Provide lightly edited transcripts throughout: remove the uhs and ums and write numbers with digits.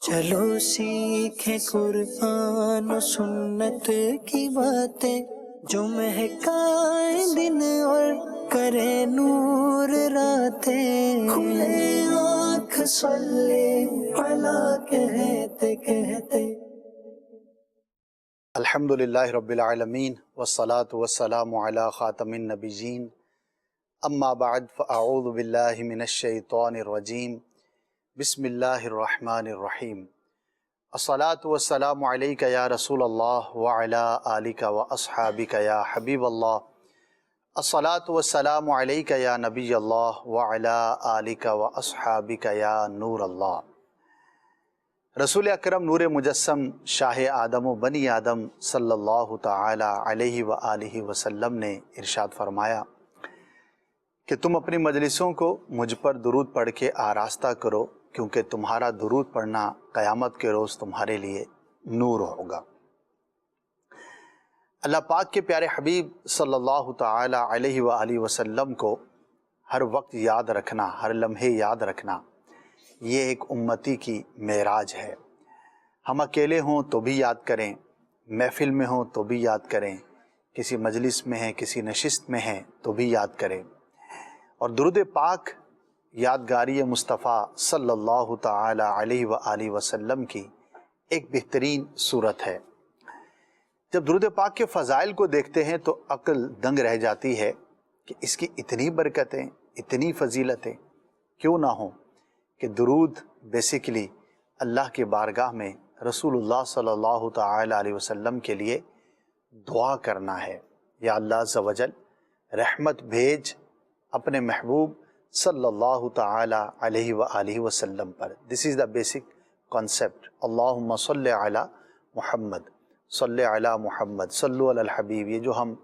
چلو سیکھیں قرآن و سنت کی باتیں جو مہکائیں دن اور کرے نور راتیں. کھلے آنکھ صلی علی کہتے کہتے. الحمدللہ رب العالمین والصلاة والسلام علی خاتم النبیین. اما بعد فاعوذ باللہ من الشیطان الرجیم. بسم اللہ الرحمن الرحیم. الصلاة والسلام علیک یا رسول اللہ وعلی آلک واصحابک یا حبیب اللہ. الصلاة والسلام علیک یا نبی اللہ وعلی آلک واصحابک یا نور اللہ. رسول اکرم نور مجسم شاہ آدم و بنی آدم صلی اللہ تعالی علیہ وآلہ وسلم نے ارشاد فرمایا کہ تم اپنی مجلسوں کو مجھ پر درود پڑھ کے آراستہ کرو، کیونکہ تمہارا درود پڑھنا قیامت کے روز تمہارے لیے نور ہوگا. اللہ پاک کے پیارے حبیب صلی اللہ تعالی علیہ وآلہ وسلم کو ہر وقت یاد رکھنا، ہر لمحے یاد رکھنا، یہ ایک امتی کی معراج ہے. ہم اکیلے ہوں تو بھی یاد کریں، محفل میں ہوں تو بھی یاد کریں، کسی مجلس میں ہیں، کسی نشست میں ہیں تو بھی یاد کریں. اور درود پاک یادگاری مصطفیٰ صلی اللہ تعالی علیہ وآلہ وسلم کی ایک بہترین صورت ہے. جب درود پاک کے فضائل کو دیکھتے ہیں تو عقل دنگ رہ جاتی ہے کہ اس کی اتنی برکتیں، اتنی فضیلتیں کیوں نہ ہوں کہ درود بیسیکلی اللہ کے بارگاہ میں رسول اللہ صلی اللہ تعالی علیہ وسلم کے لیے دعا کرنا ہے. یا اللہ عز و جل رحمت بھیج اپنے محبوب صلی اللہ تعالی علیہ وآلہ وسلم پر. دس از دا بیسک کانسیپٹ. اللہم صلی علی محمد، صلی علی محمد، صلو علی الحبیب. یہ جو ہم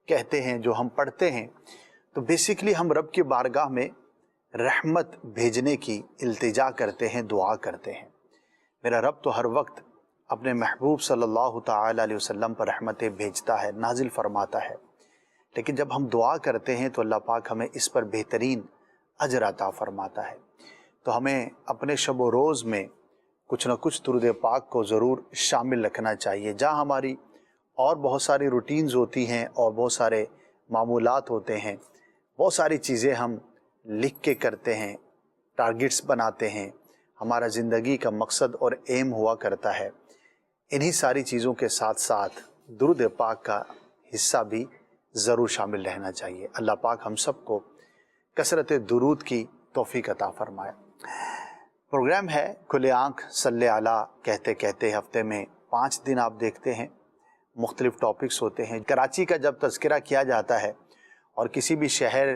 کہتے ہیں، جو ہم پڑھتے ہیں، تو بیسیکلی ہم رب کی بارگاہ میں رحمت بھیجنے کی التجا کرتے ہیں، دعا کرتے ہیں. میرا رب تو ہر وقت اپنے محبوب صلی اللہ تعالی علیہ وسلم پر رحمتیں بھیجتا ہے، نازل فرماتا ہے. لیکن جب ہم دعا کرتے ہیں تو اللہ پاک ہمیں اس پر بہترین اجر عطا فرماتا ہے. تو ہمیں اپنے شب و روز میں کچھ نہ کچھ درود پاک کو ضرور شامل رکھنا چاہیے. جہاں ہماری اور بہت ساری روٹینز ہوتی ہیں اور بہت سارے معمولات ہوتے ہیں، بہت ساری چیزیں ہم لکھ کے کرتے ہیں، ٹارگٹس بناتے ہیں، ہمارا زندگی کا مقصد اور ایم ہوا کرتا ہے. انہی ساری چیزوں کے ساتھ ساتھ درود پاک کا حصہ بھی ضرور شامل رہنا چاہیے. اللہ پاک ہم سب کو کثرت درود کی توفیق عطا فرمائے. پروگرام ہے کھلے آنکھ صلی علی کہتے کہتے. ہفتے میں 5 دن آپ دیکھتے ہیں، مختلف ٹاپکس ہوتے ہیں. کراچی کا جب تذکرہ کیا جاتا ہے اور کسی بھی شہر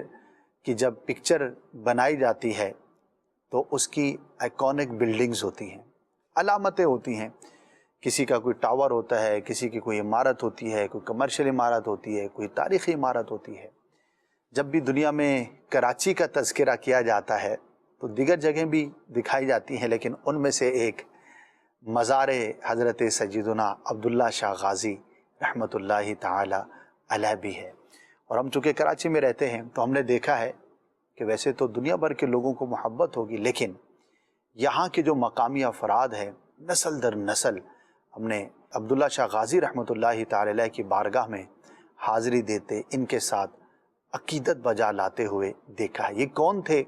کی جب پکچر بنائی جاتی ہے تو اس کی آئیکونک بلڈنگز ہوتی ہیں، علامتیں ہوتی ہیں. کسی کا کوئی ٹاور ہوتا ہے، کسی کی کوئی عمارت ہوتی ہے، کوئی کمرشل عمارت ہوتی ہے، کوئی تاریخی عمارت ہوتی ہے. جب بھی دنیا میں کراچی کا تذکرہ کیا جاتا ہے تو دیگر جگہیں بھی دکھائی جاتی ہیں، لیکن ان میں سے ایک مزار حضرت سیدنا عبداللہ شاہ غازی رحمۃ اللہ تعالی علیہ بھی ہے. اور ہم چونکہ کراچی میں رہتے ہیں تو ہم نے دیکھا ہے کہ ویسے تو دنیا بھر کے لوگوں کو محبت ہوگی، لیکن یہاں کے جو مقامی افراد ہیں، نسل در نسل ہم نے عبداللہ شاہ غازی رحمۃ اللہ تعالی علیہ کی بارگاہ میں حاضری دیتے، ان کے ساتھ عقیدت بجا لاتے ہوئے دیکھا ہے. یہ کون تھے،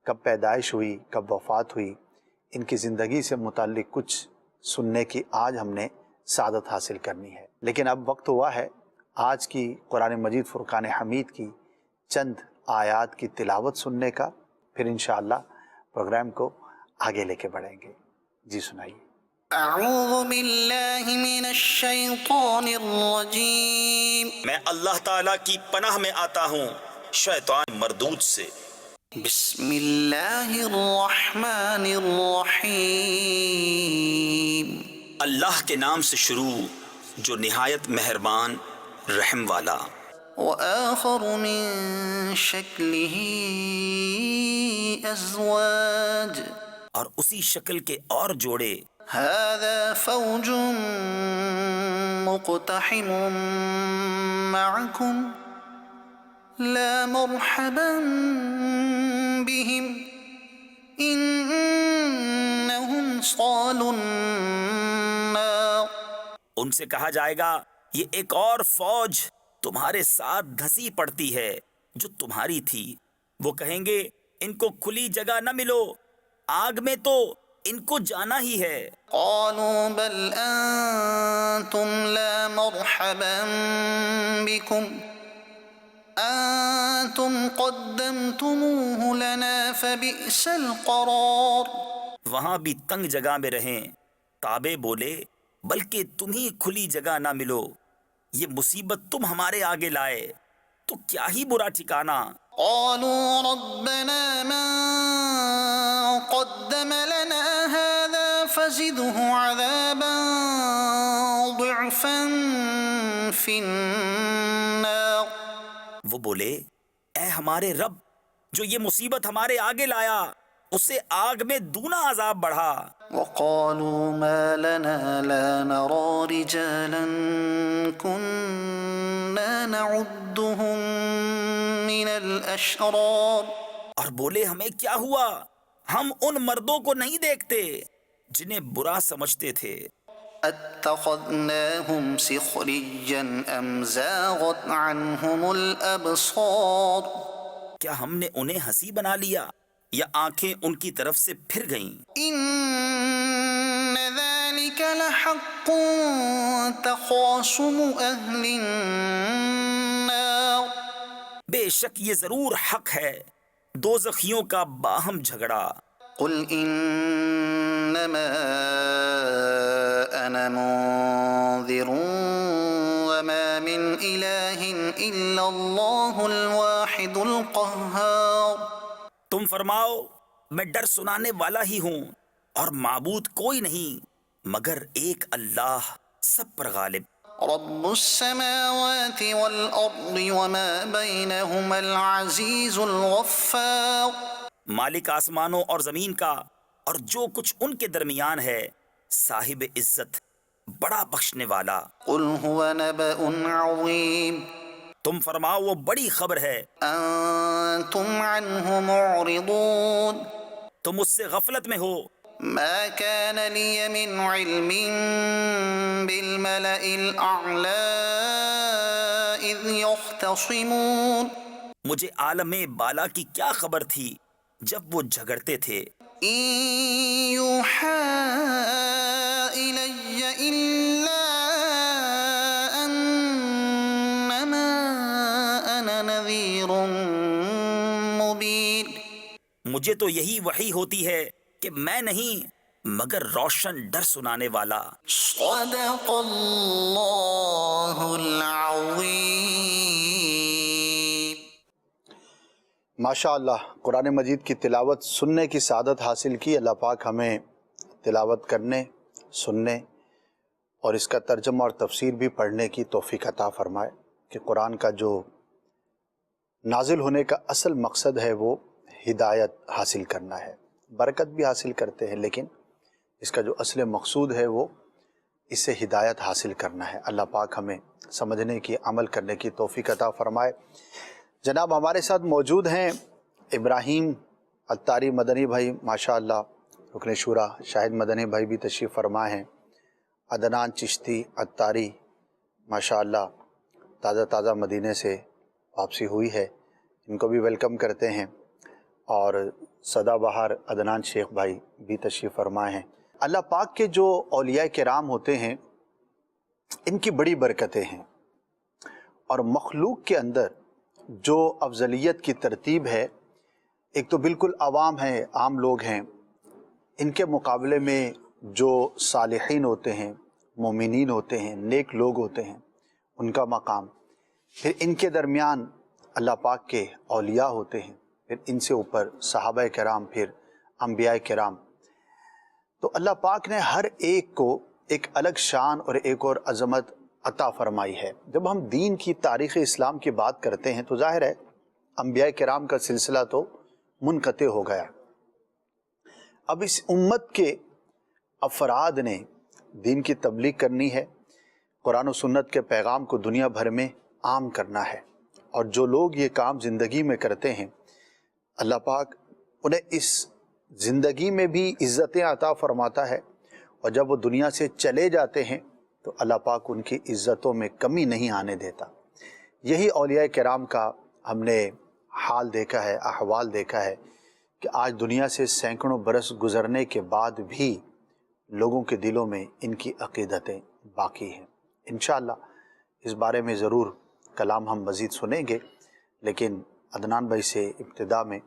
کب پیدائش ہوئی، کب وفات ہوئی، ان کی زندگی سے متعلق کچھ سننے کی آج ہم نے سعادت حاصل کرنی ہے. لیکن اب وقت ہوا ہے آج کی قرآن مجید فرقان حمید کی چند آیات کی تلاوت سننے کا، پھر انشاءاللہ پروگرام کو آگے لے کے بڑھیں گے. جی سنائیے. اعوذ باللہ من الشیطان الرجیم. میں اللہ تعالیٰ کی پناہ میں آتا ہوں شیطان مردود سے. بسم اللہ الرحمن الرحیم. اللہ کے نام سے شروع جو نہایت مہربان رحم والا. وآخر من شکلہ ازواج. اور اسی شکل کے اور جوڑے. هذا فوج مقتحم معكم لا مرحبا بهم إنهم أثقال النار ان سے کہا جائے گا یہ ایک اور فوج تمہارے ساتھ دھسی پڑتی ہے جو تمہاری تھی. وہ کہیں گے ان کو کھلی جگہ نہ ملو، آگ میں تو ان کو جانا ہی ہے. قالوا بل أنتم لا مرحبا بكم أنتم قدمتموه لنا فبئس القرار. وہاں بھی تنگ جگہ میں رہیں. تابع بولے بلکہ تم ہی کھلی جگہ نہ ملو، یہ مصیبت تم ہمارے آگے لائے تو کیا ہی برا ٹھکانہ. قالوا ربنا من قدم لنا هذا فزده عذابا ضعفا في النار. وہ بولے اے ہمارے رب، جو یہ مصیبت ہمارے آگے لایا اسے آگ میں دونا عذاب بڑھا. وقالوا ما لنا لا نرى رجالا كنا نعدهم من الأشرار. اور بولے ہمیں کیا ہوا، ہم ان مردوں کو نہیں دیکھتے جنہیں برا سمجھتے تھے. اتخذناهم سخريا أم زاغت عنهم الأبصار. کیا ہم نے انہیں ہنسی بنا لیا یا آنکھیں ان کی طرف سے پھر گئیں. إن ذلك لحق تخاصم أهل النار. بے شک یہ ضرور حق ہے دوزخیوں کا باہم جھگڑا. قل إنما أنا منذر وما من إله إلا الله الواحد القهار. تم فرماؤ میں ڈر سنانے والا ہی ہوں اور معبود کوئی نہیں مگر ایک اللہ سب پر غالب. رب السماوات والأرض وما بينهما العزيز الغفار. مالک آسمانوں اور زمین کا اور جو کچھ ان کے درمیان ہے، صاحب عزت بڑا بخشنے والا. قل هو نبأ عظيم تم فرماؤ وہ بڑی خبر ہے، أنتم عنه معرضون. تم اس سے غفلت میں ہو. ما كان لي من علم بالملأ الأعلى إذ يختصمون. مجھے عالم بالا کی کیا خبر تھی جب وہ جھگڑتے تھے. إن يوحى إلي إلا أنما أنا نذير مبين. مجھے تو یہی وحی ہوتی ہے کہ میں نہیں مگر روشن ڈر سنانے والا. صدق اللہ العظیم. ماشاء اللہ، قرآن مجید کی تلاوت سننے کی سعادت حاصل کی. اللہ پاک ہمیں تلاوت کرنے، سننے اور اس کا ترجمہ اور تفسیر بھی پڑھنے کی توفیق عطا فرمائے کہ قرآن کا جو نازل ہونے کا اصل مقصد ہے وہ ہدایت حاصل کرنا ہے. برکت بھی حاصل کرتے ہیں لیکن اس کا جو اصل مقصود ہے وہ اس سے ہدایت حاصل کرنا ہے. اللہ پاک ہمیں سمجھنے کی، عمل کرنے کی توفیق عطا فرمائے. جناب ہمارے ساتھ موجود ہیں ابراہیم اتاری مدنی بھائی، ماشاء اللہ رکن شورا. شاہد مدنی بھائی بھی تشریف فرما ہیں. عدنان چشتی اتاری ماشاء اللہ تازہ مدینے سے واپسی ہوئی ہے، ان کو بھی ویلکم کرتے ہیں. اور سدا بہار عدنان شیخ بھائی بھی تشریف فرما ہیں. اللہ پاک کے جو اولیاء کرام ہوتے ہیں ان کی بڑی برکتیں ہیں، اور مخلوق کے اندر جو افضلیت کی ترتیب ہے، ایک تو بالکل عوام ہیں، عام لوگ ہیں، ان کے مقابلے میں جو صالحین ہوتے ہیں، مومنین ہوتے ہیں، نیک لوگ ہوتے ہیں، ان کا مقام. پھر ان کے درمیان اللہ پاک کے اولیاء ہوتے ہیں، پھر ان سے اوپر صحابہ کرام، پھر انبیاء کرام. تو اللہ پاک نے ہر ایک کو ایک الگ شان اور ایک اور عظمت عطا فرمائی ہے. جب ہم دین کی تاریخ اسلام کی بات کرتے ہیں تو ظاہر ہے انبیاء کرام کا سلسلہ تو منقطع ہو گیا. اب اس امت کے افراد نے دین کی تبلیغ کرنی ہے، قرآن و سنت کے پیغام کو دنیا بھر میں عام کرنا ہے. اور جو لوگ یہ کام زندگی میں کرتے ہیں اللہ پاک انہیں اس زندگی میں بھی عزتیں عطا فرماتا ہے، اور جب وہ دنیا سے چلے جاتے ہیں تو اللہ پاک ان کی عزتوں میں کمی نہیں آنے دیتا۔ یہی اولیاء کرام کا ہم نے حال دیکھا ہے، احوال دیکھا ہے کہ آج دنیا سے سینکڑوں برس گزرنے کے بعد بھی لوگوں کے دلوں میں ان کی عقیدتیں باقی ہیں۔ انشاءاللہ اس بارے میں ضرور کلام ہم مزید سنیں گے، لیکن عدنان بھائی سے ابتدا میں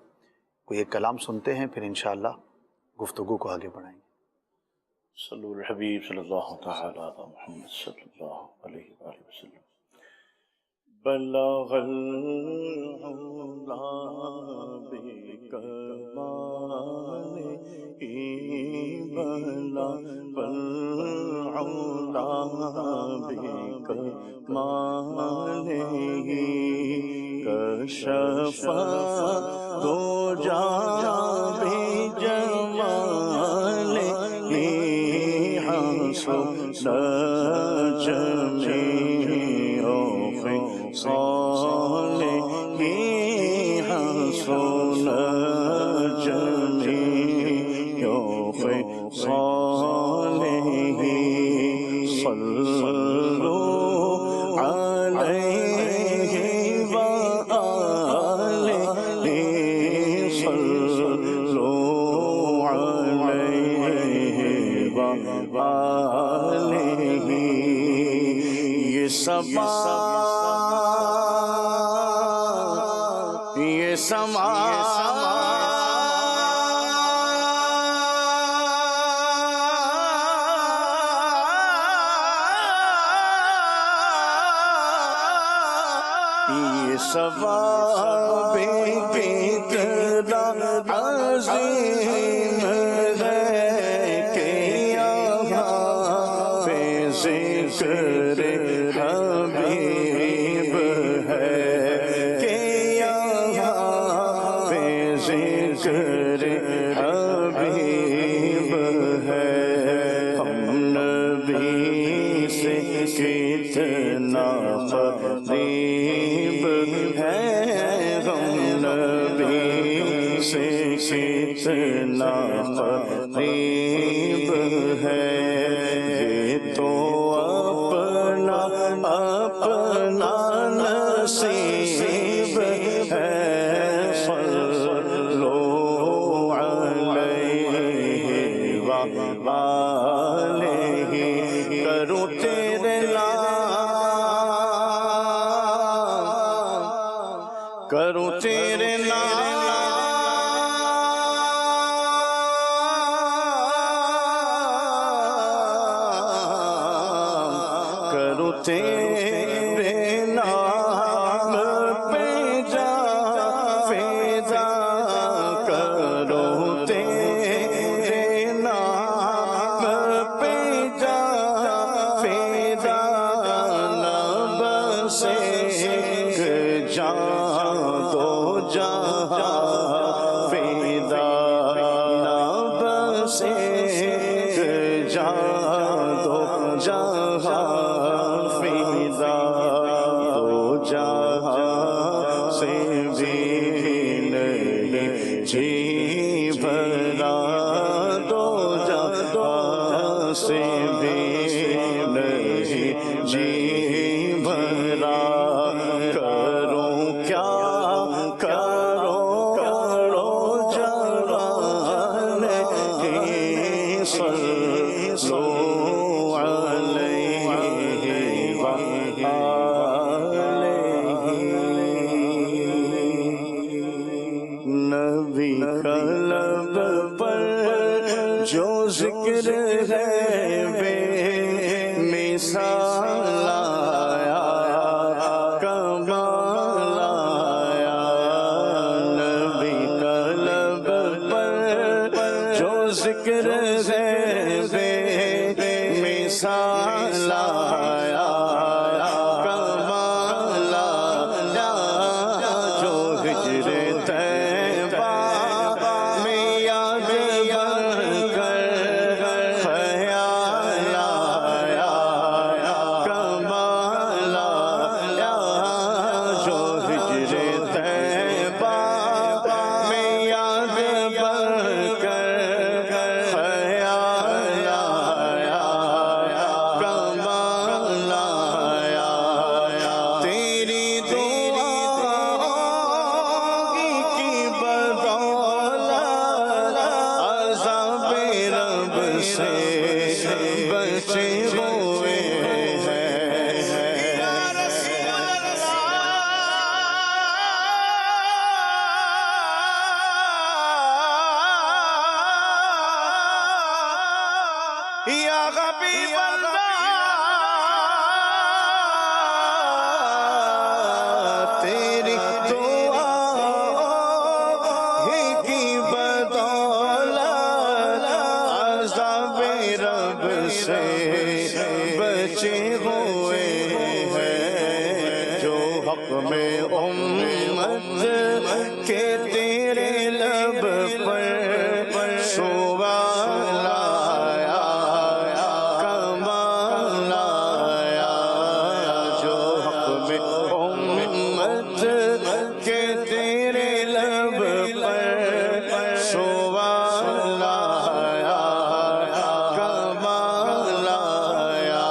کوئی ایک کلام سنتے ہیں، پھر انشاءاللہ گفتگو کو آگے بڑھائیں گے۔ صلو الحبیب صلی اللہ تعالی علی محمد صلی اللہ علیہ وآلہ وسلم۔ بلغ العلا بکمالہ، بلغ العلا بکمالہ، کشف دجی بجمالہ، حسن جمیع خصالہ، حسن جمیع خصالہ، صلو علیہ وآلہ، صلو علیہ وآلہ۔ یہ سما یہ ثواب کتنا عظیم ہے کہ یہاں پہ ذکر حبیب ہے، کہ یہاں پہ ذکر حبیب ہے۔ ہم نبی سے کتنا قریب ہے، ہم نبی سے کتنا قریب ہے۔ یہ تو اپنا اپنا نصیب ہے، صلو علیہ وآلہ۔ کروں تیرے نام، کروں تیرے نام، کروں تیرے نام پہ جا فدا، کروں تیرے نام پہ جا فدا، نہ بس ایک جان دو جہاں فدا، نہ بس ایک جان دو جہاں فدا، دو جہاں سے بھی نہیں جی بھرا، دو جہاں سے بھی نہیں جی بھرا۔ کروں کیا کرو جوان کی، صلو علیہ وآلہ۔ نبی کا لب پر جو ذکر ہے بے مثال آیا، کمال آیا۔ نبی کا لب پر جو ذکر ہے بے مثال آیا، کمال آیا۔ جو ہجر طیبہ میں یاد بن کر خیال آیا، کمال آیا۔ جو ہجر طیبہ میں یاد بن کر بچے ہوئے ہیں یا رسول اللہ یا حبیب اللہ تیری دعا ہی کی بدولت عذاب رب سے بچے ہوئے ہیں جو حق میں امت کے تیرے لب پر سوال آیا کمال آیا جو حق میں امت کے تیرے لب پر سوال آیا کمال آیا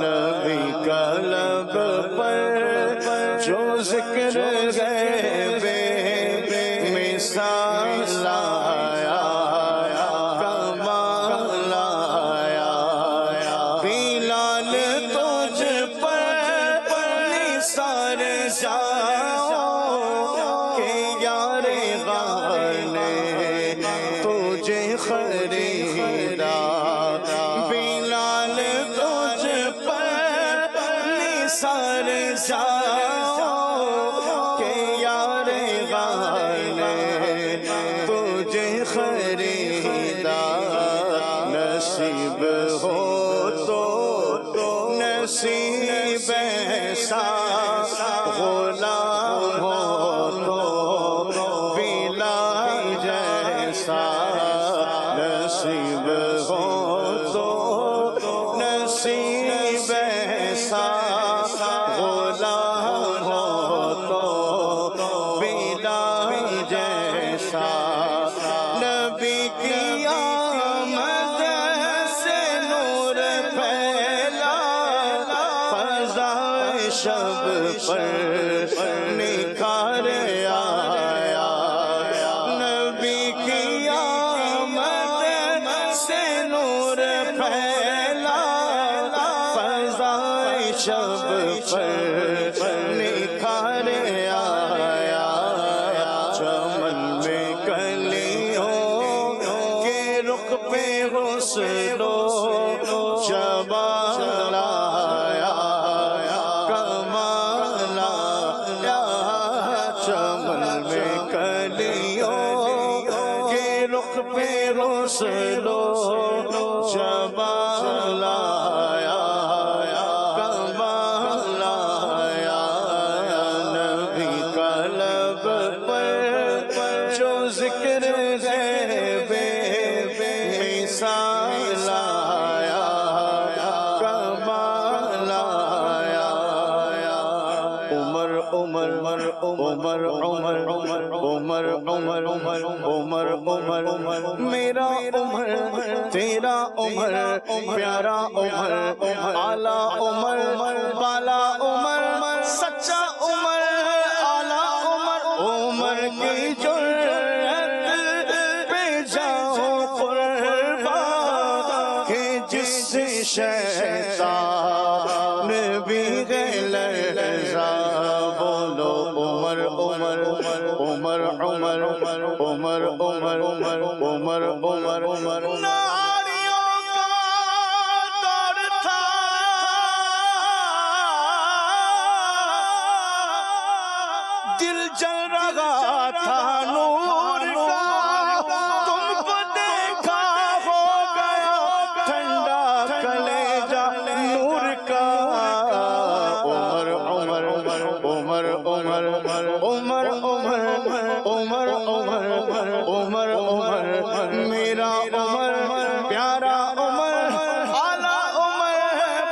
نبی کا لب پر جو ذکر غیب مثال آیا کمال آیا بلال تجھ پر نثار جاؤ کہ یار غار نے تجھے خریدا بلال تجھ پر نثار جاؤ کہ یار غار نے تجھے خریدا نصیب ہو تو نصیب ایسا غلام ہو تو بلال جیسا نصیب ہو تو نصیب ایسا غلام ہو تو بلال جیسا نبی کی آمد سے نور پھیلا فضائے شب پر نکھار آیا نبی کی آمد سے نور پھیلا فضائے شب پر نکھار آیا چمن میں کلیوں کے رخ پہ حسن و جمال آیا کمال آیا چمن میں کلیوں کے رخ پہ حسن و جمال آیا کمال آیا نبی کا لب پر جو ذکر غیب مثال آیا کمال آیا عمر عمر عمر عمر عمر عمر عمر عمر میرا عمر تیرا عمر پیارا عمر اعلیٰ عمر بالا عمر سچا عمر اعلیٰ عمر عمر کی جرأت پہ جاؤ قربان کہ جس سے شیطان بھی لرزا بولو عمر عمر عمر عمر عمر عمر عمر عمر عمر ناریوں کا دور تھا دل جل رہا تھا نور کا تم کو دیکھا ہو گیا ٹھنڈا کلیجہ نور کا عمر عمر عمر عمر عمر عمر عمر عمر عمر عمر میرا عمر پیارا عمر اعلیٰ عمر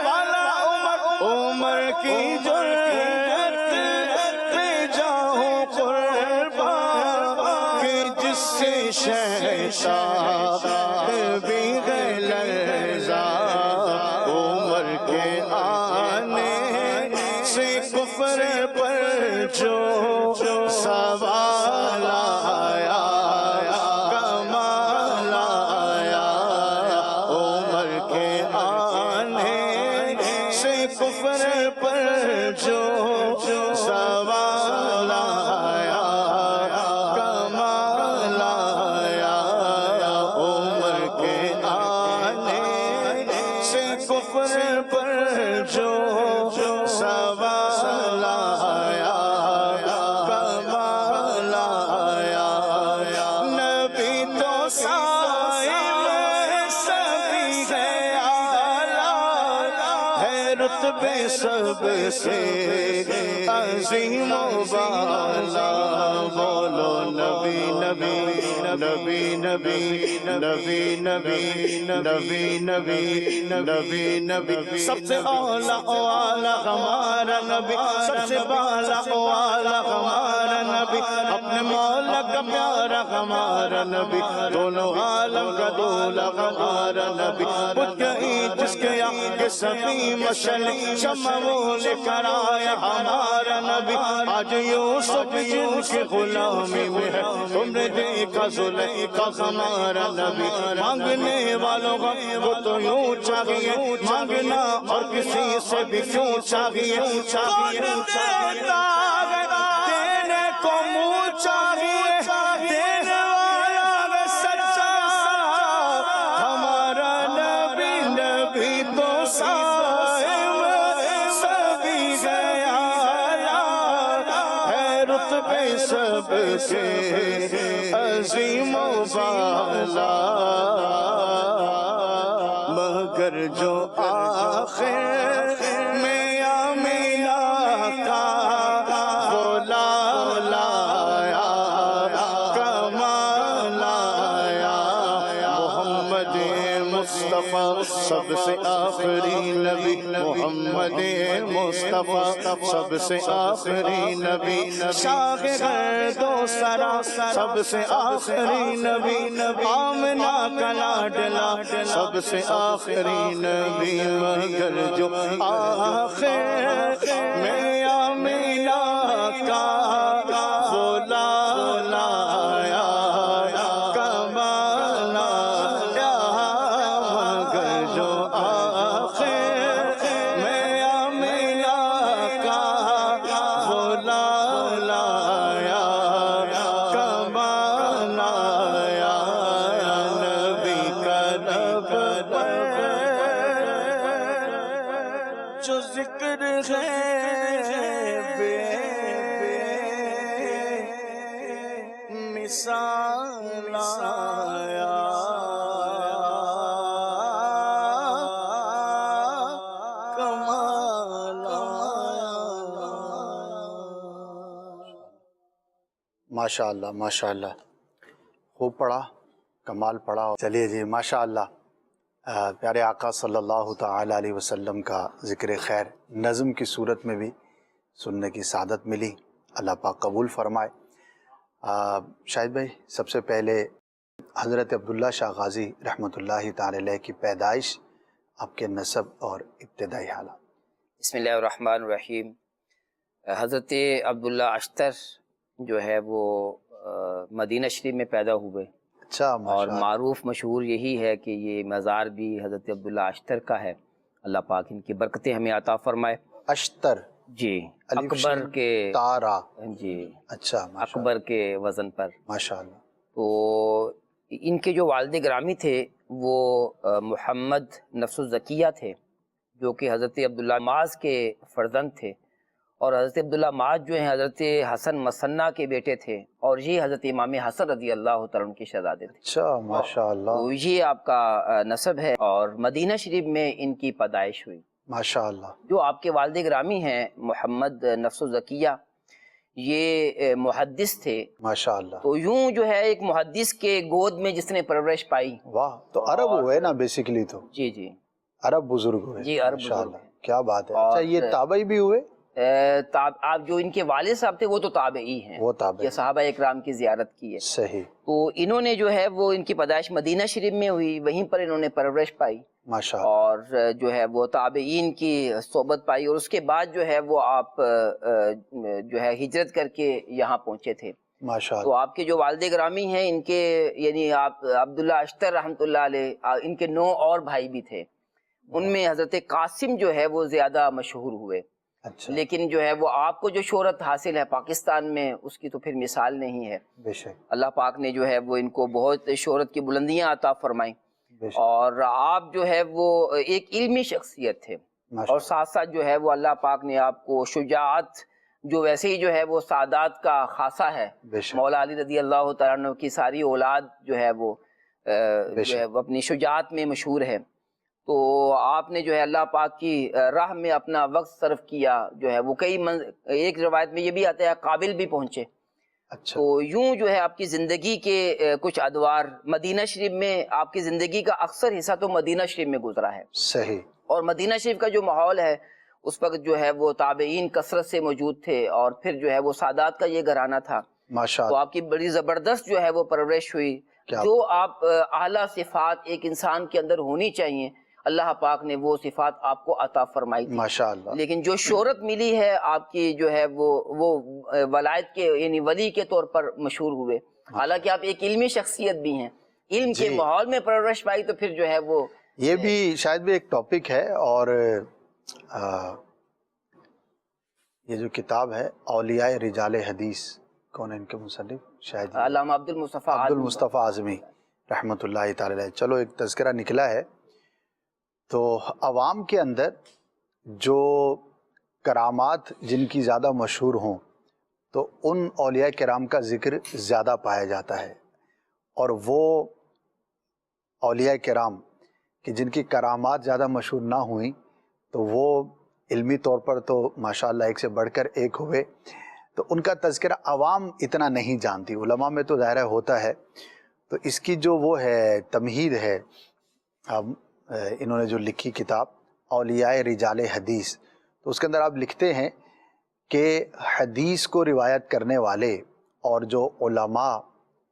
بالا عمر عمر کی جرأت پہ جاؤ قربان کہ جس سے شیطان بھی لرزا عمر کے آنے سے کفر پر جو سوال آیا کمال آیا کفر پر جو سوال آیا کمال آیا نبی تو صاحب سبھی ہے اعلیٰ ہے رتبے سب سے عظیم و بالا بولو نبی نبی نبی نبی نبی نبی نبی نبی نبی نبی سب سے اولا والا ہمارا نبی سب سے بالا والا ہمارا نبی اپنے مولا کا پیارا ہمارا نبی دونوں عالم کا دولا ہمارا نبی بت گئی جس کے آگے سبھی مشل شمع وہ لے کر آیا ہمارا نبی آج یوسف جن کی غلامی میں ہے تم نے دیکھا زلیخا ہمارا نبی مانگنے والوں کو تو یوں چاہیے مانگنا اور کسی سے بھی کیوں چاہیے کون دیتا ہے دینے کو منہ چاہیے دینے والا سچا ہمارا نبی نبی تو صاحب سبھی گیا ہے رتبے سب سے عظیم و بالا مگر جو آخر میں آمینہ کا غلام لایا کمال آیا محمد مصطفیٰ سب سے آخری نبی محمد مصطفیٰ سب سے آخری نبی شاہ گرد و سرا سب سے آخری نبی آمنہ کا لاڈلا سب سے آخری نبی مگر جو آخر میں آمینہ کا غلام لایا کمال آیا مگر جو آخر میں آمینہ کا غلام لایا کمال آیا نبی کا رب جو ذکر ہے بے مثال آیا کمال آیا ماشاءاللہ ماشاءاللہ خوب پڑھا کمال پڑھا چلیے جی ماشاءاللہ پیارے آقا صلی اللہ تعالی علیہ وسلم کا ذکر خیر نظم کی صورت میں بھی سننے کی سعادت ملی اللہ پاک قبول فرمائے شاہد بھائی سب سے پہلے حضرت عبداللہ شاہ غازی رحمۃ اللہ تعالی علیہ کی پیدائش آپ کے نسب اور ابتدائی حالات بسم اللہ الرحمن الرحیم حضرت عبداللہ اشتر جو ہے وہ مدینہ شریف میں پیدا ہوئے اچھا اور معروف مشہور یہی ہے کہ یہ مزار بھی حضرت عبداللہ اشتر کا ہے اللہ پاک ان کی برکتیں ہمیں عطا فرمائے اشتر جی الف اکبر شین کے تارا جی اچھا اکبر کے وزن پر ماشاءاللہ تو ان کے جو والد گرامی تھے وہ محمد نفس الزکیہ تھے جو کہ حضرت عبداللہ معاذ کے فرزند تھے اور حضرت عبداللہ معاذ جو ہیں حضرت حسن مثنیٰ کے بیٹے تھے اور یہ حضرت امام حسن رضی اللہ تعالیٰ عنہ کے شہزادے تھے اچھا ماشاءاللہ تو یہ آپ کا نسب ہے اور مدینہ شریف میں ان کی پیدائش ہوئی ماشاءاللہ جو آپ کے والد گرامی ہیں محمد نفس الزکیہ یہ محدث تھے ماشاءاللہ تو یوں جو ہے ایک محدث کے گود میں جس نے پرورش پائی واہ تو عرب ہوئے نا بیسیکلی تو جی جی عرب بزرگ ہوئے جی عرب ماشاءاللہ بزرگ ہیں۔ کیا بات ہے اور اچھا یہ تابعی بھی ہوئے آپ جو ان کے والد صاحب تھے وہ تو تابعی ہیں وہ تابعی یہ صحابہ اکرام کی زیارت کی ہے صحیح تو انہوں نے جو ہے وہ ان کی پیدائش مدینہ شریف میں ہوئی وہیں پر انہوں نے پرورش پائی ماشاءاللہ اور جو ہے وہ تابعین کی صحبت پائی اور اس کے بعد جو ہے وہ آپ جو ہے ہجرت کر کے یہاں پہنچے تھے ماشاءاللہ تو آپ کے جو والد گرامی ہیں ان کے یعنی آپ عبداللہ اشتر رحمۃ اللہ علیہ ان کے 9 اور بھائی بھی تھے ان میں حضرت قاسم جو ہے وہ زیادہ مشہور ہوئے اچھا لیکن جو ہے وہ آپ کو جو شہرت حاصل ہے پاکستان میں اس کی تو پھر مثال نہیں ہے بے شک اللہ پاک نے جو ہے وہ ان کو بہت شہرت کی بلندیاں عطا فرمائیں بے شک، اور آپ جو ہے وہ ایک علمی شخصیت تھے، ماشاء اور ساتھ ساتھ جو ہے وہ اللہ پاک نے آپ کو شجاعت، جو ویسے ہی جو ہے وہ سعادات کا خاصہ ہے، بے شک، مولا علی رضی اللہ تعالیٰ عنہ کی ساری اولاد جو ہے وہ بے جو ہے شک، وہ اپنی شجاعت میں مشہور ہے. تو آپ نے جو ہے اللہ پاک کی راہ میں اپنا وقت صرف کیا، جو ہے وہ ایک روایت میں یہ بھی آتا ہے قابل بھی پہنچے. اچھا، تو یوں جو ہے آپ کی زندگی کے کچھ ادوار مدینہ شریف میں، آپ کی زندگی کا اکثر حصہ تو مدینہ شریف میں گزرا ہے، صحیح، اور مدینہ شریف کا جو ماحول ہے اس وقت جو ہے وہ تابعین کثرت سے موجود تھے، اور پھر جو ہے وہ سادات کا یہ گھرانہ تھا. ماشاء تو اللہ، آپ کی بڑی زبردست جو ہے وہ پرورش ہوئی. کیا جو آپ اعلیٰ صفات ایک انسان کے اندر ہونی چاہیے، اللہ پاک نے وہ صفات آپ کو عطا فرمائی تھی. ماشاء اللہ، لیکن جو شہرت ملی ہے آپ کی جو ہے وہ ولایت کے یعنی ولی کے طور پر مشہور ہوئے، حالانکہ آپ ایک علمی شخصیت بھی ہیں. علم کے جی، ماحول میں پرورش پائی تو پھر جو ہے وہ یہ بھی شاید بھی ایک ٹاپک ہے. اور یہ جو کتاب ہے اولیاء رجال حدیث، کون ہے ان کے مصنف؟ شاید یہ علامہ عبد المصطفیٰ عبد المصطفیٰ اعظمی رحمۃ اللہ تعالی علیہ. چلو ایک تذکرہ نکلا ہے. تو عوام کے اندر جو کرامات جن کی زیادہ مشہور ہوں تو ان اولیاء کرام کا ذکر زیادہ پایا جاتا ہے، اور وہ اولیاء کرام کہ جن کی کرامات زیادہ مشہور نہ ہوئیں تو وہ علمی طور پر تو ماشاءاللہ ایک سے بڑھ کر ایک ہوئے، تو ان کا تذکرہ عوام اتنا نہیں جانتی. علماء میں تو ظاہر ہوتا ہے. تو اس کی جو وہ ہے تمہید ہے، اب انہوں نے جو لکھی کتاب اولیاء رجال حدیث، تو اس کے اندر آپ لکھتے ہیں کہ حدیث کو روایت کرنے والے اور جو علماء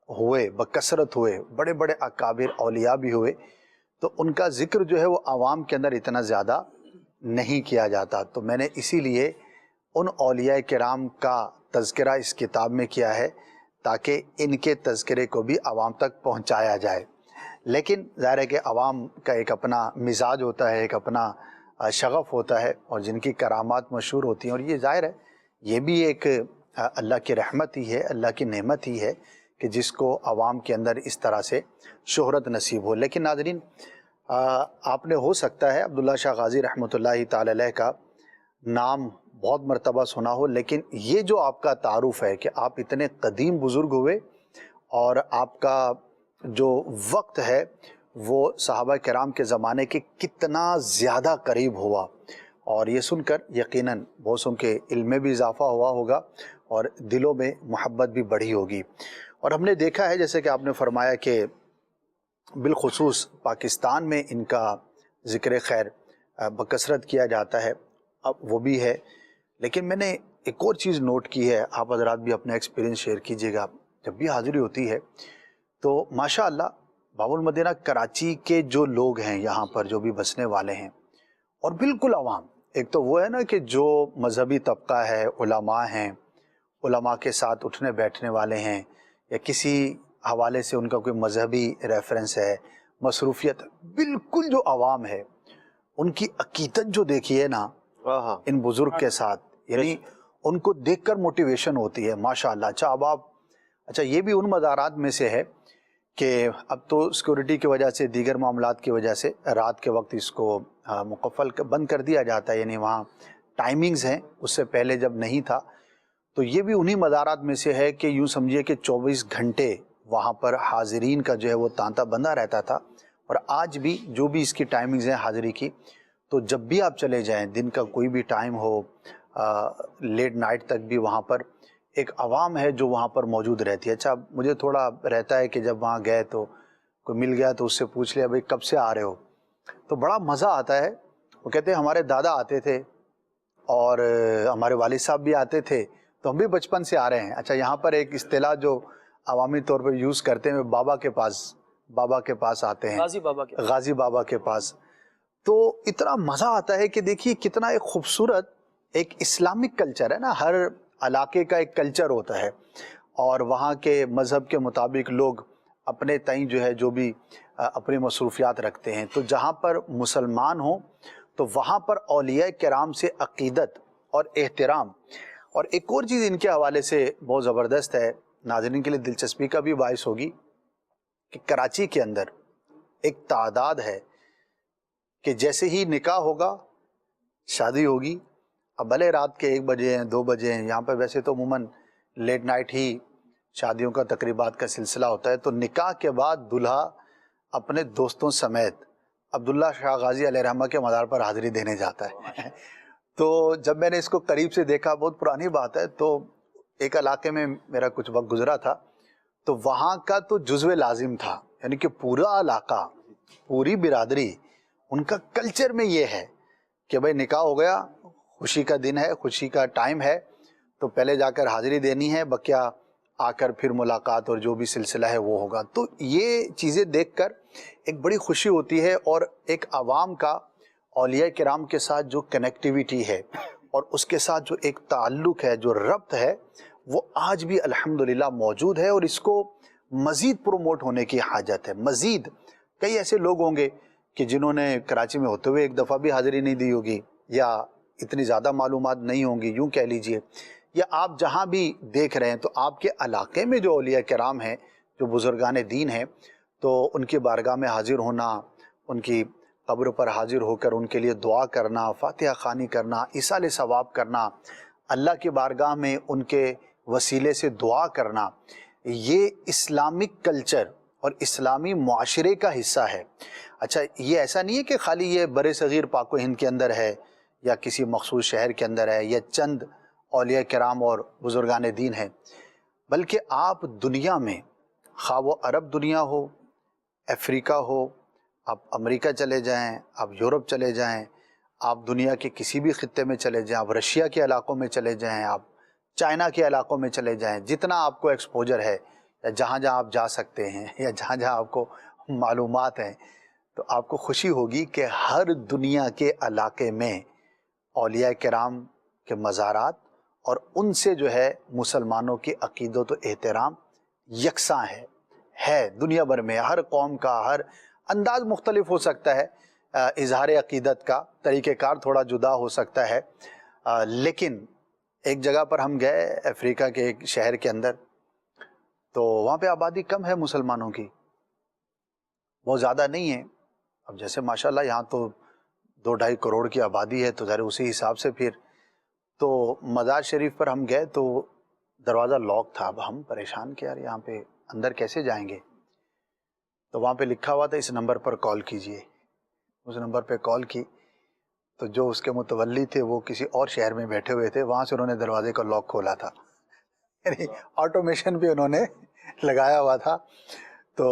ہوئے بکثرت ہوئے، بڑے بڑے اکابر اولیاء بھی ہوئے، تو ان کا ذکر جو ہے وہ عوام کے اندر اتنا زیادہ نہیں کیا جاتا. تو میں نے اسی لیے ان اولیاء کرام کا تذکرہ اس کتاب میں کیا ہے تاکہ ان کے تذکرے کو بھی عوام تک پہنچایا جائے. لیکن ظاہر ہے کہ عوام کا ایک اپنا مزاج ہوتا ہے، ایک اپنا شغف ہوتا ہے، اور جن کی کرامات مشہور ہوتی ہیں، اور یہ ظاہر ہے یہ بھی ایک اللہ کی رحمت ہی ہے، اللہ کی نعمت ہی ہے کہ جس کو عوام کے اندر اس طرح سے شہرت نصیب ہو. لیکن ناظرین، آپ نے ہو سکتا ہے عبداللہ شاہ غازی رحمۃ اللہ تعالی علیہ کا نام بہت مرتبہ سنا ہو، لیکن یہ جو آپ کا تعارف ہے کہ آپ اتنے قدیم بزرگ ہوئے اور آپ کا جو وقت ہے وہ صحابہ کرام کے زمانے کے کتنا زیادہ قریب ہوا، اور یہ سن کر یقیناً بہت سن کے علم میں بھی اضافہ ہوا ہوگا اور دلوں میں محبت بھی بڑھی ہوگی. اور ہم نے دیکھا ہے جیسے کہ آپ نے فرمایا کہ بالخصوص پاکستان میں ان کا ذکر خیر بکثرت کیا جاتا ہے، اب وہ بھی ہے. لیکن میں نے ایک اور چیز نوٹ کی ہے، آپ حضرات بھی اپنا ایکسپیرینس شیئر کیجیے گا. جب بھی حاضری ہوتی ہے تو ماشاء اللہ باب المدینہ کراچی کے جو لوگ ہیں یہاں پر جو بھی بسنے والے ہیں، اور بالکل عوام، ایک تو وہ ہے نا کہ جو مذہبی طبقہ ہے، علماء ہیں، علماء کے ساتھ اٹھنے بیٹھنے والے ہیں، یا کسی حوالے سے ان کا کوئی مذہبی ریفرنس ہے، مصروفیت، بالکل جو عوام ہے ان کی عقیدت جو دیکھیے نا ان بزرگ کے ساتھ، یعنی ان کو دیکھ کر موٹیویشن ہوتی ہے ماشاءاللہ. اچھا یہ بھی ان مزارات میں سے ہے کہ اب تو سیکورٹی کی وجہ سے، دیگر معاملات کی وجہ سے رات کے وقت اس کو مقفل بند کر دیا جاتا ہے، یعنی وہاں ٹائمنگز ہیں، اس سے پہلے جب نہیں تھا. تو یہ بھی انہی مزارات میں سے ہے کہ یوں سمجھیے کہ 24 گھنٹے وہاں پر حاضرین کا جو ہے وہ تانتا بندہ رہتا تھا. اور آج بھی جو بھی اس کی ٹائمنگز ہیں حاضری کی، تو جب بھی آپ چلے جائیں، دن کا کوئی بھی ٹائم ہو، لیٹ نائٹ تک بھی وہاں پر ایک عوام ہے جو وہاں پر موجود رہتی ہے. اچھا مجھے تھوڑا رہتا ہے کہ جب وہاں گئے تو کوئی مل گیا تو اس سے پوچھ لیا بھائی کب سے آ رہے ہو، تو بڑا مزہ آتا ہے. وہ کہتے ہیں ہمارے دادا آتے تھے اور ہمارے والد صاحب بھی آتے تھے، تو ہم بھی بچپن سے آ رہے ہیں. اچھا یہاں پر ایک اصطلاح جو عوامی طور پر یوز کرتے ہیں، بابا کے پاس آتے ہیں، غازی بابا کے پاس. تو اتنا مزہ آتا ہے کہ دیکھیے کتنا ایک خوبصورت ایک اسلامک کلچر ہے نا. ہر علاقے کا ایک کلچر ہوتا ہے، اور وہاں کے مذہب کے مطابق لوگ اپنے تئیں جو ہے جو بھی اپنی مصروفیات رکھتے ہیں. تو جہاں پر مسلمان ہوں تو وہاں پر اولیاء کرام سے عقیدت اور احترام. اور ایک اور چیز ان کے حوالے سے بہت زبردست ہے، ناظرین کے لیے دلچسپی کا بھی باعث ہوگی، کہ کراچی کے اندر ایک تعداد ہے کہ جیسے ہی نکاح ہوگا شادی ہوگی. اب بھلے رات کے 1 بجے ہیں 2 بجے ہیں, یہاں پہ ویسے تو عموماً لیٹ نائٹ ہی شادیوں کا تقریبات کا سلسلہ ہوتا ہے. تو نکاح کے بعد دلہا اپنے دوستوں سمیت عبداللہ شاہ غازی علیہ رحمہ کے مزار پر حاضری دینے جاتا ہے. تو جب میں نے اس کو قریب سے دیکھا, بہت پرانی بات ہے, تو ایک علاقے میں میرا کچھ وقت گزرا تھا, تو وہاں کا تو جزو لازم تھا, یعنی کہ پورا علاقہ, پوری برادری, ان کا کلچر میں یہ ہے کہ بھائی نکاح ہو گیا, خوشی کا دن ہے, خوشی کا ٹائم ہے, تو پہلے جا کر حاضری دینی ہے, بقیہ آ کر پھر ملاقات اور جو بھی سلسلہ ہے وہ ہوگا. تو یہ چیزیں دیکھ کر ایک بڑی خوشی ہوتی ہے, اور ایک عوام کا اولیاء کرام کے ساتھ جو کنیکٹیویٹی ہے اور اس کے ساتھ جو ایک تعلق ہے, جو ربط ہے, وہ آج بھی الحمدللہ موجود ہے, اور اس کو مزید پروموٹ ہونے کی حاجت ہے. مزید کئی ایسے لوگ ہوں گے کہ جنہوں نے کراچی میں ہوتے ہوئے ایک دفعہ بھی حاضری نہیں دی ہوگی, یا اتنی زیادہ معلومات نہیں ہوں گی, یوں کہہ لیجئے, یا آپ جہاں بھی دیکھ رہے ہیں تو آپ کے علاقے میں جو اولیاء کرام ہیں, جو بزرگان دین ہیں, تو ان کی بارگاہ میں حاضر ہونا, ان کی قبر پر حاضر ہو کر ان کے لیے دعا کرنا, فاتحہ خوانی کرنا, ایصال ثواب کرنا, اللہ کی بارگاہ میں ان کے وسیلے سے دعا کرنا, یہ اسلامک کلچر اور اسلامی معاشرے کا حصہ ہے. اچھا, یہ ایسا نہیں ہے کہ خالی یہ بر صغیر پاک و ہند کے اندر ہے, یا کسی مخصوص شہر کے اندر ہے, یا چند اولیاء کرام اور بزرگان دین ہیں, بلکہ آپ دنیا میں, خواہ وہ عرب دنیا ہو, افریقہ ہو, آپ امریکہ چلے جائیں, آپ یورپ چلے جائیں, آپ دنیا کے کسی بھی خطے میں چلے جائیں, آپ رشیا کے علاقوں میں چلے جائیں, آپ چائنا کے علاقوں میں چلے جائیں, جتنا آپ کو ایکسپوجر ہے, یا جہاں جہاں آپ جا سکتے ہیں, یا جہاں جہاں آپ کو معلومات ہیں, تو آپ کو خوشی ہوگی کہ ہر دنیا کے علاقے میں اولیاء کرام کے مزارات اور ان سے جو ہے مسلمانوں کی عقیدت و احترام یکساں ہے دنیا بھر میں. ہر قوم کا ہر انداز مختلف ہو سکتا ہے, اظہار عقیدت کا طریقہ کار تھوڑا جدا ہو سکتا ہے, لیکن ایک جگہ پر ہم گئے افریقہ کے ایک شہر کے اندر, تو وہاں پہ آبادی کم ہے مسلمانوں کی, بہت زیادہ نہیں ہے. اب جیسے ماشاءاللہ یہاں تو 2-2.5 کروڑ کی آبادی ہے, تو ذرا اسی حساب سے پھر تو مزار شریف پر ہم گئے تو دروازہ لاک تھا. اب ہم پریشان کہ یار یہاں پہ اندر کیسے جائیں گے, تو وہاں پہ لکھا ہوا تھا اس نمبر پر کال کیجئے. اس نمبر پہ کال کی تو جو اس کے متولی تھے وہ کسی اور شہر میں بیٹھے ہوئے تھے, وہاں سے انہوں نے دروازے کا لاک کھولا تھا, یعنی آٹومیشن بھی انہوں نے لگایا ہوا تھا. تو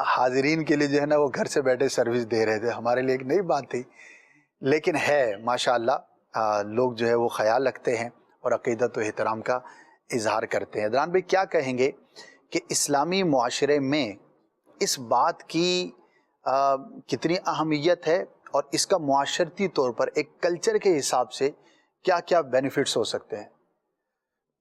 حاضرین کے لیے جو ہے نا وہ گھر سے بیٹھے سروس دے رہے تھے. ہمارے لیے ایک نئی بات تھی, لیکن ہے ماشاءاللہ لوگ جو ہے وہ خیال رکھتے ہیں اور عقیدت و احترام کا اظہار کرتے ہیں. عدنان بھائی کیا کہیں گے کہ اسلامی معاشرے میں اس بات کی کتنی اہمیت ہے, اور اس کا معاشرتی طور پر ایک کلچر کے حساب سے کیا کیا بینیفٹس ہو سکتے ہیں؟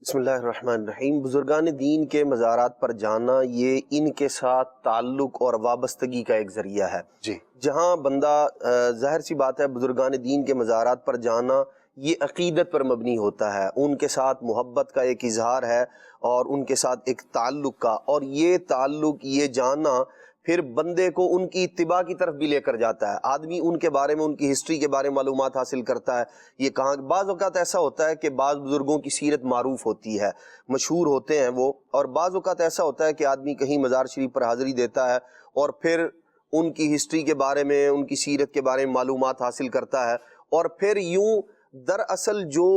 بسم اللہ الرحمن الرحیم. بزرگان دین کے مزارات پر جانا یہ ان کے ساتھ تعلق اور وابستگی کا ایک ذریعہ ہے. جی, جہاں بندہ ظاہر سی بات ہے بزرگان دین کے مزارات پر جانا یہ عقیدت پر مبنی ہوتا ہے, ان کے ساتھ محبت کا ایک اظہار ہے اور ان کے ساتھ ایک تعلق کا, اور یہ تعلق یہ جاننا پھر بندے کو ان کی اتباع کی طرف بھی لے کر جاتا ہے. آدمی ان کے بارے میں, ان کی ہسٹری کے بارے میں معلومات حاصل کرتا ہے. یہ کہاں بعض اوقات ایسا ہوتا ہے کہ بعض بزرگوں کی سیرت معروف ہوتی ہے, مشہور ہوتے ہیں وہ, اور بعض اوقات ایسا ہوتا ہے کہ آدمی کہیں مزار شریف پر حاضری دیتا ہے اور پھر ان کی ہسٹری کے بارے میں, ان کی سیرت کے بارے میں معلومات حاصل کرتا ہے, اور پھر یوں دراصل جو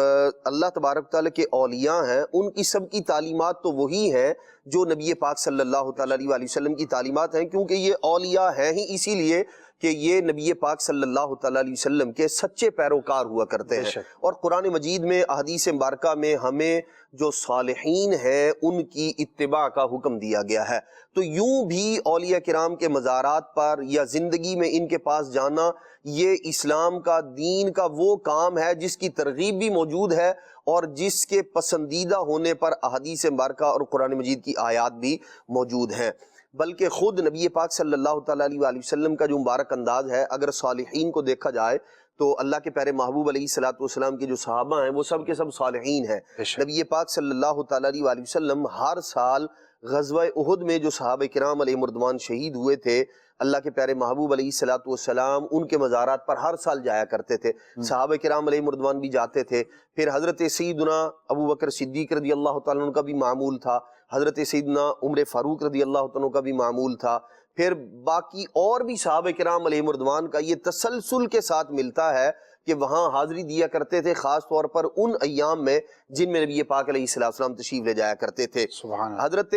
اللہ تبارک تعالیٰ کے اولیاء ہیں ان کی سب کی تعلیمات تو وہی ہیں جو نبی پاک صلی اللہ تعالیٰ علیہ وسلم کی تعلیمات ہیں, کیونکہ یہ اولیاء ہیں ہی اسی لیے کہ یہ نبی پاک صلی اللہ تعالیٰ علیہ وسلم کے سچے پیروکار ہوا کرتے ہیں. اور قرآن مجید میں احادیث مبارکہ میں ہمیں جو صالحین ہیں ان کی اتباع کا حکم دیا گیا ہے. تو یوں بھی اولیاء کرام کے مزارات پر یا زندگی میں ان کے پاس جانا یہ اسلام کا, دین کا وہ کام ہے جس کی ترغیب بھی موجود ہے اور جس کے پسندیدہ ہونے پر احادیث مبارکہ اور قرآن مجید کی آیات بھی موجود ہیں. بلکہ خود نبی پاک صلی اللہ تعالیٰ علیہ وسلم کا جو مبارک انداز ہے, اگر صالحین کو دیکھا جائے تو اللہ کے پیارے محبوب علیہ الصلوۃ والسلام کے جو صحابہ ہیں وہ سب کے سب صالحین ہیں. نبی پاک صلی اللہ تعالیٰ علیہ وسلم ہر سال غزوہ احد میں جو صحابہ کرام علیہ مردوان شہید ہوئے تھے، اللہ کے پیارے محبوب علیہ الصلوۃ والسلام ان کے مزارات پر ہر سال جایا کرتے تھے، صحابہ کرام علیہ مردوان بھی جاتے تھے، پھر حضرت سیدنا ابو بکر صدیق رضی اللہ تعالیٰ عنہ کا بھی معمول تھا، حضرت سیدنا عمر فاروق رضی اللہ تعالیٰ عنہ کا بھی معمول تھا، پھر باقی اور بھی صحابہ کرام علیہ مردوان کا یہ تسلسل کے ساتھ ملتا ہے کہ وہاں حاضری دیا کرتے تھے، خاص طور پر ان ایام میں جن میں نبی پاک علیہ السلام تشریف لے جایا کرتے تھے۔ سبحان اللہ۔ حضرت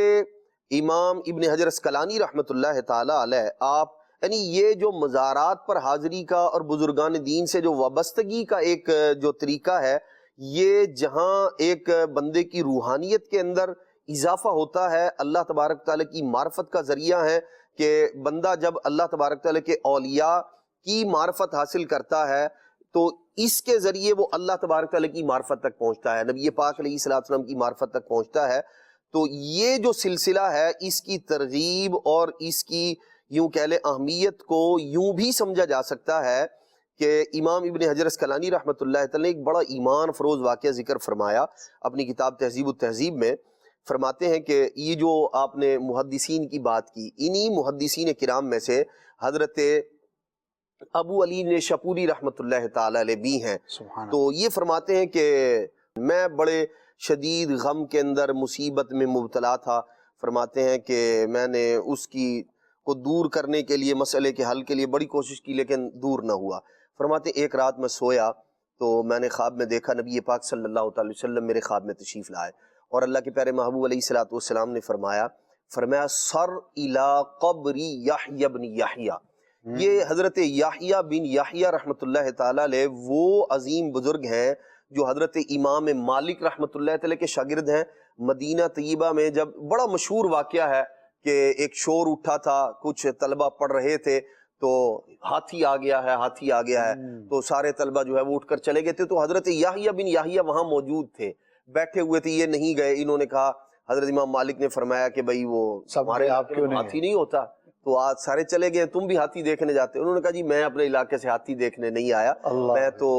امام ابن حجر اسقلانی رحمۃ اللہ تعالی علیہ، آپ یعنی یہ جو مزارات پر حاضری کا اور بزرگان دین سے جو وابستگی کا ایک جو طریقہ ہے، یہ جہاں ایک بندے کی روحانیت کے اندر اضافہ ہوتا ہے، اللہ تبارک تعالیٰ کی معرفت کا ذریعہ ہے کہ بندہ جب اللہ تبارک تعالیٰ کے اولیاء کی معرفت حاصل کرتا ہے تو اس کے ذریعے وہ اللہ تبارک تعالیٰ کی معرفت تک پہنچتا ہے، نبی پاک علیہ السلام کی معرفت تک پہنچتا ہے۔ تو یہ جو سلسلہ ہے، اس کی ترغیب اور اس کی یوں کہہ لیں اہمیت کو یوں بھی سمجھا جا سکتا ہے کہ امام ابن حجر اسقلانی رحمۃ اللہ تعالیٰ نے ایک بڑا ایمان فروز واقعہ ذکر فرمایا اپنی کتاب تہذیب التہذیب میں۔ فرماتے ہیں کہ یہ جو آپ نے محدثین کی بات کی، انہی محدثین کرام میں سے حضرت ابو علی نیشاپوری رحمۃ اللہ تعالی علیہ بھی ہیں۔ تو یہ فرماتے ہیں کہ میں بڑے شدید غم کے اندر مصیبت میں مبتلا تھا، فرماتے ہیں کہ میں نے اس کی کو دور کرنے کے لیے، مسئلے کے حل کے لیے بڑی کوشش کی لیکن دور نہ ہوا۔ فرماتے ہیں ایک رات میں سویا تو میں نے خواب میں دیکھا نبی پاک صلی اللہ تعالی وسلم میرے خواب میں تشریف لائے اور اللہ کے پیارے محبوب علیہ الصلوۃ والسلام نے فرمایا سر الی قبر یحییٰ بن یحییٰ۔ یہ حضرت یحییٰ بن یحییٰ رحمۃ اللہ تعالیٰ علیہ وہ عظیم بزرگ ہیں جو حضرت امام مالک رحمۃ اللہ تعالیٰ کے شاگرد ہیں۔ مدینہ طیبہ میں جب بڑا مشہور واقعہ ہے کہ ایک شور اٹھا تھا، کچھ طلبہ پڑھ رہے تھے تو ہاتھی آ گیا ہے، ہاتھی آ گیا ہے، تو سارے طلبہ جو ہے وہ اٹھ کر چلے گئے تھے، تو حضرت یحییٰ بن یحییٰ وہاں موجود تھے، بیٹھے ہوئے تھے، یہ نہیں گئے۔ انہوں نے کہا، حضرت امام مالک نے فرمایا کہ بھائی وہ ہمارے ہاتھی نہیں ہوتا تو آج سارے چلے گئے، تم بھی ہاتھی دیکھنے جاتے؟ انہوں نے کہا جی میں اپنے علاقے سے ہاتھی دیکھنے نہیں آیا، میں تو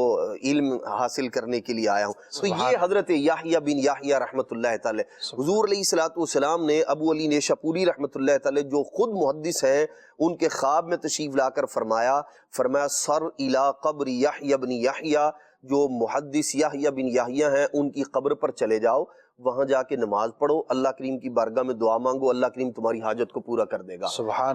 علم حاصل کرنے کے لیے آیا ہوں۔ تو یہ حضرت یحییٰ بن یحییٰ رحمۃ اللہ تعالی، حضور علیہ الصلوۃ والسلام نے ابو علی نیشاپوری رحمۃ اللہ تعالی جو خود محدث ہیں، ان کے خواب میں تشریف لا کر فرمایا سر الی قبر یحییٰ بن یحییٰ، جو محدث یحییٰ بن یحییٰ ہیں ان کی قبر پر چلے جاؤ، وہاں جا کے نماز پڑھو، اللہ کریم کی بارگاہ میں دعا مانگو، اللہ کریم تمہاری حاجت کو پورا کر دے گا۔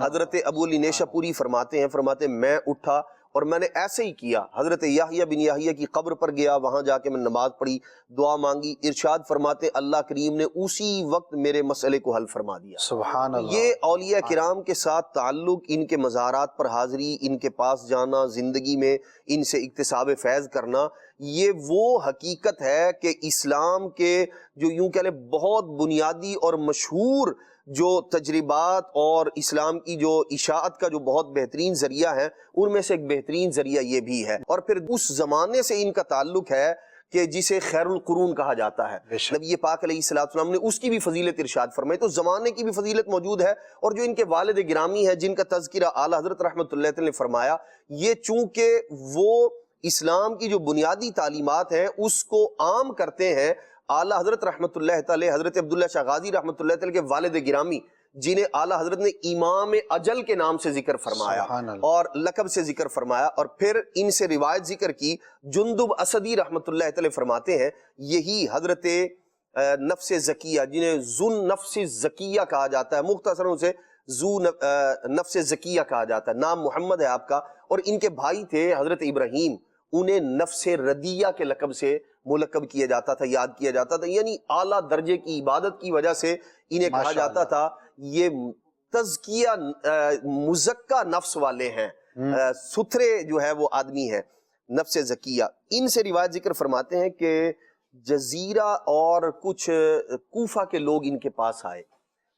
حضرت ابو علی نیشاپوری فرماتے ہیں میں اٹھا اور میں نے ایسے ہی کیا، حضرت یحییٰ بن یحییٰ کی قبر پر گیا، وہاں جا کے میں نماز پڑھی، دعا مانگی، ارشاد فرماتے اللہ کریم نے اسی وقت میرے مسئلے کو حل فرما دیا۔ سبحان اللہ۔ یہ اولیاء کرام کے ساتھ تعلق، ان کے مزارات پر حاضری، ان کے پاس جانا، زندگی میں ان سے اکتساب فیض کرنا، یہ وہ حقیقت ہے کہ اسلام کے جو یوں کہہ لیں بہت بنیادی اور مشہور جو تجربات اور اسلام کی جو اشاعت کا جو بہت بہترین ذریعہ ہے، ان میں سے ایک بہترین ذریعہ یہ بھی ہے۔ اور پھر اس زمانے سے ان کا تعلق ہے کہ جسے خیر القرون کہا جاتا ہے، نبی پاک علیہ السلام نے اس کی بھی فضیلت ارشاد فرمائی، تو زمانے کی بھی فضیلت موجود ہے۔ اور جو ان کے والد گرامی ہے جن کا تذکرہ اعلیٰ حضرت رحمۃ اللہ تعالی نے فرمایا، یہ چونکہ وہ اسلام کی جو بنیادی تعلیمات ہیں اس کو عام کرتے ہیں، اعلیٰ حضرت رحمۃ اللہ تعالی حضرت عبداللہ شاہ غازی رحمۃ اللہ تعالی کے والد گرامی، جنہیں اعلیٰ حضرت نے امام اجل کے نام سے ذکر فرمایا اور لقب سے ذکر فرمایا، اور پھر ان سے روایت ذکر کی، جندب اسدی رحمۃ اللہ تعالی فرماتے ہیں یہی حضرت نفس زکیہ، جنہیں ذو نفس زکیہ کہا جاتا ہے، مختصر اسے ذو نفس زکیہ کہا جاتا ہے، نام محمد ہے آپ کا، اور ان کے بھائی تھے حضرت ابراہیم، انہیں نفس ردیہ کے لقب سے ملقب کیا جاتا تھا، یاد کیا جاتا تھا، یعنی اعلیٰ درجے کی عبادت کی وجہ سے انہیں کہا جاتا تھا یہ تزکیہ مزکہ نفس والے ہیں، ستھرے جو ہے وہ آدمی ہیں، نفس زکیہ۔ ان سے روایت ذکر فرماتے ہیں کہ جزیرہ اور کچھ کوفہ کے لوگ ان کے پاس آئے،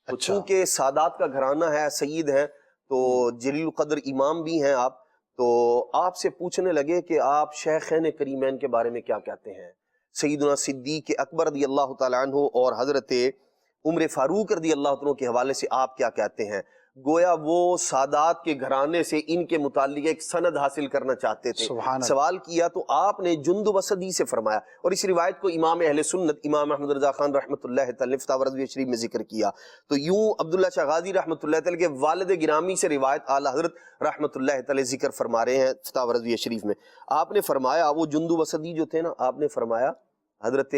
چونکہ سادات کا گھرانہ ہے، سید ہیں، تو جلیل القدر امام بھی ہیں آپ، تو آپ سے پوچھنے لگے کہ آپ شیخین کریمین کے بارے میں کیا کہتے ہیں، سیدنا صدیق اکبر رضی اللہ تعالیٰ عنہ اور حضرت عمر فاروق رضی اللہ عنہ کے حوالے سے آپ کیا کہتے ہیں؟ گویا وہ سادات کے گھرانے سے ان کے متعلق ایک سند حاصل کرنا چاہتے تھے. سبحان اللہ. سوال کیا تو آپ نے جندب اسدی سے فرمایا، اور اس روایت کو امام اہل سنت امام احمد رضا خان رحمۃ اللہ تعالی نے فتاوی رضویہ شریف میں ذکر کیا. تو یوں عبداللہ شاہ غازی رحمۃ اللہ تعالی کے والد گرامی سے روایت اعلیٰ حضرت رحمۃ اللہ تعالی ذکر فرما رہے ہیں فتاوی رضویہ شریف میں. آپ نے فرمایا، وہ جندب اسدی جو تھے نا، آپ نے فرمایا حضرت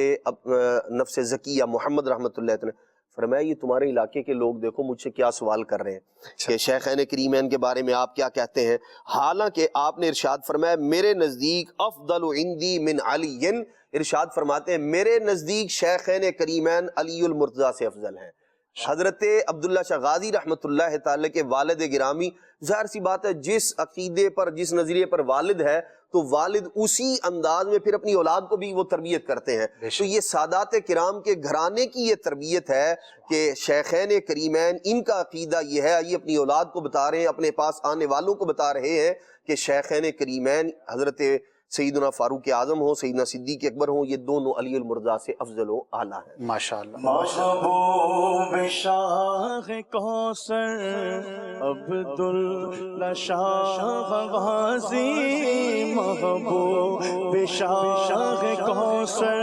نفس زکیہ محمد رحمۃ اللہ تعالی فرمایا یہ تمہارے علاقے کے لوگ دیکھو مجھ سے کیا سوال کر رہے ہیں کہ شیخین کریمین کے بارے میں آپ کیا کہتے ہیں، حالانکہ آپ نے ارشاد فرمایا میرے نزدیک افضل عندی من علی، ارشاد فرماتے ہیں میرے نزدیک شیخین کریمین علی المرتضیٰ سے افضل ہیں. حضرت عبداللہ شاہ غازی رحمۃ اللہ تعالی کے والد گرامی، ظاہر سی بات ہے جس عقیدے پر جس نظریے پر والد ہے تو والد اسی انداز میں پھر اپنی اولاد کو بھی وہ تربیت کرتے ہیں. تو یہ سادات کرام کے گھرانے کی یہ تربیت ہے کہ شیخین کریمین ان کا عقیدہ یہ ہے، یہ اپنی اولاد کو بتا رہے ہیں، اپنے پاس آنے والوں کو بتا رہے ہیں کہ شیخین کریمین حضرت سیدنا فاروق اعظم ہوں، سیدنا صدیق اکبر ہوں، یہ دونوں علی المرتضیٰ سے افضل و اعلیٰ ہیں. ماشاءاللہ. محبوب شاہ کوثر عبداللہ شاہ غازی، محبوب شاہ کوثر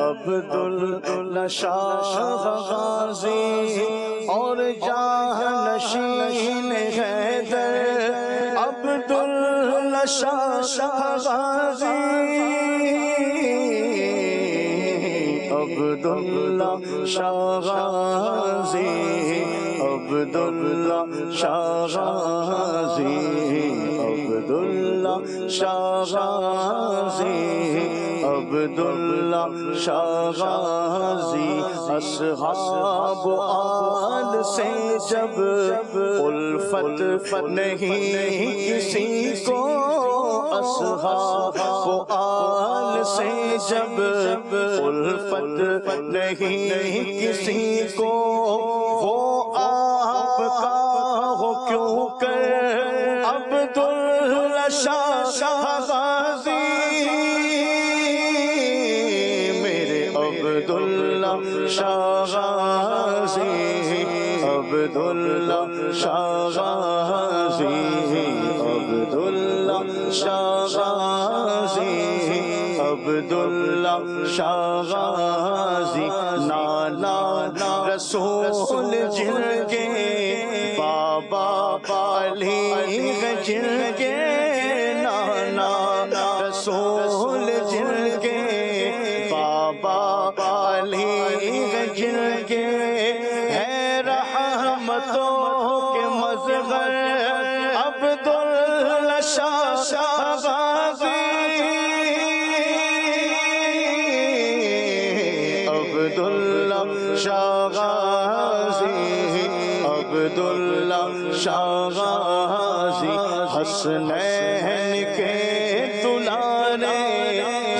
عبداللہ شاہ غازی، اور جانشین حیدر عبداللہ شاہ غازی، عبداللہ شاہ غازی، عبداللہ شاہ غازی، عبداللہ شاہ غازی، عبداللہ شاہ غازی. اصحاب آل سے جب الفت نہیں کسی کو، اصحاب آل سے جب الفت نہیں کسی کو، وہ آپ کا ہو کیوں کر عبداللہ شاہ غازی، میرے عبداللہ شاہ غازی، عبداللہ شاہ غازی، عبداللہ شاہ غازی، عبداللہ شاہ غازی. نانا رسول جن کے بابا علی جن کے، نانا رسول جن کے بابا علی جن کے، ہے رحمتوں کے مظہر عبداللہ شاہ غازی، عبداللہ شاہ غازی، عبداللہ شاہ غازی. حسنین کے دلارے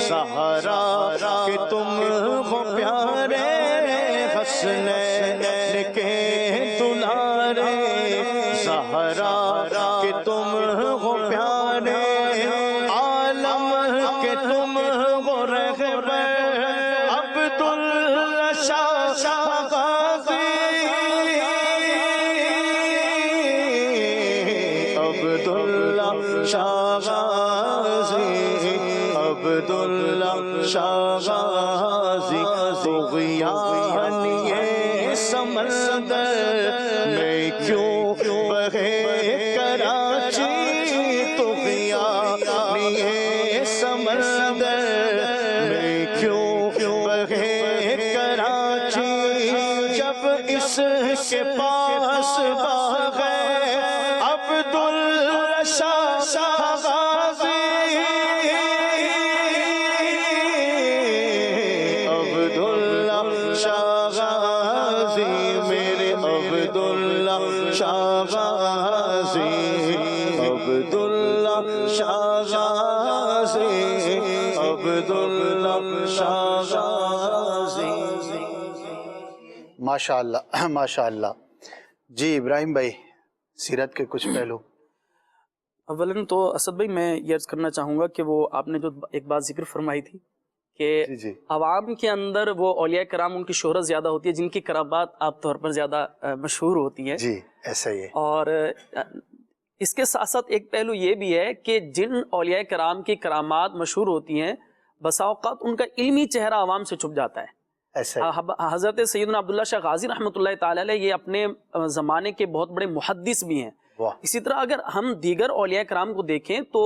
سہارا کہ تم ہو پیارے، حسنین کے دلارے سہارا کہ تم ہو پیارے، عالم کہ تم ہو رہبر عبداللہ شاہ غازی، عبداللہ شاہ غازی، عبداللہ شاہ غازی. طغیان یہ سمندر میں کیوں بہے کراچی، طغیان یہ سمندر میں کیوں بہے کراچی، جب اس کے پاس باغ ہے عبداللہ شاہ غازی، عبداللہ شاہ غازی، میرے عبداللہ شاہ غازی، عبداللہ شاہ غازی، عبداللہ شاہ غازی. ماشاءاللہ ماشاءاللہ. جی ابراہیم بھائی، سیرت کے کچھ پہلو. اولاً تو اسد بھائی میں یہ عرض کرنا چاہوں گا کہ وہ آپ نے جو ایک بات ذکر فرمائی تھی کہ جی عوام کے اندر وہ اولیاء کرام ان کی شہرت زیادہ ہوتی ہے جن کی کرامات عام طور پر زیادہ مشہور ہوتی ہیں. جی ایسا ہی ہے. اور اس کے ساتھ ساتھ ایک پہلو یہ بھی ہے کہ جن اولیاء کرام کی کرامات مشہور ہوتی ہیں بسا اوقات ان کا علمی چہرہ عوام سے چھپ جاتا ہے. ایسا ہی. حضرت سیدنا عبداللہ شاہ غازی رحمۃ اللہ تعالی علیہ یہ اپنے زمانے کے بہت بڑے محدث بھی ہیں. اسی طرح اگر ہم دیگر اولیاء کرام کو دیکھیں تو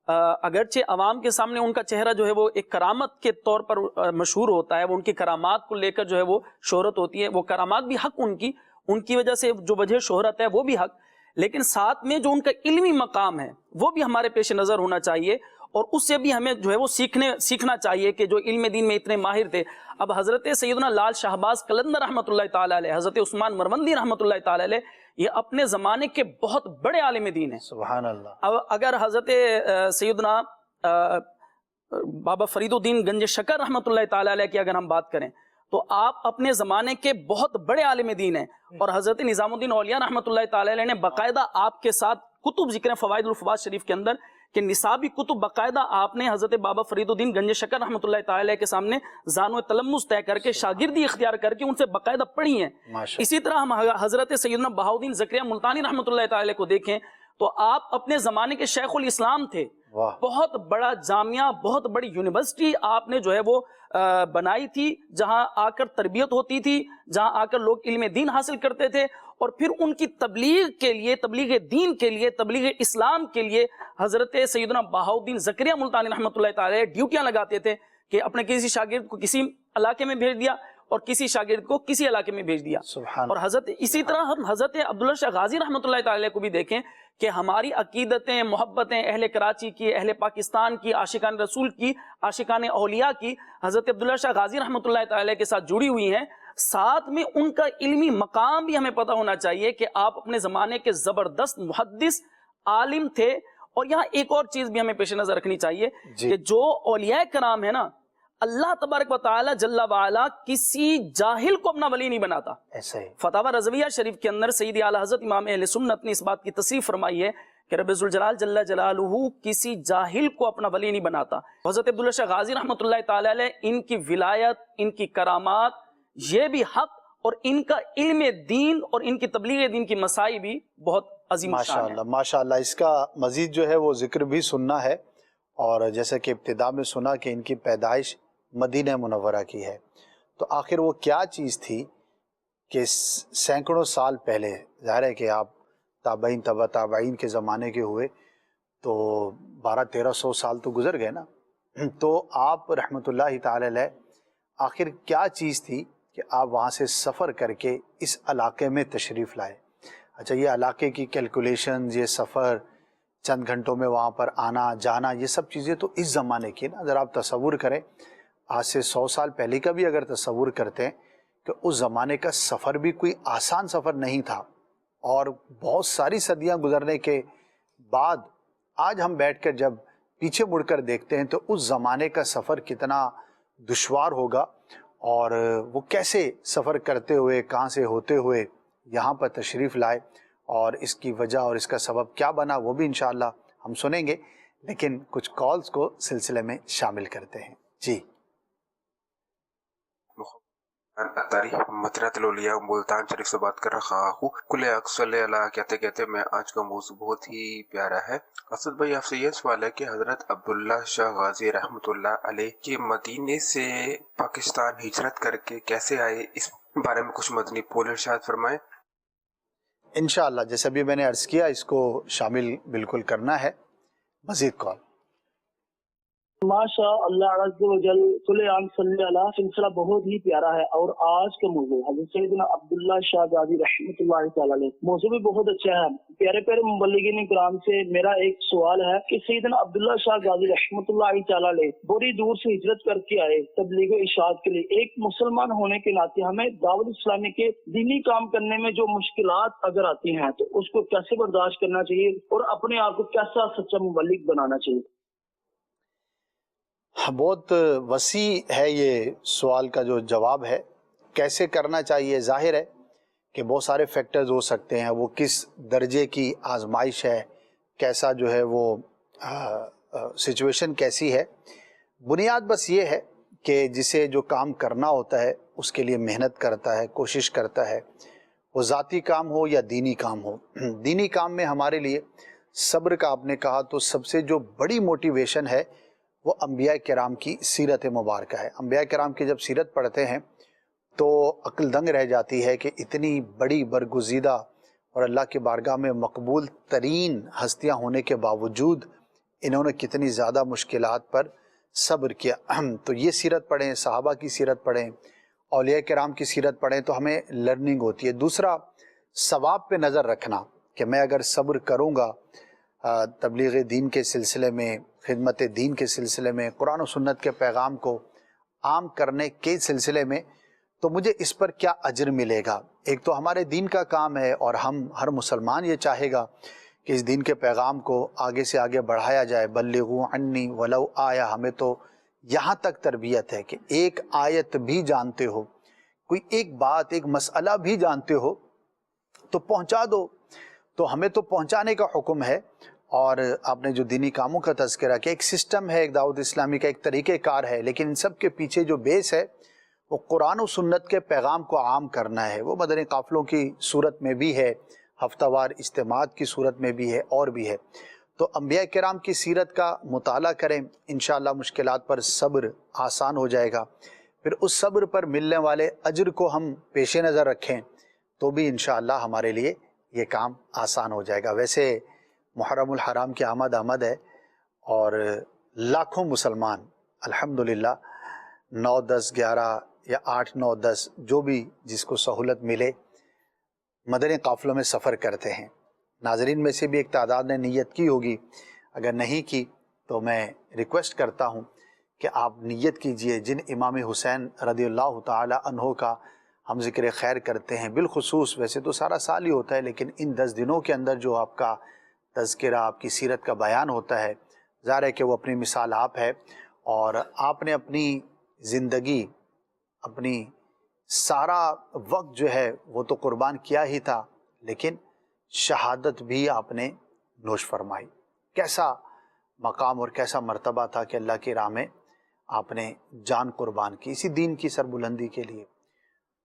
اگرچہ عوام کے سامنے ان کا چہرہ جو ہے وہ ایک کرامت کے طور پر مشہور ہوتا ہے، وہ ان کی کرامات کو لے کر جو ہے وہ شہرت ہوتی ہے، وہ کرامات بھی حق ان کی وجہ سے جو وجہ شہرت ہے وہ بھی حق، لیکن ساتھ میں جو ان کا علمی مقام ہے وہ بھی ہمارے پیش نظر ہونا چاہیے، اور اس سے بھی ہمیں جو ہے وہ سیکھنا چاہیے کہ جو علم دین میں اتنے ماہر تھے. اب حضرت سیدنا لال شہباز قلندر رحمۃ اللہ تعالی علیہ، حضرت عثمان مروندی رحمۃ اللہ تعالی علیہ، یہ اپنے زمانے کے بہت بڑے عالم دین ہیں. سبحان اللہ. اب اگر حضرت سیدنا بابا فرید الدین گنج شکر رحمۃ اللہ تعالی علیہ کی اگر ہم بات کریں تو آپ اپنے زمانے کے بہت بڑے عالم دین ہیں، اور حضرت نظام الدین اولیاء رحمۃ اللہ تعالی علیہ نے باقاعدہ آپ کے ساتھ کتب ذکر فوائد الفوائد شریف کے اندر کہ نصابی کتب باقاعدہ آپ نے حضرت بابا فرید الدین گنج شکر رحمۃ اللہ تعالی علیہ کے سامنے زانو تلمذ طے کر کے شاگردی اختیار کر کے ان سے باقاعدہ پڑھی ہیں. اسی طرح ہم حضرت سیدنا بہاؤدین زکریا ملتانی رحمۃ اللہ تعالی کو دیکھیں تو آپ اپنے زمانے کے شیخ الاسلام تھے. بہت بڑا جامعہ، بہت بڑی یونیورسٹی آپ نے جو ہے وہ بنائی تھی، جہاں آ کر تربیت ہوتی تھی، جہاں آ کر لوگ علم دین حاصل کرتے تھے، اور پھر ان کی تبلیغ کے لیے، تبلیغ دین کے لیے، تبلیغ اسلام کے لیے حضرت سیدنا بہاؤدین زکریا ملتانی رحمۃ اللہ تعالی ڈیوٹیاں لگاتے تھے کہ اپنے کسی شاگرد کو کسی علاقے میں بھیج دیا اور کسی شاگرد کو کسی علاقے میں بھیج دیا. اور اسی طرح ہم حضرت عبداللہ شاہ غازی رحمۃ اللہ تعالی کو بھی دیکھیں کہ ہماری عقیدتیں، محبتیں اہل کراچی کی، اہل پاکستان کی، عاشقان رسول کی، عاشقان اولیاء کی حضرت عبداللہ شاہ غازی رحمۃ اللہ تعالی کے ساتھ جڑی ہوئی ہیں. ساتھ میں ان کا علمی مقام بھی ہمیں پتہ ہونا چاہیے کہ آپ اپنے زمانے کے زبردست محدث عالم تھے. اور یہاں ایک اور چیز بھی ہمیں پیش نظر رکھنی چاہیے کہ جو اولیاء کرام ہے نا، اللہ تبارک و تعالی جل وعلا کسی جاہل کو اپنا ولی نہیں بناتا. فتاوی رضویہ شریف کے اندر سیدی اعلیٰ حضرت امام اہل سنت نے اس بات کی تصریح فرمائی ہے کہ رب ذوالجلال جل جلالہ کسی جاہل کو اپنا ولی نہیں بناتا. حضرت عبداللہ شاہ غازی رحمۃ اللہ تعالی علیہ، ان کی ولایت، ان کی کرامات یہ بھی حق، اور ان کا علم دین اور ان کی تبلیغ دین کی مسائی بھی بہت عظیم شان ہے. ماشاءاللہ. اس کا مزید جو ہے وہ ذکر بھی سننا ہے، اور جیسا کہ ابتدا میں سنا کہ ان کی پیدائش مدینہ منورہ کی ہے، تو آخر وہ کیا چیز تھی کہ سینکڑوں سال پہلے، ظاہر ہے کہ آپ تابعین تبع تابعین کے زمانے کے ہوئے تو 1200-1300 سال تو گزر گئے نا، تو آپ رحمۃ اللہ تعالی علیہ آخر کیا چیز تھی کہ آپ وہاں سے سفر کر کے اس علاقے میں تشریف لائے؟ اچھا، یہ علاقے کی کیلکولیشنز، یہ سفر چند گھنٹوں میں وہاں پر آنا جانا، یہ سب چیزیں تو اس زمانے کی نا. اگر آپ تصور کریں آج سے 100 سال پہلے کا بھی اگر تصور کرتے ہیں کہ اس زمانے کا سفر بھی کوئی آسان سفر نہیں تھا، اور بہت ساری صدیاں گزرنے کے بعد آج ہم بیٹھ کر جب پیچھے مڑ کر دیکھتے ہیں تو اس زمانے کا سفر کتنا دشوار ہوگا، اور وہ کیسے سفر کرتے ہوئے، کہاں سے ہوتے ہوئے یہاں پر تشریف لائے، اور اس کی وجہ اور اس کا سبب کیا بنا وہ بھی انشاءاللہ ہم سنیں گے. لیکن کچھ کالز کو سلسلے میں شامل کرتے ہیں. جی تاریخ مدینہ الاولیاء ملتان شریف سے بات کر رہا ہوں. کل صلی اللہ کہتے کہتے میں آج کا موضوع بہت ہی پیارا ہے. اسد بھائی، آپ سے یہ سوال ہے کہ حضرت عبداللہ شاہ غازی رحمۃ اللہ علیہ کے مدینے سے پاکستان ہجرت کر کے کیسے آئے، اس بارے میں کچھ مدنی پھول ارشاد فرمائیں. انشاءاللہ جیسا بھی میں نے عرض کیا اس کو شامل بالکل کرنا ہے. مزید کال. ماشاء اللہ عز و جل صلی اللہ سلسلہ بہت ہی پیارا ہے، اور آج کا موضوع حضرت سیدنا عبداللہ شاہ غازی رحمۃ اللہ تعالی علیہ موضوع بھی بہت اچھا ہے. پیارے پیارے مبلغین کرام سے میرا ایک سوال ہے کہ سیدنا عبداللہ شاہ غازی رحمۃ اللہ تعالی علیہ بڑی دور سے ہجرت کر کے آئے تبلیغ و ارشاد کے لیے. ایک مسلمان ہونے کے ناطے ہمیں دعوت اسلامی کے دینی کام کرنے میں جو مشکلات اگر آتی ہیں تو اس کو کیسے برداشت کرنا چاہیے، اور اپنے آپ کو کیسا سچا مبلغ بنانا چاہیے؟ بہت وسیع ہے یہ سوال کا جو جواب ہے. کیسے کرنا چاہیے، ظاہر ہے کہ بہت سارے فیکٹرز ہو سکتے ہیں. وہ کس درجے کی آزمائش ہے، کیسا جو ہے وہ سچویشن کیسی ہے. بنیاد بس یہ ہے کہ جسے جو کام کرنا ہوتا ہے اس کے لیے محنت کرتا ہے، کوشش کرتا ہے، وہ ذاتی کام ہو یا دینی کام ہو۔ دینی کام میں ہمارے لیے صبر کا آپ نے کہا تو سب سے جو بڑی موٹیویشن ہے وہ انبیاء کرام کی سیرت مبارکہ ہے۔ انبیاء کرام کی جب سیرت پڑھتے ہیں تو عقل دنگ رہ جاتی ہے کہ اتنی بڑی برگزیدہ اور اللہ کی بارگاہ میں مقبول ترین ہستیاں ہونے کے باوجود انہوں نے کتنی زیادہ مشکلات پر صبر کیا۔ تو یہ سیرت پڑھیں، صحابہ کی سیرت پڑھیں، اولیاء کرام کی سیرت پڑھیں تو ہمیں لرننگ ہوتی ہے۔ دوسرا، ثواب پہ نظر رکھنا کہ میں اگر صبر کروں گا تبلیغ دین کے سلسلے میں، خدمت دین کے سلسلے میں، قرآن و سنت کے پیغام کو عام کرنے کے سلسلے میں، تو مجھے اس پر کیا اجر ملے گا۔ ایک تو ہمارے دین کا کام ہے اور ہر مسلمان یہ چاہے گا کہ اس دین کے پیغام کو آگے سے آگے بڑھایا جائے۔ بلغوا عنی ولو آیا، ہمیں تو یہاں تک تربیت ہے کہ ایک آیت بھی جانتے ہو، کوئی ایک بات، ایک مسئلہ بھی جانتے ہو تو پہنچا دو۔ تو ہمیں تو پہنچانے کا حکم ہے۔ اور آپ نے جو دینی کاموں کا تذکرہ کیا، ایک سسٹم ہے، ایک دعوت اسلامی کا ایک طریقہ کار ہے، لیکن ان سب کے پیچھے جو بیس ہے وہ قرآن و سنت کے پیغام کو عام کرنا ہے۔ وہ مدنی قافلوں کی صورت میں بھی ہے، ہفتہ وار اجتماعات کی صورت میں بھی ہے، اور بھی ہے۔ تو انبیاء کرام کی سیرت کا مطالعہ کریں، انشاءاللہ مشکلات پر صبر آسان ہو جائے گا۔ پھر اس صبر پر ملنے والے اجر کو ہم پیش نظر رکھیں تو بھی انشاءاللہ ہمارے لیے یہ کام آسان ہو جائے گا۔ ویسے محرم الحرام کی آمد ہے اور لاکھوں مسلمان الحمدللہ 9، 10، 11 یا 8، 9، 10 جو بھی جس کو سہولت ملے مدنی قافلوں میں سفر کرتے ہیں۔ ناظرین میں سے بھی ایک تعداد نے نیت کی ہوگی، اگر نہیں کی تو میں ریکویسٹ کرتا ہوں کہ آپ نیت کیجئے۔ جن امام حسین رضی اللہ تعالی عنہ کا ہم ذکر خیر کرتے ہیں، بالخصوص ویسے تو سارا سال ہی ہوتا ہے، لیکن ان 10 دنوں کے اندر جو آپ کا تذکرہ، آپ کی سیرت کا بیان ہوتا ہے، ظاہر ہے کہ وہ اپنی مثال آپ ہے، اور آپ نے اپنی زندگی، اپنی سارا وقت جو ہے وہ تو قربان کیا ہی تھا، لیکن شہادت بھی آپ نے نوش فرمائی۔ کیسا مقام اور کیسا مرتبہ تھا کہ اللہ کی راہ میں آپ نے جان قربان کی اسی دین کی سربلندی کے لیے۔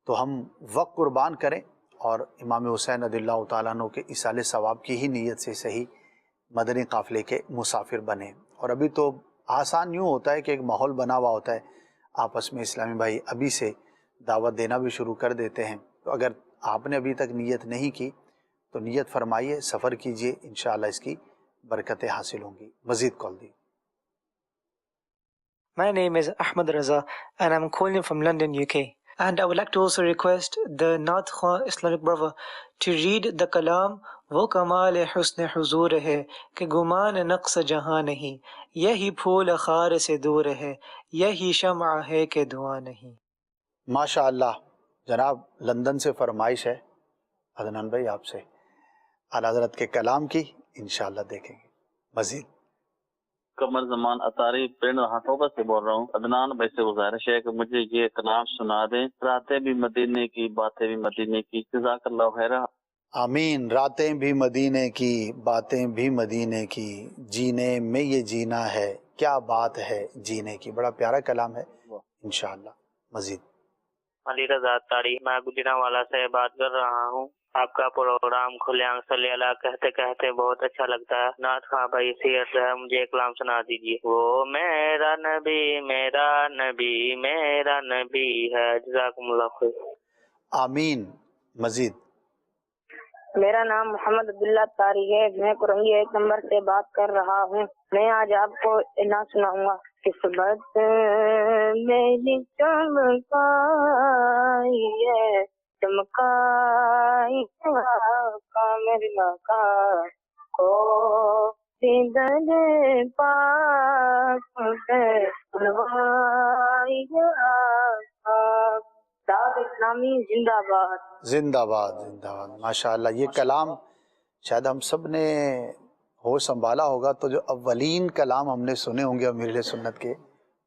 تو ہم وقت قربان کریں اور امام حسین رضی اللہ تعالیٰ عنہ کے ایصال ثواب کی ہی نیت سے صحیح مدنی قافلے کے مسافر بنیں۔ اور ابھی تو آسان یوں ہوتا ہے کہ ایک ماحول بنا ہوا ہوتا ہے آپس میں، اسلامی بھائی ابھی سے دعوت دینا بھی شروع کر دیتے ہیں۔ تو اگر آپ نے ابھی تک نیت نہیں کی تو نیت فرمائیے، سفر کیجئے، انشاءاللہ اس کی برکتیں حاصل ہوں گی۔ مزید کال دی۔ My name is Ahmed Raza and I'm calling from London, UK. And I would like to also request the Naat Khan Islamic brother to read the kalam وہ کمال حسن حضور ہے کہ گمان نقص جہاں نہیں، یہی پھول خار سے دور ہے، یہی شمع ہے کہ دھواں نہیں۔ ماشاء اللہ، جناب لندن سے فرمائش ہے عدنان بھائی آپ سے اعلیٰ حضرت کے کلام کی، انشاءاللہ دیکھیں گے مزید۔ قمر زمان اطاری پنڈ ہاتھوبہ سے بول رہا ہوں۔ عدنان بھائی سے گزارش ہے کہ مجھے یہ کلام سنا دیں، راتیں بھی مدینے کی، باتیں بھی مدینے کی۔ جزاک اللہ خیر۔ آمین۔ راتیں بھی مدینے کی، باتیں بھی مدینے کی، جینے میں یہ جینا ہے، کیا بات ہے جینے کی۔ بڑا پیارا کلام ہے، انشاءاللہ مزید۔ علی رضا تاڑی، میں گجرانوالا سے بات کر رہا ہوں۔ آپ کا پروگرام کھلے آنکھ صلی اللہ کہتے کہتے بہت اچھا لگتا ہے۔ نعت خواں بھائی سیرت ہے، مجھے ایک کلام سنا دیجیے۔ وہ میرا نبی میرا نبی میرا نبی ہے۔ جزاکم اللہ خیر۔ آمین۔ مزید۔ میرا نام محمد عبداللہ طاری ہے، میں کرنگی 1 نمبر سے بات کر رہا ہوں۔ میں آج آپ کو نعت سناؤں گا۔ قسمت میری چمکائی ہے، چمکائی آقا میرے آقا کو دیدن پاک ہے، بلوائی ہے آقا۔ دعوت اسلامی زندہ باد۔ زندہ باد، زندہ باد۔ ماشاءاللہ، یہ کلام شاید ہم سب نے ہوش سنبھالا ہوگا تو جو اولین کلام ہم نے سنے ہوں گے امیر اہل سنت کے،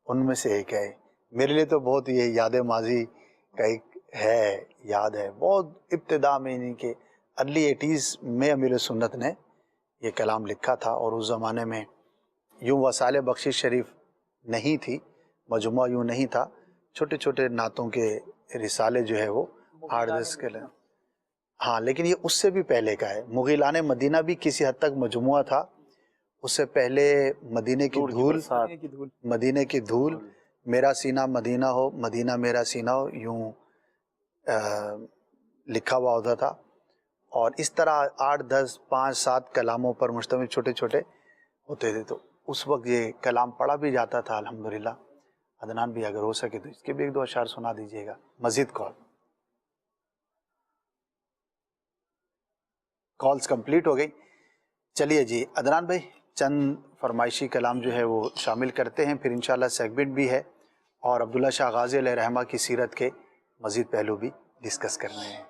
ان میں سے ایک ہے۔ میرے لیے تو بہت یہ یاد ماضی کا ایک ہے، یاد ہے بہت ابتدا میں، یعنی کہ ارلی 80s میں امیر سنت نے یہ کلام لکھا تھا، اور اس زمانے میں یوں وسائل بخشش شریف نہیں تھی، مجموعہ یوں نہیں تھا، چھوٹے چھوٹے نعتوں کے رسالے جو ہے وہ 8-10 کے لئے، ہاں لیکن یہ اس سے بھی پہلے کا ہے۔ مغیلان مدینہ بھی کسی حد تک مجموعہ تھا، اس سے پہلے مدینے کی دھول، مدینے کی دھول، میرا سینہ مدینہ ہو، مدینہ میرا سینہ ہو، یوں لکھا ہوا ہوتا تھا، اور اس طرح 8-10 5-7 کلاموں پر مشتمل چھوٹے چھوٹے ہوتے تھے، تو اس وقت یہ کلام پڑھا بھی جاتا تھا الحمدللہ۔ عدنان بھی اگر ہو سکے تو اس کے بھی ایک دو اشعار سنا دیجیے گا۔ مزید کالز کمپلیٹ ہو گئی۔ چلیے جی عدنان بھائی چند فرمائشی کلام جو ہے وہ شامل کرتے ہیں، پھر انشاءاللہ سیگمنٹ بھی ہے اور عبداللہ شاہ غازی علیہ رحمہ کی سیرت کے مزید پہلو بھی ڈسکس کرنے ہیں۔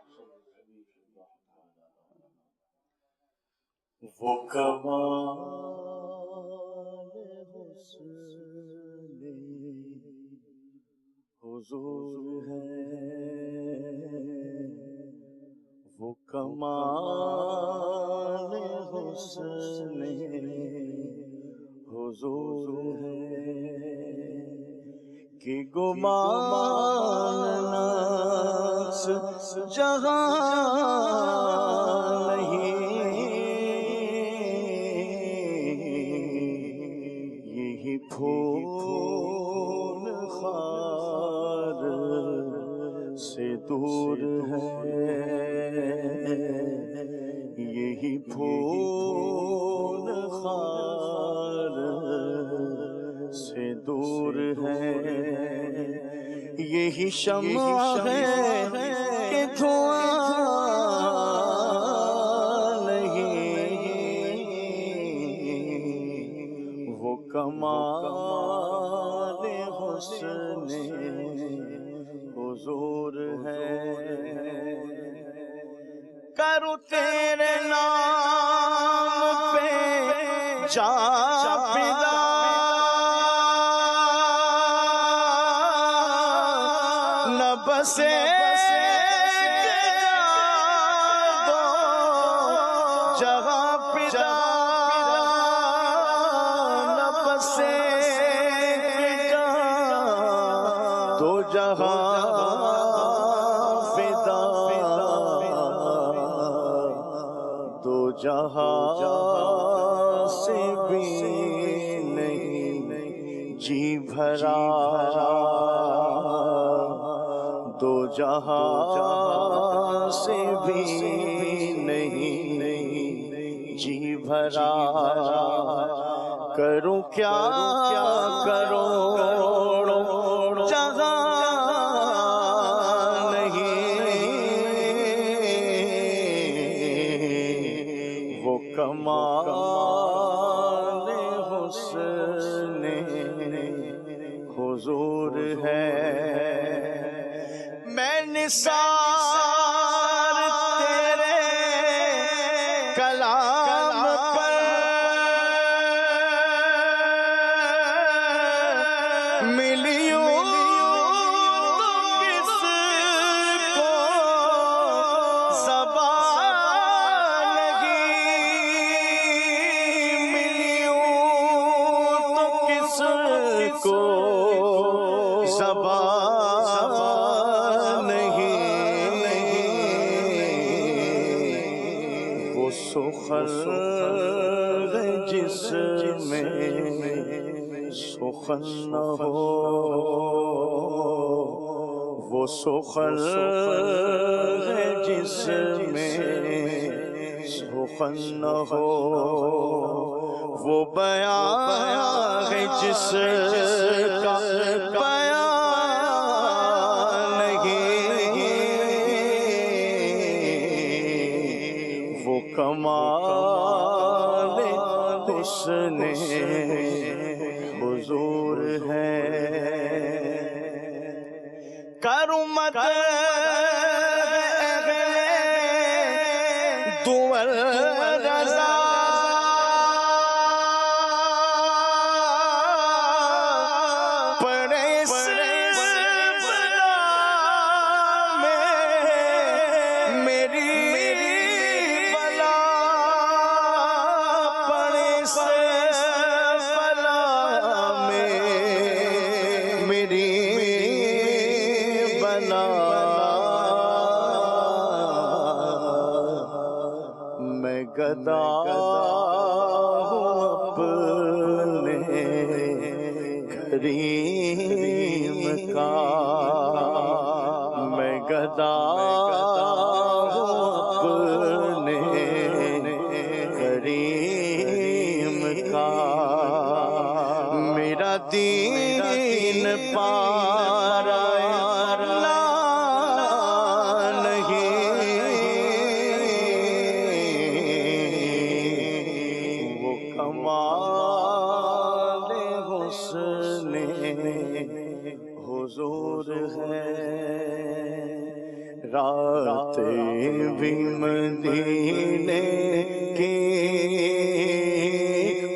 وہ کمال حضور ہے، وہ کمال حسن حضور ہے کہ گمان نقص جہاں نہیں، یہی پھول خار سے دور ہے، یہی پھول خار سے دور ہے، یہی شمع ہے کہ دھواں نہیں، وہ کمال حسن حضور ہے۔ کروں تیرے نام پہ جان فدا، نہ بسے دو جہاں فدا، نہ بسے دو جہاں فدا، دو جہاں سے بھی نہیں جی بھرا، دو جہاں سے بھی نہیں جی بھرا، کروں کیا کروڑوں جہاں کمال حسن حضور ہے۔ میں نثار تیرے کلام پر ملیوں کس کو زبان کو زبان نہیں، وہ سخن ہے جس میں سخن نہ ہو، وہ سخن ہے جس میں سخن نہ ہو، وہ بیان ہے جس کا بیان نہیں، وہ کمال حسن حضور ہے۔ کرمت دول رضا میری بنا میں گدا ہوں اپنے کریم کا، میں گدا ہوں اپنے کریم کا، میرا دین پارا حضور ہے، راتیں بھی مدینے کی،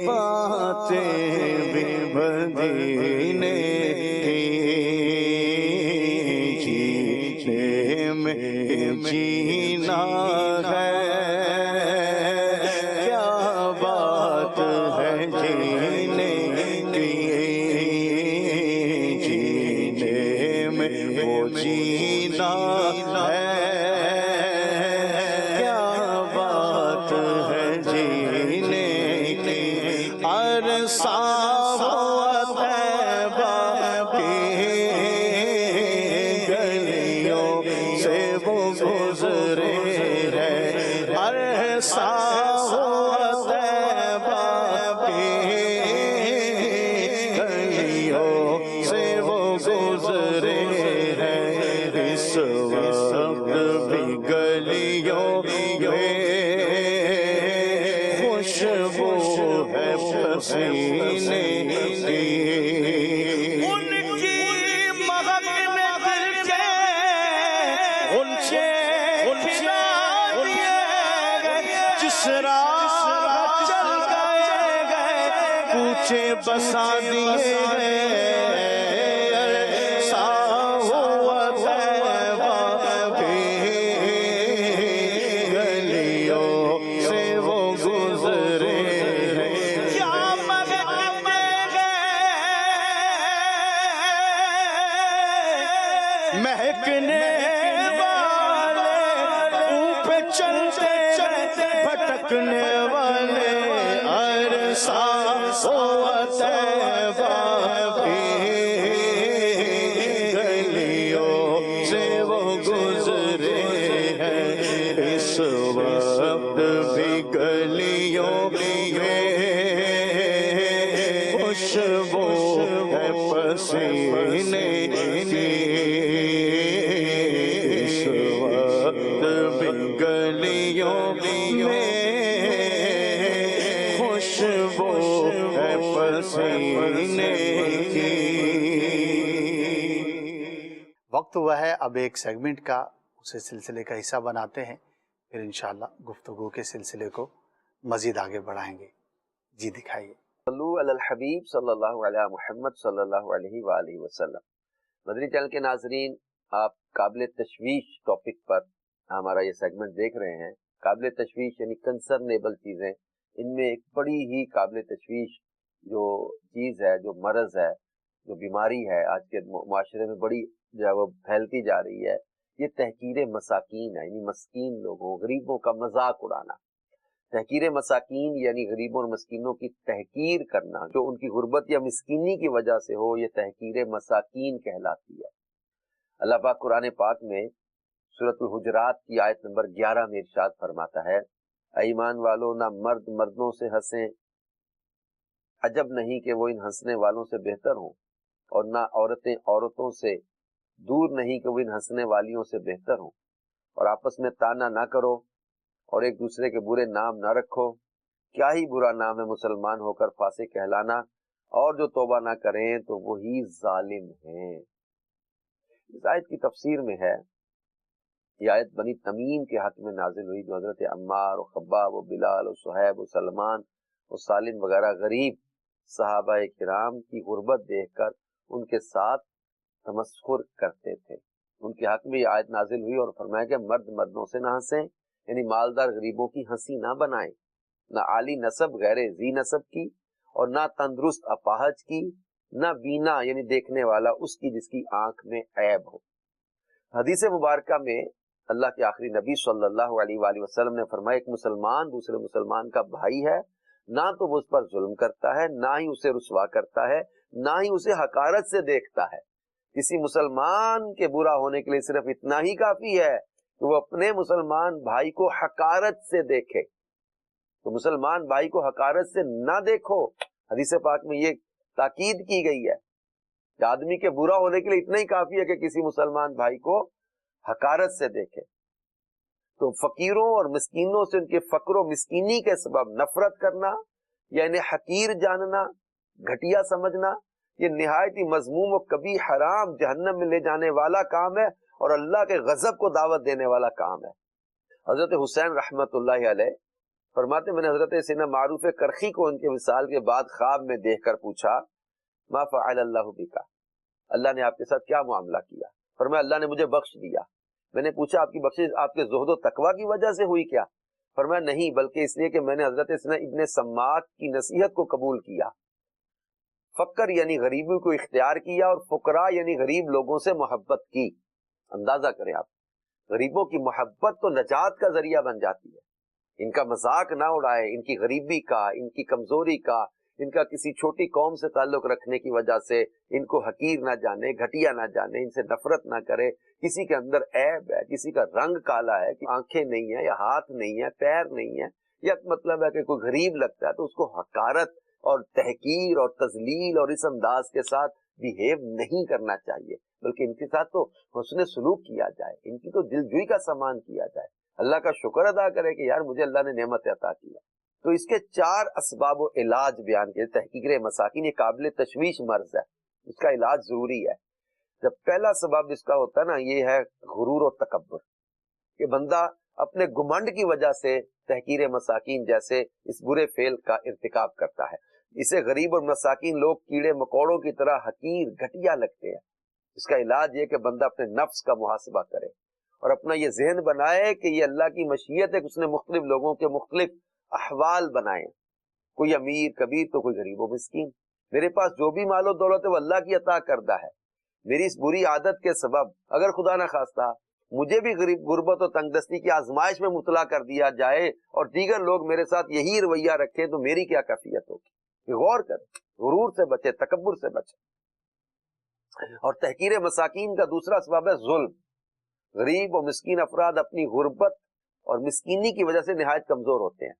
باتیں بھی مدینے کی، جینے میں جینا ہے، کیا بات ہے جینے کی، وہ جینا ہے، کیا بات ہے جینے کی، عرصہ طیبہ کی گلیوں سے وہ گزرے ہیں، عرصہ طیبہ کی گلیوں سے وہ گزرے، اس وقت بھی گلیوں میں خوشبو ہے پسینے کی، ان کی مہک میں دل کے غنچے کھلا دیے گئے، جس راہ چل گئے کوچے بسا دیے گئے، مہکنے والے اوپر چلتے بھٹکنے والے، عرصہ طیبہ کی گلیوں سے وہ گزرے ہیں، اس وقت بھی گلیوں میں خوشبو ہے پسینے کی، گلیوں میں خوشبو ہے پسینے کی۔ وقت ہوا ہے اب ایک سیگمنٹ کا، اسے سلسلے کا حصہ بناتے ہیں، پھر انشاءاللہ گفتگو کے سلسلے کو مزید آگے بڑھائیں گے۔ جی دکھائیے۔ صلو علی الحبیب صلی اللہ علیہ محمد صلی اللہ علیہ وآلہ وسلم۔ مدنی چینل کے ناظرین، آپ قابل تشویش ٹاپک پر ہمارا یہ سیگمنٹ دیکھ رہے ہیں۔ قابل تشویش یعنی کنسرنیبل چیزیں، ان میں ایک بڑی ہی قابل تشویش جو چیز ہے، جو مرض ہے، جو بیماری ہے آج کے معاشرے میں بڑی جو ہے وہ پھیلتی جا رہی ہے، یہ تحقیر مساکین ہے، یعنی مسکین لوگوں، غریبوں کا مذاق اڑانا۔ تحقیر مساکین یعنی غریبوں اور مسکینوں کی تحقیر کرنا، جو ان کی غربت یا مسکینی کی وجہ سے ہو، یہ تحقیر مساکین کہلاتی ہے۔ اللہ پاک قرآن پاک میں سورۃ الحجرات کی آیت نمبر 11 میں ارشاد فرماتا ہے، اے ایمان والو، نہ مرد مردوں سے ہنسیں، عجب نہیں کہ وہ ان ہنسنے والوں سے بہتر ہوں، اور نہ عورتیں عورتوں سے دور نہیں کہ وہ ان ہنسنے والیوں سے بہتر ہوں، اور آپس میں طعنہ نہ کرو اور ایک دوسرے کے برے نام نہ رکھو، کیا ہی برا نام ہے مسلمان ہو کر فاسق کہلانا، اور جو توبہ نہ کریں تو وہی ظالم ہیں۔ اس آیت کی تفسیر میں ہے، یہ آیت بنی تمیم کے حق میں نازل ہوئی، جو حضرت عمار و خباب و بلال و صہیب و سلمان و سالم وغیرہ غریب صحابہ کرام کی غربت دیکھ کر ان کے ساتھ تمسخر کرتے تھے۔ ان کے حق میں یہ آیت نازل ہوئی اور فرمایا کہ مرد مردوں سے نہ ہنسیں، یعنی مالدار غریبوں کی ہنسی نہ بنائیں، نہ عالی نسب غیر ذی نسب کی، اور نہ تندرست اپاہج کی، نہ بینا یعنی دیکھنے والا اس کی جس کی آنکھ میں عیب ہو۔ حدیث مبارکہ میں اللہ کے آخری نبی صلی اللہ علیہ وآلہ وسلم نے فرمایا ایک مسلمان دوسرے مسلمان کا بھائی ہے، نہ تو وہ اس پر ظلم کرتا ہے، نہ ہی اسے رسوا کرتا ہے، نہ ہی اسے حقارت سے دیکھتا ہے۔ کسی مسلمان کے برا ہونے کے لیے صرف اتنا ہی کافی ہے کہ وہ اپنے مسلمان بھائی کو حقارت سے دیکھے۔ تو مسلمان بھائی کو حقارت سے نہ دیکھو، حدیث پاک میں یہ تاکید کی گئی ہے کہ آدمی کے برا ہونے کے لیے اتنا ہی کافی ہے کہ کسی مسلمان بھائی کو حقارت سے دیکھے۔ تو فقیروں اور مسکینوں سے ان کے فقر و مسکینی کے سبب نفرت کرنا یا انہیں حقیر جاننا، گھٹیا سمجھنا، یہ نہایت ہی مذموم و کبھی حرام جہنم میں لے جانے والا کام ہے اور اللہ کے غضب کو دعوت دینے والا کام ہے۔ حضرت حسین رحمت اللہ علیہ فرماتے میں نے حضرت سیدنا معروف کرخی کو ان کے وصال کے بعد خواب میں دیکھ کر پوچھا ما فعل اللہ بکا، اللہ نے آپ کے ساتھ کیا معاملہ کیا؟ فرمایا اللہ نے مجھے بخش دیا۔ میں نے پوچھا آپ کی بخشش آپ کے زہد و تقوی کی وجہ سے ہوئی کیا؟ فرمایا نہیں، بلکہ اس لیے کہ میں نے حضرت سیدنا ابن سماک کی نصیحت کو قبول کیا۔ فقر یعنی غریبی کو اختیار کیا اور فقراء یعنی غریب لوگوں سے محبت کی۔ اندازہ کریں آپ، غریبوں کی محبت تو نجات کا ذریعہ بن جاتی ہے۔ ان کا مذاق نہ اڑائے، ان کی غریبی کا، ان کی کمزوری کا، ان کا کسی چھوٹی قوم سے تعلق رکھنے کی وجہ سے ان کو حقیر نہ جانے، گھٹیا نہ جانے، ان سے نفرت نہ کرے۔ کسی کے اندر عیب ہے، کسی کا رنگ کالا ہے، آنکھیں نہیں ہیں یا ہاتھ نہیں ہے، پیر نہیں ہے، یا مطلب ہے کہ کوئی غریب لگتا ہے تو اس کو حقارت اور تحقیر اور تذلیل اور اس انداز کے ساتھ بیہیو نہیں کرنا چاہیے، بلکہ ان کے ساتھ تو حسن سلوک کیا جائے، ان کی تو دل جوئی کا سامان کیا جائے، اللہ کا شکر ادا کرے کہ یار مجھے اللہ نے نعمت عطا کیا۔ تو اس کے 4 اسباب و علاج بیان کیے۔ تحقیق مساکین یہ قابل تشویش مرض ہے، اس کا علاج ضروری ہے۔ جب پہلا سبب اس کا ہوتا ہے نا، یہ ہے غرور و تکبر، کہ بندہ اپنے گمنڈ کی وجہ سے تحقیر مساکین جیسے اس برے فعل کا ارتکاب کرتا ہے۔ اسے غریب اور مساکین لوگ کیڑے مکوڑوں کی طرح حقیر گھٹیا لگتے ہیں۔ اس کا علاج یہ کہ بندہ اپنے نفس کا محاسبہ کرے اور اپنا یہ ذہن بنائے کہ یہ اللہ کی مشیت ہے کہ اس نے مختلف لوگوں کے مختلف احوال بنائے، کوئی امیر کبیر تو کوئی غریب و مسکین۔ میرے پاس جو بھی مال و دولت ہے وہ اللہ کی عطا کردہ ہے۔ میری اس بری عادت کے سبب اگر خدا نہ خواستہ مجھے بھی غربت و تنگ دستی کی آزمائش میں مبتلا کر دیا جائے اور دیگر لوگ میرے ساتھ یہی رویہ رکھیں تو میری کیا کیفیت ہوگی؟ غور کریں، غرور سے بچے، تکبر سے بچے۔ اور تحقیر مساکین کا دوسرا سبب ہے ظلم۔ غریب و مسکین افراد اپنی غربت اور مسکینی کی وجہ سے نہایت کمزور ہوتے ہیں،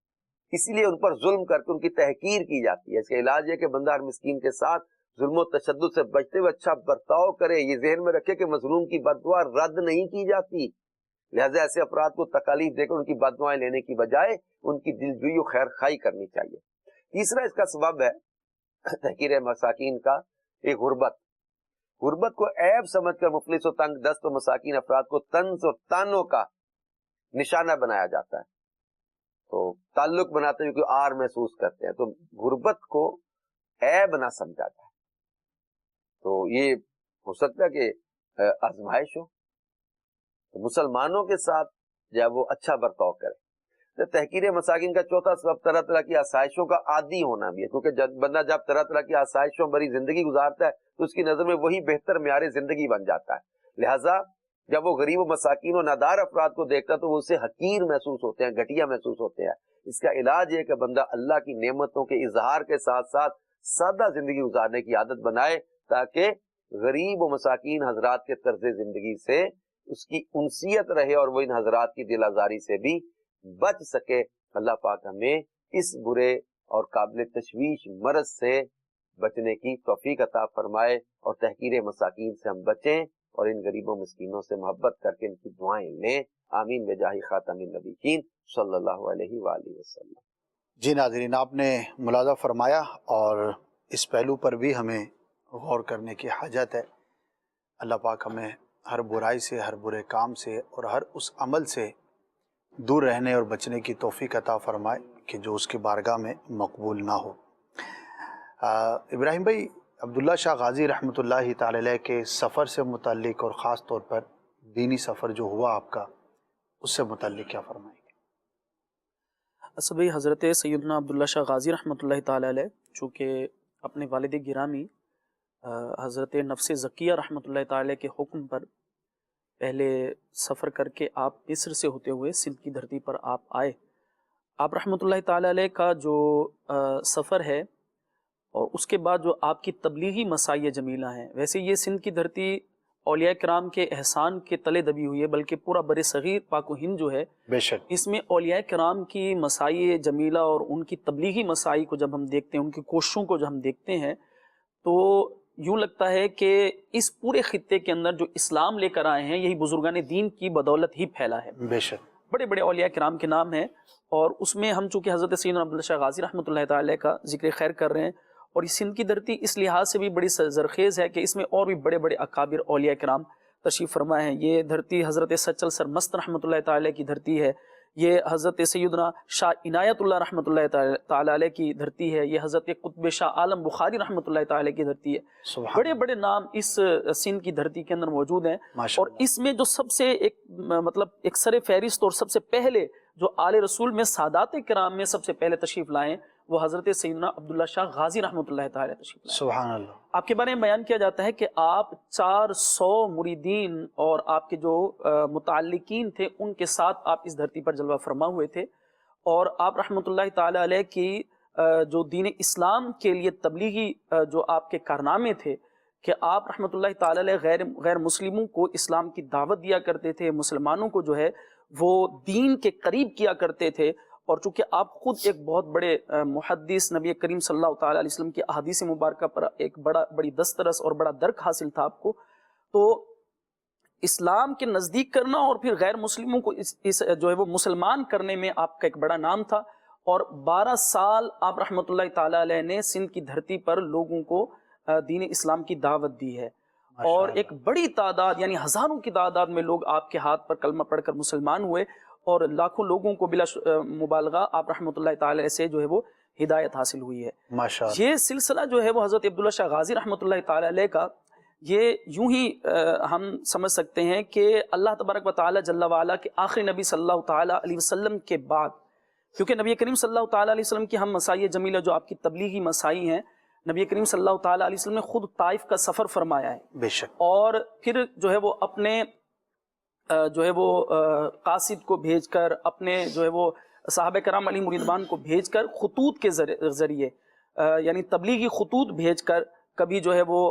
اسی لیے ان پر ظلم کر کے ان کی تحقیر کی جاتی ہے۔ اس کا علاج ہے کہ بندہ ہر مسکین کے ساتھ ظلم و تشدد سے بچتے ہوئے اچھا برتاؤ کرے۔ یہ ذہن میں رکھے کہ مظلوم کی بد دعا رد نہیں کی جاتی، لہذا ایسے افراد کو تکالیف دے کر ان کی بد دعائیں لینے کی بجائے ان کی دلجوئی و خیر خواہی کرنی چاہیے۔ تیسرا اس کا سبب ہے تحقیر مساکین کا ایک غربت۔ غربت کو عیب سمجھ کر مفلس و تنگ دست و مساکین افراد کو طنز و طعنوں کا نشانہ بنایا جاتا ہے، تو تعلق بناتے ہوئے کوئی آر محسوس کرتے ہیں، تو غربت کو عیب نہ سمجھا جائے۔ تو یہ ہو سکتا ہے کہ آزمائش ہو، تو مسلمانوں کے ساتھ جب وہ اچھا برتاؤ کرے۔ تحقیر مساکین کا چوتھا سبب طرح طرح کی آسائشوں کا عادی ہونا بھی ہے، کیونکہ بندہ جب طرح طرح کی آسائشوں بھری زندگی گزارتا ہے تو اس کی نظر میں وہی بہتر معیار زندگی بن جاتا ہے، لہٰذا جب وہ غریب و مساکین و نادار افراد کو دیکھتا تو وہ اسے حقیر محسوس ہوتے ہیں، گھٹیا محسوس ہوتے ہیں۔ اس کا علاج یہ کہ بندہ اللہ کی نعمتوں کے اظہار کے ساتھ ساتھ سادہ زندگی گزارنے کی عادت بنائے، تاکہ غریب و مساکین حضرات کے طرز زندگی سے اس کی انسیت رہے اور وہ ان حضرات کی دل آزاری سے بھی بچ سکے۔ اللہ پاک ہمیں اس برے اور قابل تشویش مرض سے بچنے کی توفیق عطا فرمائے اور تحقیر مساکین سے ہم بچیں اور ان غریبوں مسکینوں سے محبت کر کے ان کی دعائیں لیں۔ آمین بجاہ خاتم النبیین صلی اللہ علیہ وآلہ وسلم۔ جی ناظرین، آپ نے ملاحظہ فرمایا اور اس پہلو پر بھی ہمیں غور کرنے کی حاجت ہے۔ اللہ پاک ہمیں ہر برائی سے، ہر برے کام سے اور ہر اس عمل سے دور رہنے اور بچنے کی توفیق عطا فرمائے کہ جو اس کی بارگاہ میں مقبول نہ ہو۔ ابراہیم بھائی، عبداللہ شاہ غازی رحمۃ اللہ تعالی علیہ کے سفر سے متعلق اور خاص طور پر دینی سفر جو ہوا آپ کا، اس سے متعلق کیا فرمائیں گے؟ اصل بھائی، حضرت سیدنا عبداللہ شاہ غازی رحمۃ اللہ تعالی علیہ چونکہ اپنے والد گرامی حضرت نفس زکیہ رحمۃ اللہ تعالی کے حکم پر پہلے سفر کر کے آپ مصر سے ہوتے ہوئے سندھ کی دھرتی پر آپ آئے. آپ رحمۃ اللہ تعالی علیہ کا جو سفر ہے اور اس کے بعد جو آپ کی تبلیغی مساعی جمیلہ ہیں، ویسے یہ سندھ کی دھرتی اولیاء کرام کے احسان کے تلے دبی ہوئی ہے، بلکہ پورا بر صغیر پاک و ہند جو ہے بے شک اس میں اولیاء کرام کی مساعی جمیلہ اور ان کی تبلیغی مساعی کو جب ہم دیکھتے ہیں، ان کی کوششوں کو جب ہم دیکھتے ہیں، تو یوں لگتا ہے کہ اس پورے خطے کے اندر جو اسلام لے کر آئے ہیں یہی بزرگان دین کی بدولت ہی پھیلا ہے. بے شک بڑے بڑے اولیاء کرام کے نام ہیں، اور اس میں ہم چونکہ حضرت سیدنا عبداللہ شاہ غازی رحمۃ اللہ تعالی کا ذکر خیر کر رہے ہیں، اور اس سندھ کی دھرتی اس لحاظ سے بھی بڑی زرخیز ہے کہ اس میں اور بھی بڑے بڑے اکابر اولیاء کرام تشریف فرما ہیں. یہ دھرتی حضرت سچل سرمست رحمۃ اللہ تعالی کی دھرتی ہے، یہ حضرت سیدنا شاہ عنایت اللہ رحمۃ اللہ تعالی علیہ کی دھرتی ہے، یہ حضرت قطب شاہ عالم بخاری رحمۃ اللہ تعالی کی دھرتی ہے. بڑے بڑے نام اس سندھ کی دھرتی کے اندر موجود ہیں، اور اس میں جو سب سے ایک سر فہرست اور سب سے پہلے جو آل رسول میں سادات کرام میں سب سے پہلے تشریف لائے وہ حضرت سیدنا عبداللہ شاہ غازی رحمۃ اللہ تعالی تشریف لائے. سبحان اللہ. آپ کے بارے میں بیان کیا جاتا ہے کہ آپ 400 مریدین اور آپ کے جو متعلقین تھے ان کے ساتھ آپ اس دھرتی پر جلوہ فرما ہوئے تھے، اور آپ رحمۃ اللہ تعالی علیہ کی جو دین اسلام کے لیے تبلیغی جو آپ کے کارنامے تھے کہ آپ رحمۃ اللہ تعالی علیہ غیر مسلموں کو اسلام کی دعوت دیا کرتے تھے، مسلمانوں کو جو ہے وہ دین کے قریب کیا کرتے تھے، اور چونکہ آپ خود ایک بہت بڑے محدث، نبی کریم صلی اللہ تعالی علیہ وسلم کی احادیث مبارکہ پر ایک بڑی دسترس اور بڑا درک حاصل تھا آپ کو، تو اسلام کے نزدیک کرنا اور پھر غیر مسلموں کو اس جو ہے وہ مسلمان کرنے میں آپ کا ایک بڑا نام تھا. اور 12 سال آپ رحمۃ اللہ تعالی علیہ نے سندھ کی دھرتی پر لوگوں کو دین اسلام کی دعوت دی ہے، اور ایک بڑی تعداد یعنی ہزاروں کی تعداد میں لوگ آپ کے ہاتھ پر کلمہ پڑھ کر مسلمان ہوئے، اور لاکھوں لوگوں کو بلا مبالغہ آپ رحمۃ اللہ تعالی سے جو ہے وہ ہدایت حاصل ہوئی ہے. ماشاءاللہ. یہ سلسلہ جو ہے وہ حضرت عبداللہ شاہ غازی رحمۃ اللہ تعالی علیہ کا، یہ یوں ہی ہم سمجھ سکتے ہیں کہ اللہ تبارک و تعالی جل وعلا کے آخری نبی صلی اللہ تعالی علیہ وسلم کے بعد، کیونکہ نبی کریم صلی اللہ تعالی علیہ وسلم کی ہم مساعی جمیلہ جو آپ کی تبلیغی مساعی ہیں، نبی کریم صلی اللہ تعالی علیہ وسلم نے خود طائف کا سفر فرمایا ہے، بے شک، اور پھر جو ہے وہ اپنے جو ہے وہ قاصد کو بھیج کر، اپنے جو ہے وہ صحابہ کرام علی مریدوان کو بھیج کر خطوط کے ذریعے یعنی تبلیغی خطوط بھیج کر، کبھی جو ہے وہ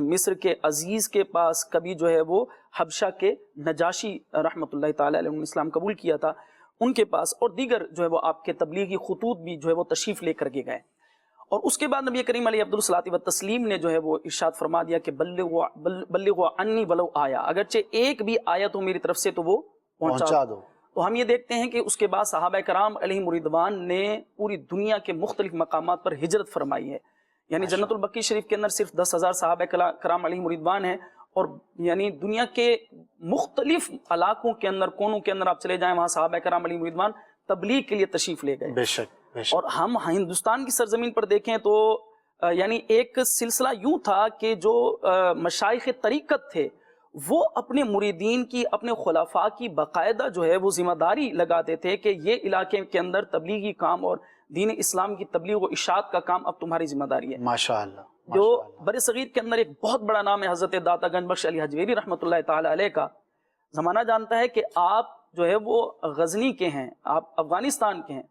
مصر کے عزیز کے پاس، کبھی جو ہے وہ حبشہ کے نجاشی رحمۃ اللہ تعالی علیہ نے اسلام قبول کیا تھا ان کے پاس، اور دیگر جو ہے وہ آپ کے تبلیغی خطوط بھی جو ہے وہ تشریف لے کر کے گئے. اور اس کے بعد نبی کریم علیہ افضل التسلیم نے جو ہے وہ ارشاد فرما دیا کہ بلغوا عنی ولو آیا، اگرچہ ایک بھی آیت ہو میری طرف سے تو وہ پہنچا دو. تو ہم یہ دیکھتے ہیں کہ اس کے بعد صحابہ کرام علیہ مریدوان نے پوری دنیا کے مختلف مقامات پر ہجرت فرمائی ہے، یعنی جنت البقیع شریف کے اندر صرف 10,000 صحابہ کرام علیہ مریدوان ہیں، اور یعنی دنیا کے مختلف علاقوں کے اندر، کونوں کے اندر آپ چلے جائیں، وہاں صحابہ کرام علیہ مریدوان تبلیغ کے لیے تشریف لے گئے. بے شک. اور ہم ہندوستان کی سرزمین پر دیکھیں تو یعنی ایک سلسلہ یوں تھا کہ جو مشائخ طریقت تھے وہ اپنے مریدین کی، اپنے خلفاء کی باقاعدہ جو ہے وہ ذمہ داری لگاتے تھے کہ یہ علاقے کے اندر تبلیغی کام اور دین اسلام کی تبلیغ و اشاعت کا کام اب تمہاری ذمہ داری ہے. ماشاءاللہ. جو بر صغیر کے اندر ایک بہت بڑا نام ہے حضرت داتا گنج بخش علی حجویری رحمۃ اللہ تعالی علیہ کا. زمانہ جانتا ہے کہ آپ جو ہے وہ غزنی کے ہیں، آپ افغانستان کے ہیں،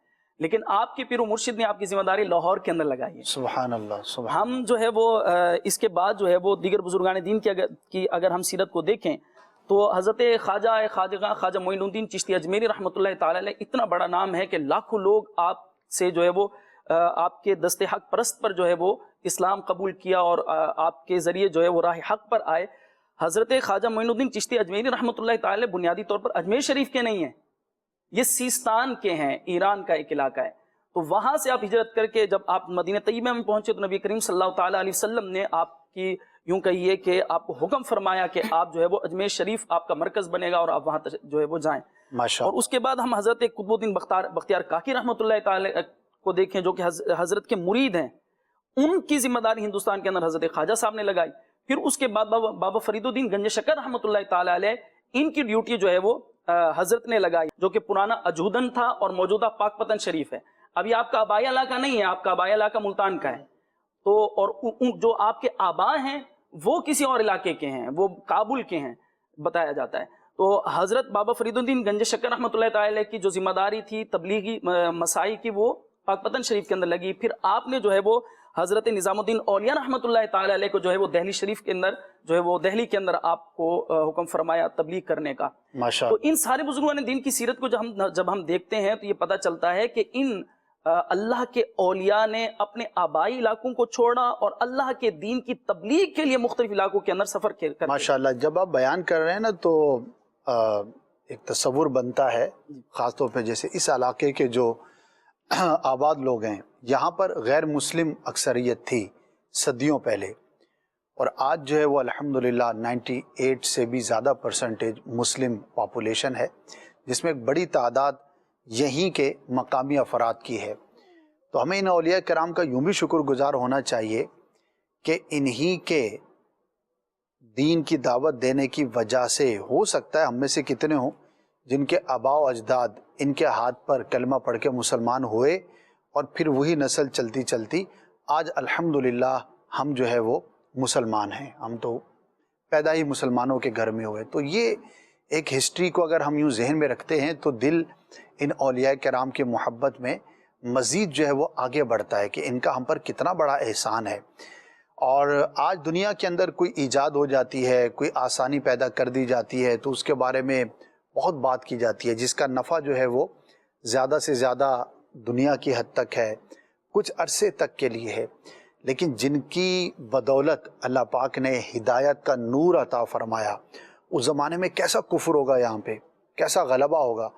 لیکن آپ کے پیر و مرشد نے آپ کی ذمہ داری لاہور کے اندر لگائی ہے. سبحان اللہ. سبحان. ہم جو ہے وہ اس کے بعد جو ہے وہ دیگر بزرگان دین کی اگر ہم سیرت کو دیکھیں تو حضرت خواجہ معین الدین چشتی اجمیری رحمۃ اللہ تعالی علیہ اتنا بڑا نام ہے کہ لاکھوں لوگ آپ سے جو ہے وہ آپ کے دست حق پرست پر جو ہے وہ اسلام قبول کیا، اور آپ کے ذریعے جو ہے وہ راہ حق پر آئے. حضرت خواجہ معین الدین چشتی اجمیری رحمۃ اللہ تعالی بنیادی طور پر اجمیر شریف کے نہیں ہیں، یہ سیستان کے ہیں، ایران کا ایک علاقہ ہے. تو وہاں سے آپ ہجرت کر کے جب آپ مدینہ طیبہ میں پہنچے تو نبی کریم صلی اللہ تعالی علیہ وسلم نے آپ کی یوں کہیے کہ آپ کو حکم فرمایا کہ آپ جو ہے وہ اجمیر شریف آپ کا مرکز بنے گا اور آپ وہاں جو ہے وہ جائیں. اور اس کے بعد ہم حضرت قطب الدین بختیار کاکی رحمۃ اللہ تعالی کو دیکھیں جو کہ حضرت کے مرید ہیں، ان کی ذمہ داری ہندوستان کے اندر حضرت خواجہ صاحب نے لگائی. پھر اس کے بعد بابا فرید الدین گنج شکر رحمۃ اللہ تعالی علیہ، ان کی ڈیوٹی جو ہے وہ حضرت نے لگائی، جو کہ پرانا اجودن تھا اور موجودہ پاک پتن شریف ہے. ابھی آپ کا آبائی علاقہ نہیں ہے، آپ کا آبائی علاقہ ملتان کا ہے. تو اور جو آپ کے آبا ہیں وہ کسی اور علاقے کے ہیں، وہ کابل کے ہیں بتایا جاتا ہے. تو حضرت بابا فرید الدین گنج شکر رحمۃ اللہ تعالی علیہ کی جو ذمہ داری تھی تبلیغی مسائی کی، وہ پاک پتن شریف کے اندر لگی. پھر آپ نے جو ہے وہ حضرت نظام الدین اولیاء رحمۃ اللہ تعالی علیہ کو جو ہے وہ دہلی شریف کے اندر جو ہے وہ دہلی کے اندر آپ کو حکم فرمایا تبلیغ کرنے کا. تو ان سارے بزرگان دین کی سیرت کو جب ہم دیکھتے ہیں تو یہ پتہ چلتا ہے کہ ان اللہ کے اولیاء نے اپنے آبائی علاقوں کو چھوڑا اور اللہ کے دین کی تبلیغ کے لیے مختلف علاقوں کے اندر سفر کر. ماشاءاللہ جب آپ بیان کر رہے ہیں نا تو ایک تصور بنتا ہے، خاص طور پہ جیسے اس علاقے کے جو آباد لوگ ہیں، یہاں پر غیر مسلم اکثریت تھی صدیوں پہلے، اور آج جو ہے وہ الحمدللہ 98 سے بھی زیادہ پرسنٹیج مسلم پاپولیشن ہے، جس میں ایک بڑی تعداد یہیں کے مقامی افراد کی ہے. تو ہمیں ان اولیاء کرام کا یوں بھی شکر گزار ہونا چاہیے کہ انہی کے دین کی دعوت دینے کی وجہ سے ہو سکتا ہے ہم میں سے کتنے ہوں جن کے آباء و اجداد ان کے ہاتھ پر کلمہ پڑھ کے مسلمان ہوئے، اور پھر وہی نسل چلتی چلتی آج الحمدللہ ہم جو ہے وہ مسلمان ہیں. ہم تو پیدا ہی مسلمانوں کے گھر میں ہوئے. تو یہ ایک ہسٹری کو اگر ہم یوں ذہن میں رکھتے ہیں تو دل ان اولیاء کرام کی محبت میں مزید جو ہے وہ آگے بڑھتا ہے کہ ان کا ہم پر کتنا بڑا احسان ہے. اور آج دنیا کے اندر کوئی ایجاد ہو جاتی ہے، کوئی آسانی پیدا کر دی جاتی ہے تو اس کے بارے میں بہت بات کی جاتی ہے، جس کا نفع جو ہے وہ زیادہ سے زیادہ دنیا کی حد تک ہے، کچھ عرصے تک کے لیے ہے. لیکن جن کی بدولت اللہ پاک نے ہدایت کا نور عطا فرمایا، اس زمانے میں کیسا کفر ہوگا، یہاں پہ کیسا غلبہ ہوگا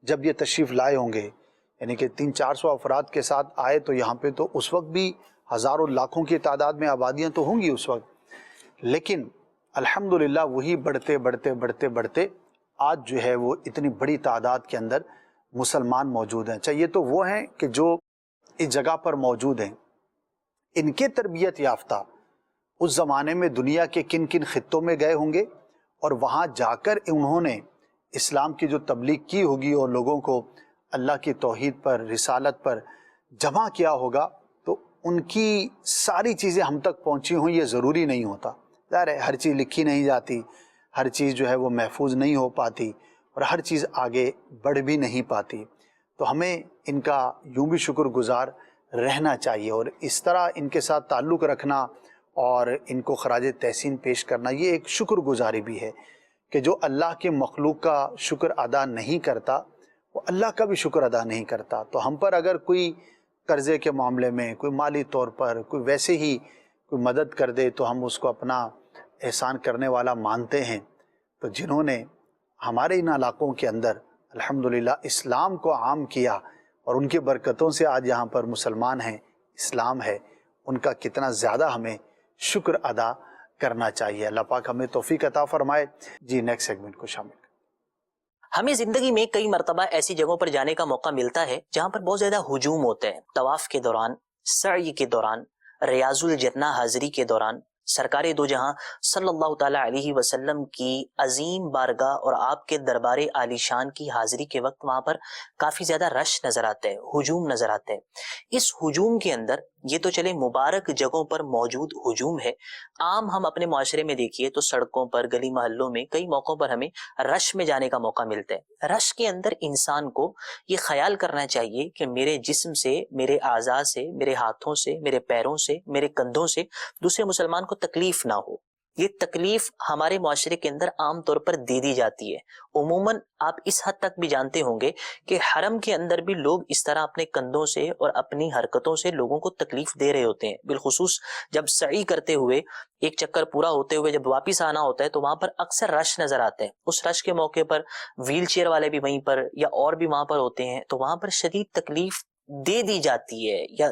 جب یہ تشریف لائے ہوں گے. یعنی کہ 300-400 افراد کے ساتھ آئے تو یہاں پہ تو اس وقت بھی ہزاروں لاکھوں کی تعداد میں آبادیاں تو ہوں گی اس وقت، لیکن الحمدللہ وہی بڑھتے بڑھتے بڑھتے بڑھتے آج جو ہے وہ اتنی بڑی تعداد کے اندر مسلمان موجود ہیں. چاہیے تو وہ ہیں کہ جو اس جگہ پر موجود ہیں، ان کے تربیت یافتہ اس زمانے میں دنیا کے کن کن خطوں میں گئے ہوں گے، اور وہاں جا کر انہوں نے اسلام کی جو تبلیغ کی ہوگی اور لوگوں کو اللہ کی توحید پر، رسالت پر جمع کیا ہوگا، تو ان کی ساری چیزیں ہم تک پہنچی ہوں یہ ضروری نہیں ہوتا. ظاہر ہے ہر چیز لکھی نہیں جاتی، ہر چیز جو ہے وہ محفوظ نہیں ہو پاتی، اور ہر چیز آگے بڑھ بھی نہیں پاتی. تو ہمیں ان کا یوں بھی شکر گزار رہنا چاہیے، اور اس طرح ان کے ساتھ تعلق رکھنا اور ان کو خراج تحسین پیش کرنا یہ ایک شکر گزاری بھی ہے کہ جو اللہ کے مخلوق کا شکر ادا نہیں کرتا وہ اللہ کا بھی شکر ادا نہیں کرتا. تو ہم پر اگر کوئی قرضے کے معاملے میں، کوئی مالی طور پر، کوئی ویسے ہی کوئی مدد کر دے تو ہم اس کو اپنا احسان کرنے والا مانتے ہیں. تو جنہوں نے ہمارے ان علاقوں کے اندر الحمدللہ اسلام کو عام کیا اور ان کی برکتوں سے آج یہاں پر مسلمان ہیں، اسلام ہے، ان کا کتنا زیادہ ہمیں شکر ادا کرنا چاہیے. اللہ پاک ہمیں توفیق عطا فرمائے. جی نیکسٹ سیگمنٹ کو شامل. ہمیں زندگی میں کئی مرتبہ ایسی جگہوں پر جانے کا موقع ملتا ہے جہاں پر بہت زیادہ ہجوم ہوتے ہیں. طواف کے دوران، سعی کے دوران، ریاض الجنہ حاضری کے دوران، سرکار دو جہاں صلی اللہ تعالی علیہ وسلم کی عظیم بارگاہ اور آپ کے دربار عالی شان کی حاضری کے وقت وہاں پر کافی زیادہ رش نظر آتا ہے، ہجوم نظر آتا ہے. اس ہجوم کے اندر یہ تو چلے مبارک جگہوں پر موجود ہجوم ہے، عام ہم اپنے معاشرے میں دیکھیے تو سڑکوں پر، گلی محلوں میں کئی موقعوں پر ہمیں رش میں جانے کا موقع ملتا ہے. رش کے اندر انسان کو یہ خیال کرنا چاہیے کہ میرے جسم سے، میرے اعضاء سے، میرے ہاتھوں سے، میرے پیروں سے، میرے کندھوں سے دوسرے مسلمان کو تکلیف نہ ہو. یہ تکلیف ہمارے معاشرے کے اندر عام طور پر دے دی جاتی ہے. عموماً آپ اس حد تک بھی جانتے ہوں گے کہ حرم کے اندر بھی لوگ اس طرح اپنے کندھوں سے اور اپنی حرکتوں سے لوگوں کو تکلیف دے رہے ہوتے ہیں. بالخصوص جب سعی کرتے ہوئے، ایک چکر پورا ہوتے ہوئے جب واپس آنا ہوتا ہے تو وہاں پر اکثر رش نظر آتے ہیں. اس رش کے موقع پر ویل چیئر والے بھی وہیں پر یا اور بھی وہاں پر ہوتے ہیں، تو وہاں پر شدید تکلیف دے دی جاتی ہے، یا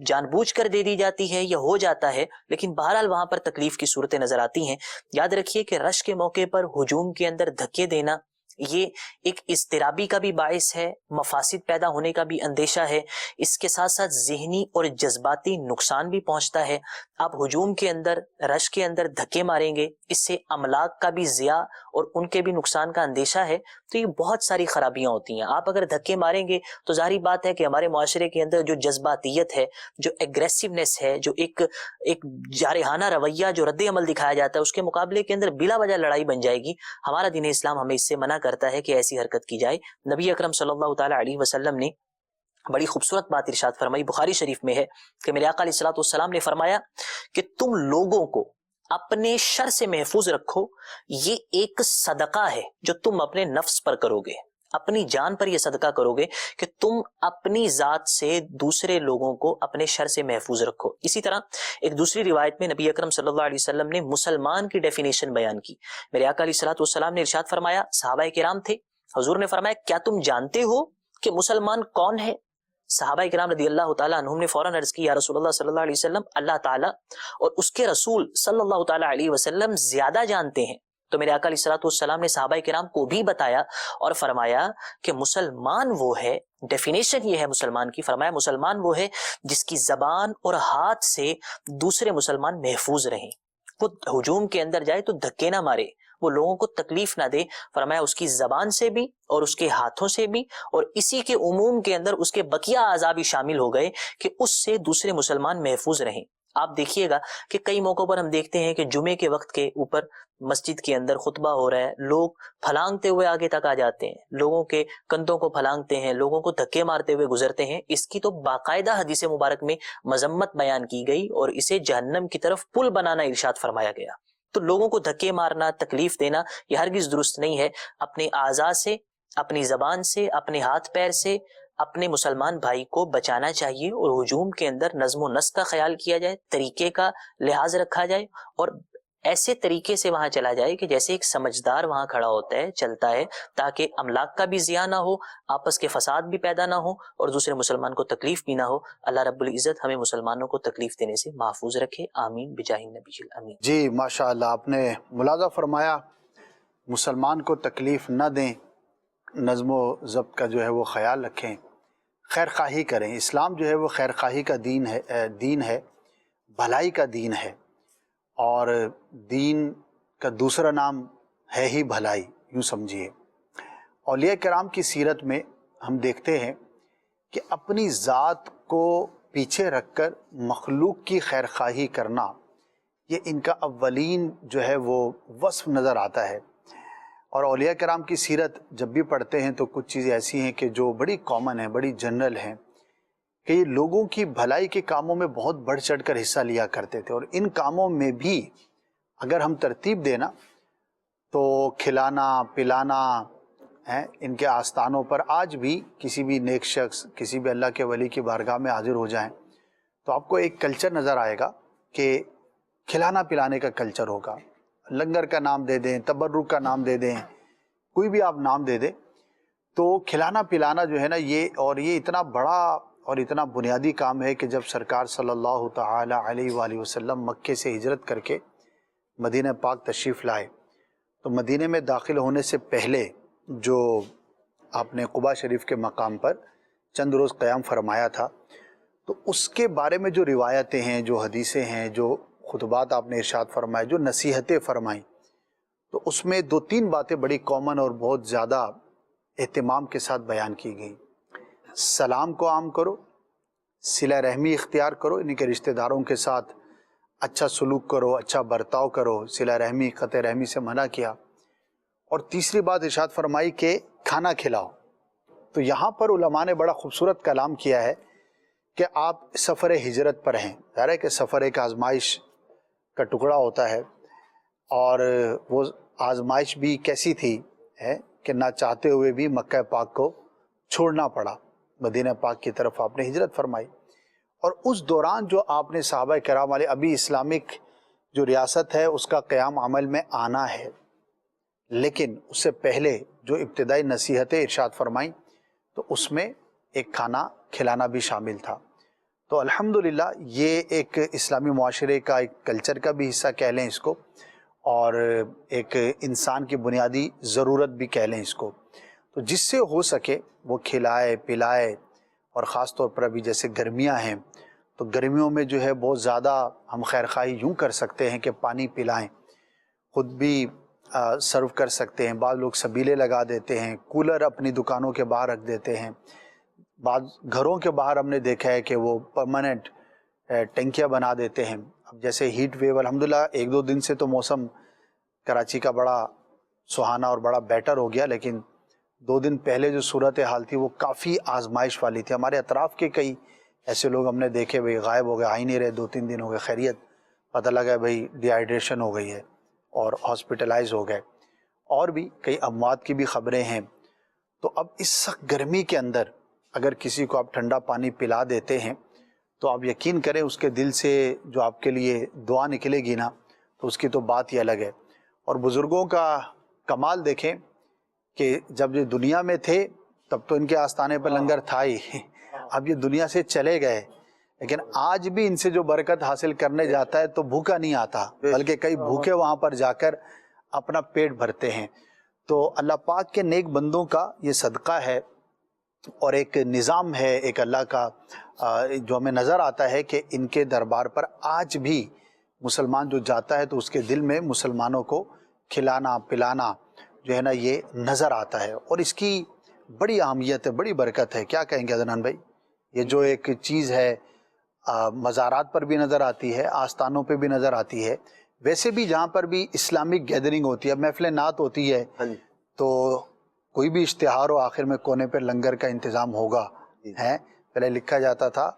جان بوجھ کر دے دی جاتی ہے یا ہو جاتا ہے، لیکن بہرحال وہاں پر تکلیف کی صورتیں نظر آتی ہیں. یاد رکھیے کہ رش کے موقع پر ہجوم کے اندر دھکے دینا، یہ ایک اضطرابی کا بھی باعث ہے، مفاسد پیدا ہونے کا بھی اندیشہ ہے، اس کے ساتھ ساتھ ذہنی اور جذباتی نقصان بھی پہنچتا ہے۔ آپ ہجوم کے اندر، رش کے اندر دھکے ماریں گے، اس سے املاک کا بھی ضیاع اور ان کے بھی نقصان کا اندیشہ ہے، تو یہ بہت ساری خرابیاں ہوتی ہیں۔ آپ اگر دھکے ماریں گے تو ظاہری بات ہے کہ ہمارے معاشرے کے اندر جو جذباتیت ہے، جو ایگریسونیس ہے، جو ایک جارحانہ رویہ جو رد عمل دکھایا جاتا ہے، اس کے مقابلے کے اندر بلا وجہ لڑائی بن جائے گی۔ ہمارا دین اسلام ہمیں اس سے منع کرتا ہے کہ ایسی حرکت کی جائے۔ نبی اکرم صلی اللہ تعالی علیہ وسلم نے بڑی خوبصورت بات ارشاد فرمائی، بخاری شریف میں ہے کہ میرے آقا علیہ الصلوۃ والسلام نے فرمایا کہ تم لوگوں کو اپنے شر سے محفوظ رکھو، یہ ایک صدقہ ہے جو تم اپنے نفس پر کرو گے، اپنی جان پر یہ صدقہ کرو گے کہ تم اپنی ذات سے دوسرے لوگوں کو اپنے شر سے محفوظ رکھو۔ اسی طرح ایک دوسری روایت میں نبی اکرم صلی اللہ علیہ وسلم نے مسلمان کی ڈیفینیشن بیان کی۔ میرے آقا علیہ الصلوۃ والسلام نے ارشاد فرمایا، صحابہ کرام تھے، حضور نے فرمایا کیا تم جانتے ہو کہ مسلمان کون ہے؟ صحابہ کرام رضی اللہ تعالیٰ عنہم نے فوراً عرض کی، یا رسول اللہ صلی اللہ علیہ وسلم، اللہ تعالیٰ اور اس کے رسول صلی اللہ تعالیٰ علیہ وسلم زیادہ جانتے ہیں۔ تو میرے آقا علیہ الصلوۃ والسلام نے صحابہ کرام کو بھی بتایا اور فرمایا کہ مسلمان وہ ہے، ڈیفینیشن یہ ہے مسلمان کی، فرمایا مسلمان وہ ہے جس کی زبان اور ہاتھ سے دوسرے مسلمان محفوظ رہیں، وہ ہجوم کے اندر جائے تو دھکے نہ مارے، وہ لوگوں کو تکلیف نہ دے، فرمایا اس کی زبان سے بھی اور اس کے ہاتھوں سے بھی، اور اسی کے عموم کے اندر اس کے بقیہ اعضاء بھی شامل ہو گئے کہ اس سے دوسرے مسلمان محفوظ رہیں۔ آپ دیکھیے گا کہ کئی موقعوں پر ہم دیکھتے ہیں کہ جمعے کے وقت کے اوپر مسجد کے اندر خطبہ ہو رہا ہے، لوگ پھلانگتے ہوئے آگے تک آ جاتے ہیں، لوگوں کے کندھوں کو پھلانگتے ہیں، لوگوں کو دھکے مارتے ہوئے گزرتے ہیں۔ اس کی تو باقاعدہ حدیث مبارک میں مذمت بیان کی گئی اور اسے جہنم کی طرف پل بنانا ارشاد فرمایا گیا۔ تو لوگوں کو دھکے مارنا، تکلیف دینا، یہ ہرگز درست نہیں ہے۔ اپنے اعضاء سے، اپنی زبان سے، اپنے ہاتھ پیر سے اپنے مسلمان بھائی کو بچانا چاہیے، اور ہجوم کے اندر نظم و نسق کا خیال کیا جائے، طریقے کا لحاظ رکھا جائے، اور ایسے طریقے سے وہاں چلا جائے کہ جیسے ایک سمجھدار وہاں کھڑا ہوتا ہے، چلتا ہے، تاکہ املاک کا بھی ضیاع نہ ہو، آپس کے فساد بھی پیدا نہ ہو، اور دوسرے مسلمان کو تکلیف بھی نہ ہو۔ اللہ رب العزت ہمیں مسلمانوں کو تکلیف دینے سے محفوظ رکھے، آمین بجاہ النبی الامین۔ جی ماشاء اللہ، آپ نے ملاحظہ فرمایا مسلمان کو تکلیف نہ دیں، نظم و ضبط کا جو ہے وہ خیال رکھیں، خیر خواہی کریں۔ اسلام جو ہے وہ خیر خواہی کا دین ہے، بھلائی کا دین ہے، اور دین کا دوسرا نام ہے ہی بھلائی، یوں سمجھیے۔ اولیاء کرام کی سیرت میں ہم دیکھتے ہیں کہ اپنی ذات کو پیچھے رکھ کر مخلوق کی خیر خواہی کرنا، یہ ان کا اولین جو ہے وہ وصف نظر آتا ہے۔ اور اولیاء کرام کی سیرت جب بھی پڑھتے ہیں تو کچھ چیزیں ایسی ہیں کہ جو بڑی کامن ہیں، بڑی جنرل ہیں، کہ یہ لوگوں کی بھلائی کے کاموں میں بہت بڑھ چڑھ کر حصہ لیا کرتے تھے، اور ان کاموں میں بھی اگر ہم ترتیب دینا تو کھلانا پلانا ہے، ان کے آستانوں پر آج بھی کسی بھی نیک شخص، کسی بھی اللہ کے ولی کی بارگاہ میں حاضر ہو جائیں تو آپ کو ایک کلچر نظر آئے گا کہ کھلانا پلانے کا کلچر ہوگا۔ لنگر کا نام دے دیں، تبرک کا نام دے دیں، کوئی بھی آپ نام دے دیں، تو کھلانا پلانا جو ہے نا، یہ اتنا بڑا اور اتنا بنیادی کام ہے کہ جب سرکار صلی اللہ تعالی علیہ وآلہ وسلم مکے سے ہجرت کر کے مدینہ پاک تشریف لائے تو مدینہ میں داخل ہونے سے پہلے جو آپ نے قباء شریف کے مقام پر چند روز قیام فرمایا تھا، تو اس کے بارے میں جو روایتیں ہیں، جو حدیثیں ہیں، جو خطبات آپ نے ارشاد فرمائے، جو نصیحتیں فرمائیں، تو اس میں دو تین باتیں بڑی کامن اور بہت زیادہ اہتمام کے ساتھ بیان کی گئیں۔ سلام کو عام کرو، صلہ رحمی اختیار کرو، ان کے رشتہ داروں کے ساتھ اچھا سلوک کرو، اچھا برتاؤ کرو، صلہ رحمی، قطع رحمی سے منع کیا، اور تیسری بات ارشاد فرمائی کہ کھانا کھلاؤ۔ تو یہاں پر علماء نے بڑا خوبصورت کلام کیا ہے کہ آپ سفر ہجرت پر ہیں، ظاہر ہے کہ سفر ایک آزمائش کا ٹکڑا ہوتا ہے، اور وہ آزمائش بھی کیسی تھی ہے کہ نہ چاہتے ہوئے بھی مکہ پاک کو چھوڑنا پڑا، مدینہ پاک کی طرف آپ نے ہجرت فرمائی، اور اس دوران جو آپ نے صحابہ کرام والے، ابھی اسلامک جو ریاست ہے اس کا قیام عمل میں آنا ہے، لیکن اس سے پہلے جو ابتدائی نصیحتیں ارشاد فرمائیں تو اس میں ایک کھانا کھلانا بھی شامل تھا۔ تو الحمدللہ یہ ایک اسلامی معاشرے کا ایک کلچر کا بھی حصہ کہہ لیں اس کو، اور ایک انسان کی بنیادی ضرورت بھی کہہ لیں اس کو. تو جس سے ہو سکے وہ کھلائے پلائے. اور خاص طور پر ابھی جیسے گرمیاں ہیں تو گرمیوں میں جو ہے بہت زیادہ ہم خیرخواہی یوں کر سکتے ہیں کہ پانی پلائیں, خود بھی سرو کر سکتے ہیں. بعض لوگ سبیلے لگا دیتے ہیں, کولر اپنی دکانوں کے باہر رکھ دیتے ہیں. بعض گھروں کے باہر ہم نے دیکھا ہے کہ وہ پرماننٹ ٹنکیاں بنا دیتے ہیں. اب جیسے ہیٹ ویو الحمدللہ 1-2 دن سے تو موسم کراچی کا بڑا سہانا اور بڑا بیٹر ہو گیا, لیکن 2 دن پہلے جو صورت حال تھی وہ کافی آزمائش والی تھی. ہمارے اطراف کے کئی ایسے لوگ ہم نے دیکھے بھئی غائب ہو گئے, آ ہی نہیں رہے, 2-3 دن ہو گئے, خیریت پتہ لگا بھئی ڈی ہائیڈریشن ہو گئی ہے اور ہاسپٹلائز ہو گئے. اور بھی کئی اموات کی بھی خبریں ہیں. تو اب اس سخت گرمی کے اندر اگر کسی کو آپ ٹھنڈا پانی پلا دیتے ہیں تو آپ یقین کریں اس کے دل سے جو آپ کے لیے دعا نکلے گی نا تو اس کی تو بات ہی الگ ہے. اور بزرگوں کا کمال دیکھیں کہ جب یہ دنیا میں تھے تب تو ان کے آستانے پر لنگر تھا ہی, اب یہ دنیا سے چلے گئے, لیکن آج بھی ان سے جو برکت حاصل کرنے جاتا ہے تو بھوکا نہیں آتا, بلکہ کئی بھوکے وہاں پر جا کر اپنا پیٹ بھرتے ہیں. تو اللہ پاک کے نیک بندوں کا یہ صدقہ ہے اور ایک نظام ہے ایک اللہ کا جو ہمیں نظر آتا ہے کہ ان کے دربار پر آج بھی مسلمان جو جاتا ہے تو اس کے دل میں مسلمانوں کو کھلانا پلانا جو ہے نا یہ نظر آتا ہے. اور اس کی بڑی اہمیت ہے, بڑی برکت ہے. کیا کہیں گے عدنان بھائی, یہ جو ایک چیز ہے مزارات پر بھی نظر آتی ہے, آستانوں پہ بھی نظر آتی ہے, ویسے بھی جہاں پر بھی اسلامک گیدرنگ ہوتی ہے, محفل نعت ہوتی ہے, تو کوئی بھی اشتہار ہو آخر میں کونے پہ لنگر کا انتظام ہوگا. ہے پہلے لکھا جاتا تھا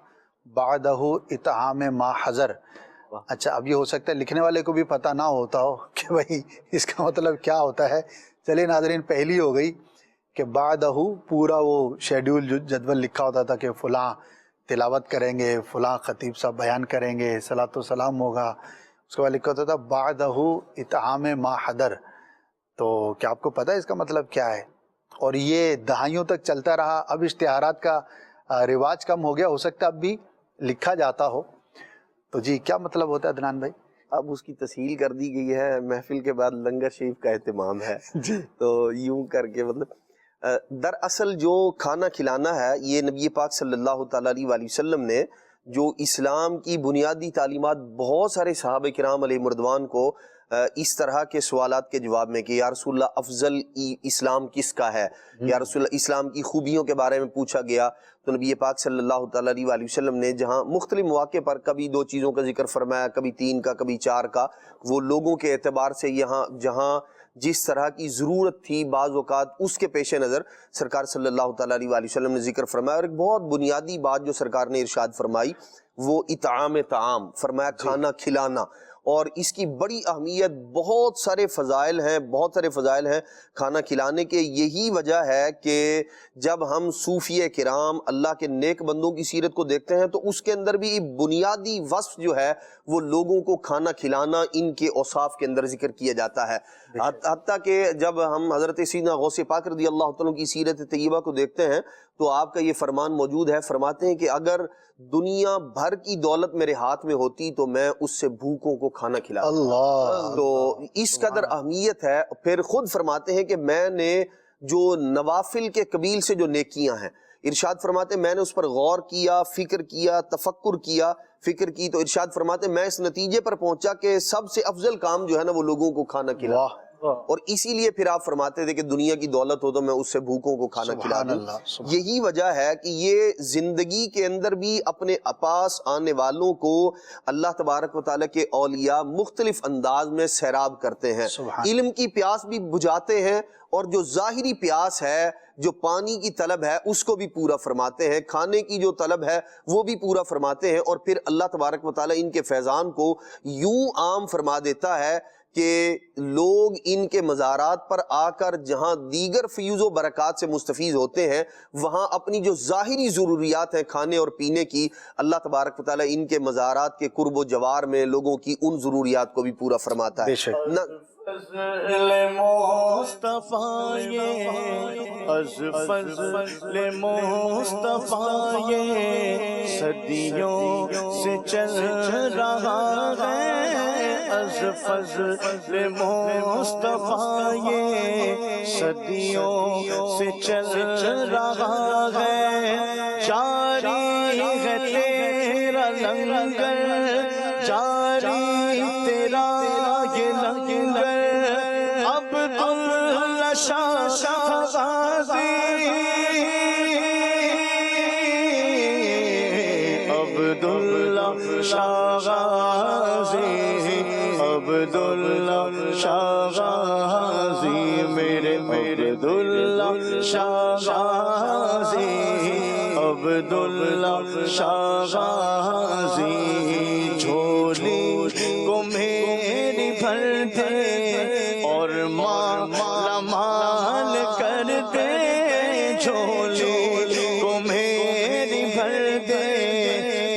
بعدہ اطعام ما حضر. اچھا اب یہ ہو سکتا ہے لکھنے والے کو بھی پتہ نہ ہوتا ہو کہ بھائی اس کا مطلب کیا ہوتا ہے. چلیے ناظرین, پہلی ہو گئی کہ بعدہ پورا وہ شیڈیول جو جدول لکھا ہوتا تھا کہ فلاں تلاوت کریں گے, فلاں خطیب صاحب بیان کریں گے, صلاۃ و سلام ہوگا. اس کے بعد لکھا ہوتا تھا بعدہ اطعام ما حضر. تو کیا آپ کو پتہ ہے اس کا مطلب کیا ہے؟ اور یہ دہائیوں تک چلتا رہا. اب اشتہارات کا رواج کم ہو گیا, ہو سکتا اب بھی لکھا جاتا ہو. تو جی کیا مطلب ہوتا ہے عدنان بھائی؟ اب اس کی تسہیل کر دی گئی ہے, محفل کے بعد لنگر شریف کا اہتمام ہے. تو یوں کر کے مطلب دراصل جو کھانا کھلانا ہے یہ نبی پاک صلی اللہ تعالیٰ علیہ وآلہ وسلم نے جو اسلام کی بنیادی تعلیمات بہت سارے صحابہ کرام علیہ مردوان کو اس طرح کے سوالات کے جواب میں کہ یا رسول اللہ افضل اسلام کس کا ہے, یا رسول اللہ اسلام کی خوبیوں کے بارے میں پوچھا گیا. تو نبی پاک صلی اللہ تعالیٰ علیہ وآلہ وسلم نے جہاں مختلف مواقع پر کبھی 2 چیزوں کا ذکر فرمایا, کبھی 3 کا, کبھی 4 کا, وہ لوگوں کے اعتبار سے یہاں جہاں جس طرح کی ضرورت تھی بعض اوقات اس کے پیش نظر سرکار صلی اللہ تعالیٰ علیہ وآلہ وسلم نے ذکر فرمایا. اور ایک بہت بنیادی بات جو سرکار نے ارشاد فرمائی وہ اطعام طعام فرمایا, کھانا کھلانا. اور اس کی بڑی اہمیت, بہت سارے فضائل ہیں کھانا کھلانے کے. یہی وجہ ہے کہ جب ہم صوفیہ کرام اللہ کے نیک بندوں کی سیرت کو دیکھتے ہیں تو اس کے اندر بھی بنیادی وصف جو ہے وہ لوگوں کو کھانا کھلانا ان کے اوصاف کے اندر ذکر کیا جاتا ہے. حتیٰ کہ جب ہم حضرت سیدنا غوث پاک رضی اللہ تعالیٰ کی سیرت طیبہ کو دیکھتے ہیں تو آپ کا یہ فرمان موجود ہے, فرماتے ہیں کہ اگر دنیا بھر کی دولت میرے ہاتھ میں ہوتی تو میں اس سے بھوکوں کو کھانا کھلاتا. اللہ, تو اس قدر اہمیت ہے. پھر خود فرماتے ہیں کہ میں نے جو نوافل کے قبیل سے جو نیکیاں ہیں, ارشاد فرماتے ہیں میں نے اس پر غور کیا, فکر کیا, تفکر کیا, فکر کی, تو ارشاد فرماتے ہیں میں اس نتیجے پر پہنچا کہ سب سے افضل کام جو ہے نا وہ لوگوں کو کھانا کھلانا. اور اسی لیے پھر آپ فرماتے تھے کہ دنیا کی دولت ہو تو میں اس سے بھوکوں کو کھانا کھلا دوں. یہی وجہ ہے کہ یہ زندگی کے اندر بھی اپنے پاس آنے والوں کو اللہ تبارک و تعالیٰ کے اولیاء مختلف انداز میں سیراب کرتے ہیں. علم کی پیاس بھی بجھاتے ہیں اور جو ظاہری پیاس ہے, جو پانی کی طلب ہے, اس کو بھی پورا فرماتے ہیں, کھانے کی جو طلب ہے وہ بھی پورا فرماتے ہیں. اور پھر اللہ تبارک و تعالیٰ ان کے فیضان کو یوں عام فرما دیتا ہے کہ لوگ ان کے مزارات پر آ کر جہاں دیگر فیوز و برکات سے مستفیض ہوتے ہیں وہاں اپنی جو ظاہری ضروریات ہیں کھانے اور پینے کی, اللہ تبارک و تعالیٰ ان کے مزارات کے قرب و جوار میں لوگوں کی ان ضروریات کو بھی پورا فرماتا ہے. مصطفیٰ از فضل مصطفیٰ صدیوں سے چل رہا ہے, از فضل مصطفیٰ یہ صدیوں سے چل رہا ہے، جاری ہے تیرا لنگر، جاری تیرا یہ لنگر، عبداللہ شاہ غازی، عبداللہ شاہ غازی، عبداللہ شاہ غازی، میرے عبداللہ شاہ غازی، عبداللہ شاہ غازی، جھولی کو میری بھر دے اور مالا مال کر دے، جھولی کو میری بھر دے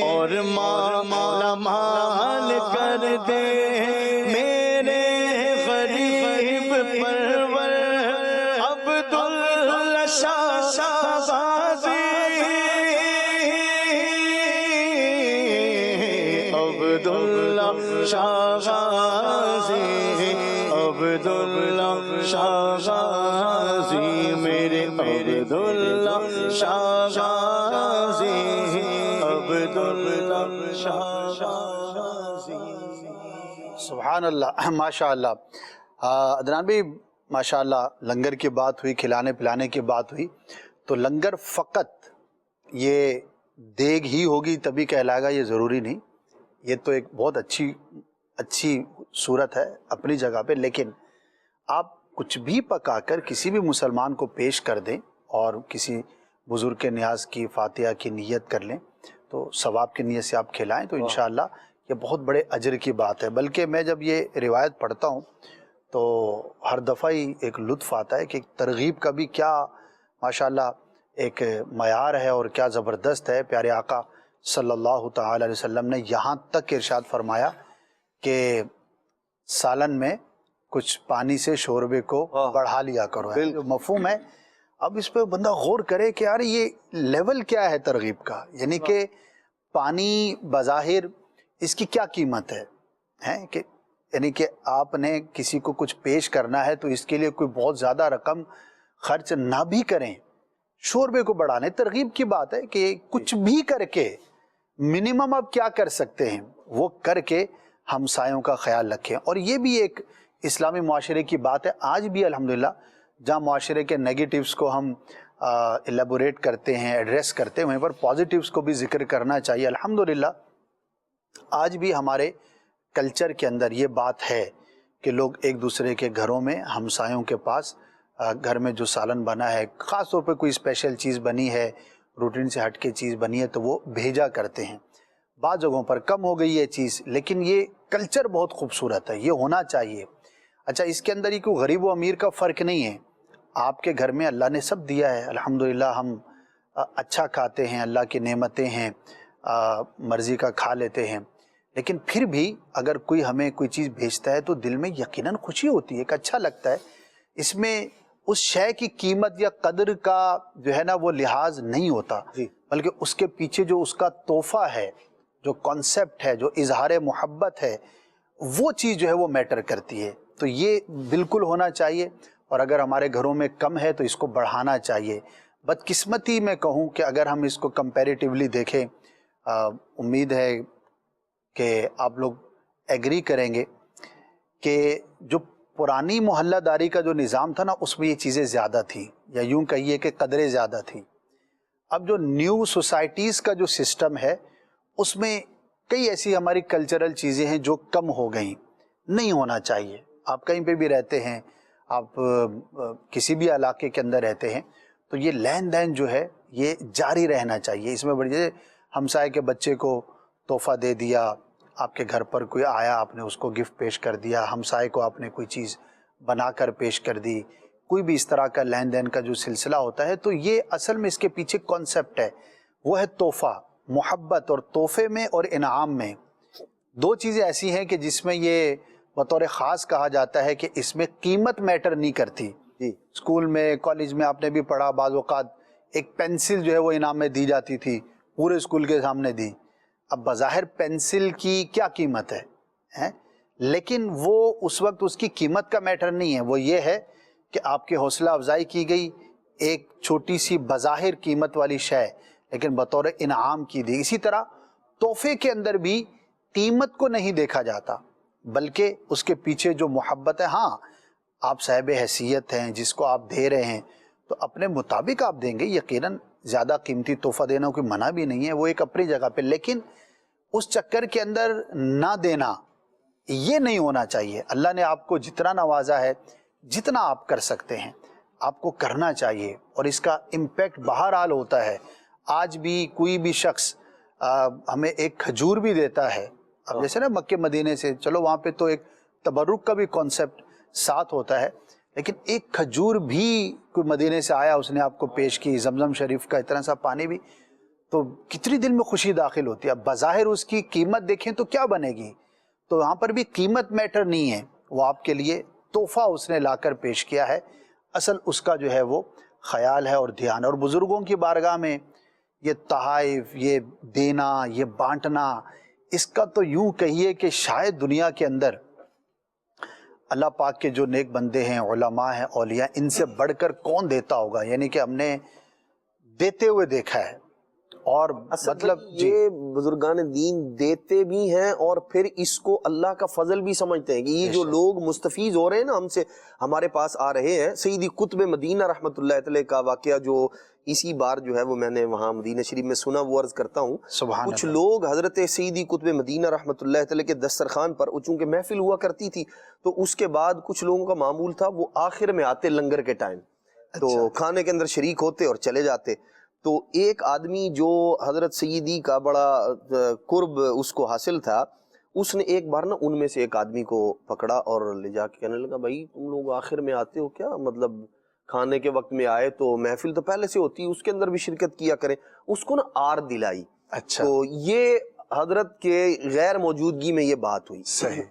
اور مالا مال کر دے، میرے غریب پرور عبداللہ شاہ غازی، عبداللہ شاہ غازی، عبداللہ شاہ غازی، میرے عبداللہ شاہ غازی، عبداللہ شاہ غازی۔ سبحان اللہ، ماشاء اللہ۔ عدنان بھائی ماشاء اللہ، لنگر کی بات ہوئی، کھلانے پلانے کی بات ہوئی، تو لنگر فقط یہ دیگ ہی ہوگی تبھی کہلائے گا یہ ضروری نہیں، یہ تو ایک بہت اچھی صورت ہے اپنی جگہ پہ، لیکن آپ کچھ بھی پکا کر کسی بھی مسلمان کو پیش کر دیں اور کسی بزرگ کے نیاز کی فاتحہ کی نیت کر لیں تو ثواب کی نیت سے آپ کھلائیں تو انشاءاللہ یہ بہت بڑے اجر کی بات ہے۔ بلکہ میں جب یہ روایت پڑھتا ہوں تو ہر دفعہ ہی ایک لطف آتا ہے کہ ترغیب کا بھی کیا ماشاءاللہ ایک معیار ہے اور کیا زبردست ہے۔ پیارے آقا صلی اللہ تعالی علیہ وسلم نے یہاں تک ارشاد فرمایا کہ سالن میں کچھ پانی سے شوربے کو بڑھا لیا کرو، ہے جو مفہوم ہے۔ اب اس پہ بندہ غور کرے کہ یار یہ لیول کیا ہے ترغیب کا، یعنی کہ پانی بظاہر اس کی کیا قیمت ہے کہ یعنی کہ آپ نے کسی کو کچھ پیش کرنا ہے تو اس کے لیے کوئی بہت زیادہ رقم خرچ نہ بھی کریں، شوربے کو بڑھانے ترغیب کی بات ہے کہ کچھ بھی کر کے منیمم آپ کیا کر سکتے ہیں وہ کر کے ہمسایوں کا خیال رکھیں۔ اور یہ بھی ایک اسلامی معاشرے کی بات ہے، آج بھی الحمدللہ جہاں معاشرے کے نیگیٹیوز کو ہم ایلیبوریٹ کرتے ہیں، ایڈریس کرتے ہیں، وہیں پر پازیٹیوز کو بھی ذکر کرنا چاہیے۔ الحمدللہ آج بھی ہمارے کلچر کے اندر یہ بات ہے کہ لوگ ایک دوسرے کے گھروں میں ہمسایوں کے پاس گھر میں جو سالن بنا ہے، خاص طور پہ کوئی اسپیشل چیز بنی ہے، روٹین سے ہٹ کے چیز بنی ہے تو وہ بھیجا کرتے ہیں۔ بعض جگہوں پر کم ہو گئی یہ چیز، لیکن یہ کلچر بہت خوبصورت ہے، یہ ہونا چاہیے۔ اچھا، اس کے اندر ہی کوئی غریب و امیر کا فرق نہیں ہے، آپ کے گھر میں اللہ نے سب دیا ہے، الحمدللہ ہم اچھا کھاتے ہیں، اللہ کی نعمتیں ہیں، مرضی کا کھا لیتے ہیں، لیکن پھر بھی اگر کوئی ہمیں کوئی چیز بھیجتا ہے تو دل میں یقیناً خوشی ہوتی ہے کہ اچھا لگتا ہے۔ اس میں اس شے کی قیمت یا قدر کا جو ہے نا وہ لحاظ نہیں ہوتا، بلکہ اس کے پیچھے جو اس کا تحفہ ہے، جو کانسیپٹ ہے، جو اظہار محبت ہے، وہ چیز جو ہے وہ میٹر کرتی ہے۔ تو یہ بالکل ہونا چاہیے، اور اگر ہمارے گھروں میں کم ہے تو اس کو بڑھانا چاہیے۔ بدقسمتی میں کہوں کہ اگر ہم اس کو کمپیریٹیولی دیکھیں، امید ہے کہ آپ لوگ ایگری کریں گے کہ جو پرانی محلہ داری کا جو نظام تھا نا اس میں یہ چیزیں زیادہ تھیں، یا یوں کہیے کہ قدریں زیادہ تھیں۔ اب جو نیو سوسائٹیز کا جو سسٹم ہے اس میں کئی ایسی ہماری کلچرل چیزیں ہیں جو کم ہو گئیں، نہیں ہونا چاہیے۔ آپ کہیں پہ بھی رہتے ہیں، آپ کسی بھی علاقے کے اندر رہتے ہیں تو یہ لین دین جو ہے یہ جاری رہنا چاہیے۔ اس میں بڑی ہمسائے کے بچے کو تحفہ دے دیا، آپ کے گھر پر کوئی آیا آپ نے اس کو گفٹ پیش کر دیا، ہمسائے کو آپ نے کوئی چیز بنا کر پیش کر دی، کوئی بھی اس طرح کا لین دین کا جو سلسلہ ہوتا ہے تو یہ اصل میں اس کے پیچھے کانسیپٹ ہے، وہ ہے تحفہ، محبت۔ اور تحفے میں اور انعام میں دو چیزیں ایسی ہیں کہ جس میں یہ بطور خاص کہا جاتا ہے کہ اس میں قیمت میٹر نہیں کرتی۔ اسکول میں کالج میں آپ نے بھی پڑھا، بعض اوقات ایک پینسل جو ہے وہ انعام میں دی جاتی تھی، پورے اسکول کے سامنے دی۔ اب بظاہر پینسل کی کیا قیمت ہے، لیکن وہ اس وقت اس کی قیمت کا میٹر نہیں ہے، وہ یہ ہے کہ آپ کی حوصلہ افزائی کی گئی، ایک چھوٹی سی بظاہر قیمت والی شے لیکن بطور انعام کی دی۔ اسی طرح تحفے کے اندر بھی قیمت کو نہیں دیکھا جاتا بلکہ اس کے پیچھے جو محبت ہے۔ ہاں آپ صاحب حیثیت ہیں، جس کو آپ دے رہے ہیں تو اپنے مطابق آپ دیں گے، یقیناً زیادہ قیمتی تحفہ دینا کوئی منع بھی نہیں ہے، وہ ایک اپنی جگہ پہ، لیکن اس چکر کے اندر نہ دینا یہ نہیں ہونا چاہیے۔ اللہ نے آپ کو جتنا نوازا ہے، جتنا آپ کر سکتے ہیں آپ کو کرنا چاہیے، اور اس کا امپیکٹ بہرحال ہوتا ہے۔ آج بھی کوئی بھی شخص ہمیں ایک کھجور بھی دیتا ہے، اب جیسے نا مکے مدینے سے، چلو وہاں پہ تو ایک تبرک کا بھی کانسیپٹ ساتھ ہوتا ہے، لیکن ایک کھجور بھی کوئی مدینے سے آیا، اس نے آپ کو پیش کی، زمزم شریف کا اتنا سا پانی بھی، تو کتنی دل میں خوشی داخل ہوتی ہے۔ اب بظاہر اس کی قیمت دیکھیں تو کیا بنے گی، تو وہاں پر بھی قیمت میٹر نہیں ہے، وہ آپ کے لیے تحفہ اس نے لا کر پیش کیا ہے، اصل اس کا جو ہے وہ خیال ہے اور دھیان ہے۔ اور بزرگوں کی بارگاہ میں یہ تحائف، یہ دینا، یہ بانٹنا، اس کا تو یوں کہیے کہ شاید دنیا کے اندر اللہ پاک کے جو نیک بندے ہیں، علماء ہیں، اولیاء، ان سے بڑھ کر کون دیتا ہوگا، یعنی کہ ہم نے دیتے ہوئے دیکھا ہے۔ اور مطلب یہ بزرگان دین دیتے بھی ہیں اور پھر اس کو اللہ کا فضل بھی سمجھتے ہیں کہ یہ جو لوگ مستفیض ہو رہے ہیں نا ہم سے، ہمارے پاس آ رہے ہیں۔ سیدی قطب مدینہ رحمۃ اللہ علیہ کا واقعہ جو اسی بار جو ہے وہ میں نے وہاں مدینہ شریف میں سنا، وہ عرض کرتا ہوں۔ کچھ لوگ حضرت سیدی قطب مدینہ رحمۃ اللہ علیہ کے دسترخوان پر، چونکہ محفل ہوا کرتی تھی تو اس کے بعد کچھ لوگوں کا معمول تھا وہ آخر میں آتے لنگر کے ٹائم، تو کھانے کے اندر شریک ہوتے اور چلے جاتے۔ تو ایک آدمی جو حضرت سیدی کا بڑا قرب اس کو حاصل تھا، اس نے ایک بار نا ان میں سے ایک آدمی کو پکڑا اور لے جا کے کہنے لگا، بھائی تم لوگ آخر میں آتے ہو کیا، مطلب کھانے کے وقت میں آئے تو محفل تو پہلے سے ہوتی ہے، اس کے اندر بھی شرکت کیا کریں۔ اس کو نا آر دلائی۔ اچھا، تو یہ حضرت کے غیر موجودگی میں یہ بات ہوئی۔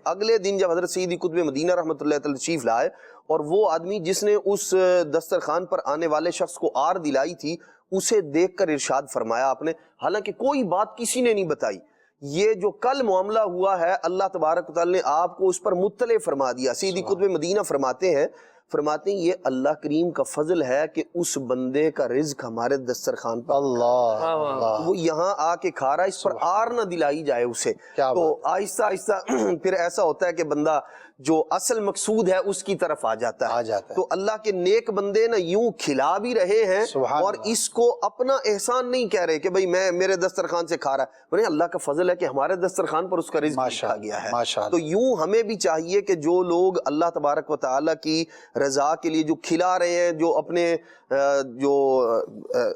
اگلے دن جب حضرت سیدی قطب مدینہ رحمۃ اللہ تعالی تشریف لائے اور وہ آدمی جس نے اس دسترخوان پر آنے والے شخص کو آر دلائی تھی، اسے دیکھ کر ارشاد فرمایا آپ نے، حالانکہ کوئی بات کسی نے نہیں بتائی، یہ جو کل معاملہ ہوا ہے اللہ تبارک و تعالی نے آپ کو اس پر مطلع فرما دیا۔ سیدی قطب مدینہ فرماتے ہیں یہ اللہ کریم کا فضل ہے کہ اس بندے کا رزق ہمارے دسترخوان پر، اللہ وہ یہاں آ کے کھا رہا ہے، اس پر آر نہ دلائی جائے اسے۔ تو آہستہ آہستہ پھر ایسا ہوتا ہے کہ بندہ جو اصل مقصود ہے اس کی طرف آ جاتا ہے۔ تو اللہ کے نیک بندے نا یوں کھلا بھی رہے ہیں اور اس کو اپنا احسان نہیں کہہ رہے کہ بھئی میں میرے دسترخوان سے کھا رہا ہے، بلکہ اللہ کا فضل ہے کہ ہمارے دسترخوان پر اس کا رزق آ گیا ہے۔ تو یوں ہمیں بھی چاہیے کہ جو لوگ اللہ تبارک و تعالیٰ کی رضا کے لیے جو کھلا رہے ہیں، جو اپنے جو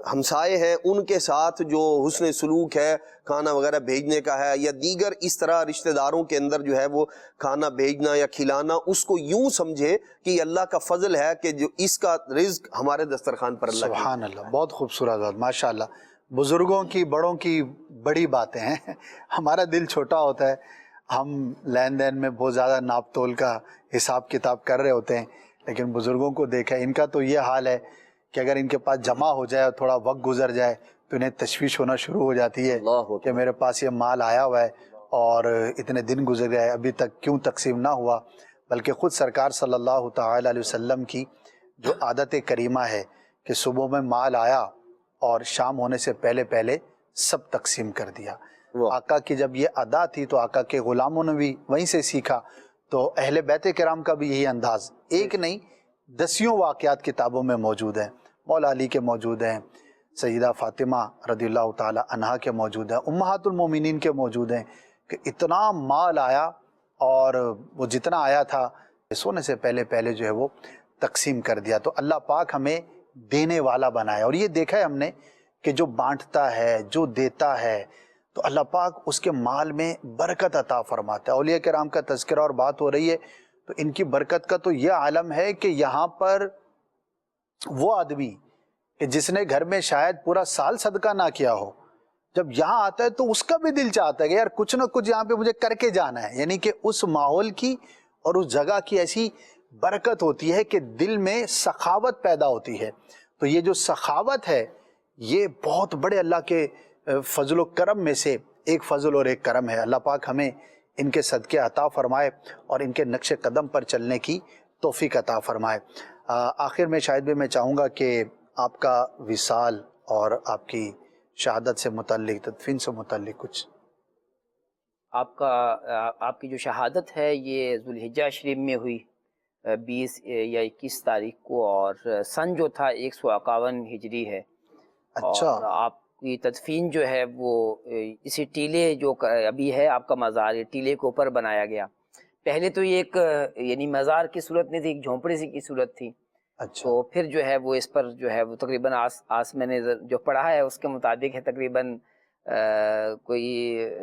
ہمسائے ہیں ان کے ساتھ جو حسن سلوک ہے، کھانا وغیرہ بھیجنے کا ہے یا دیگر اس طرح رشتہ داروں کے اندر جو ہے وہ کھانا بھیجنا یا کھلانا، اس کو یوں سمجھے کہ یہ اللہ کا فضل ہے کہ جو اس کا رزق ہمارے دسترخوان پر اللہ۔ سبحان اللہ، بہت خوبصورت بات، ماشاءاللہ۔ بزرگوں کی، بڑوں کی بڑی باتیں ہیں، ہمارا دل چھوٹا ہوتا ہے، ہم لین دین میں بہت زیادہ ناپ تول کا حساب کتاب کر رہے ہوتے ہیں، لیکن بزرگوں کو دیکھا، ان کا تو یہ حال ہے کہ اگر ان کے پاس جمع ہو جائے اور تھوڑا وقت گزر جائے تو انہیں تشویش ہونا شروع ہو جاتی ہے کہ میرے پاس یہ مال آیا ہوا ہے اور اتنے دن گزر گئے ابھی تک کیوں تقسیم نہ ہوا۔ بلکہ خود سرکار صلی اللہ تعالی علیہ وسلم کی جو عادت کریمہ ہے کہ صبح میں مال آیا اور شام ہونے سے پہلے پہلے سب تقسیم کر دیا۔ آقا کی جب یہ ادا تھی تو آقا کے غلاموں نے بھی وہیں سے سیکھا، تو اہل بیت کرام کا بھی یہی انداز، ایک نہیں دسیوں واقعات کتابوں میں موجود ہیں، مولا علی کے موجود ہیں، سیدہ فاطمہ رضی اللہ تعالی عنہا کے موجود ہیں، امہات المومنین کے موجود ہیں، کہ اتنا مال آیا اور وہ جتنا آیا تھا سونے سے پہلے پہلے جو ہے وہ تقسیم کر دیا۔ تو اللہ پاک ہمیں دینے والا بنایا، اور یہ دیکھا ہے ہم نے کہ جو بانٹتا ہے، جو دیتا ہے، تو اللہ پاک اس کے مال میں برکت عطا فرماتا ہے۔ اولیاء کرام کا تذکرہ اور بات ہو رہی ہے تو ان کی برکت کا تو یہ عالم ہے کہ یہاں پر وہ آدمی کہ جس نے گھر میں شاید پورا سال صدقہ نہ کیا ہو، جب یہاں آتا ہے تو اس کا بھی دل چاہتا ہے کہ یار کچھ نہ کچھ یہاں پہ مجھے کر کے جانا ہے، یعنی کہ اس ماحول کی اور اس جگہ کی ایسی برکت ہوتی ہے کہ دل میں سخاوت پیدا ہوتی ہے۔ تو یہ جو سخاوت ہے یہ بہت بڑے اللہ کے فضل و کرم میں سے ایک فضل اور ایک کرم ہے۔ اللہ پاک ہمیں ان کے صدقے عطا فرمائے اور ان کے نقش قدم پر چلنے کی توفیق عطا فرمائے۔ آخر میں شاید بھی میں چاہوں گا کہ آپ کا وصال اور آپ کی شہادت سے متعلق، تدفین سے متعلق کچھ۔ آپ کی جو شہادت ہے یہ ذوالحجہ شریف میں ہوئی 20 یا 21 تاریخ کو، اور سن جو تھا 151 ہجری ہے۔ اچھا۔ اور آپ کی تدفین جو ہے وہ اسی ٹیلے جو ابھی ہے آپ کا مزار، یہ ٹیلے کے اوپر بنایا گیا۔ پہلے تو یہ ایک یعنی مزار کی صورت نہیں تھی، ایک جھونپڑی سی کی صورت تھی۔ اچھا۔ تو پھر جو ہے وہ اس پر جو ہے وہ تقریباً میں نے جو پڑھا ہے اس کے مطابق ہے تقریباً کوئی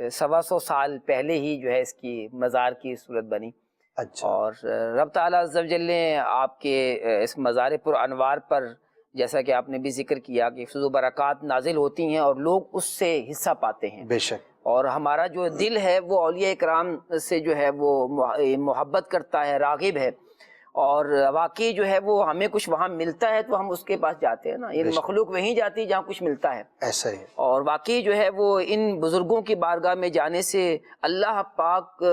125 سال پہلے ہی جو ہے اس کی مزار کی صورت بنی۔ اچھا۔ اور رب تعالیٰ عز و جل نے آپ کے اس مزار پر انوار پر، جیسا کہ آپ نے بھی ذکر کیا کہ فضل و برکات نازل ہوتی ہیں اور لوگ اس سے حصہ پاتے ہیں۔ بے شک۔ اور ہمارا جو دل ہے وہ اولیاء اکرام سے جو ہے وہ محبت کرتا ہے، راغب ہے، اور واقعی جو ہے وہ ہمیں کچھ وہاں ملتا ہے تو ہم اس کے پاس جاتے ہیں نا، یہ مخلوق وہیں جاتی ہے جہاں کچھ ملتا ہے۔ ایسا ہی۔ اور واقعی جو ہے وہ ان بزرگوں کی بارگاہ میں جانے سے اللہ پاک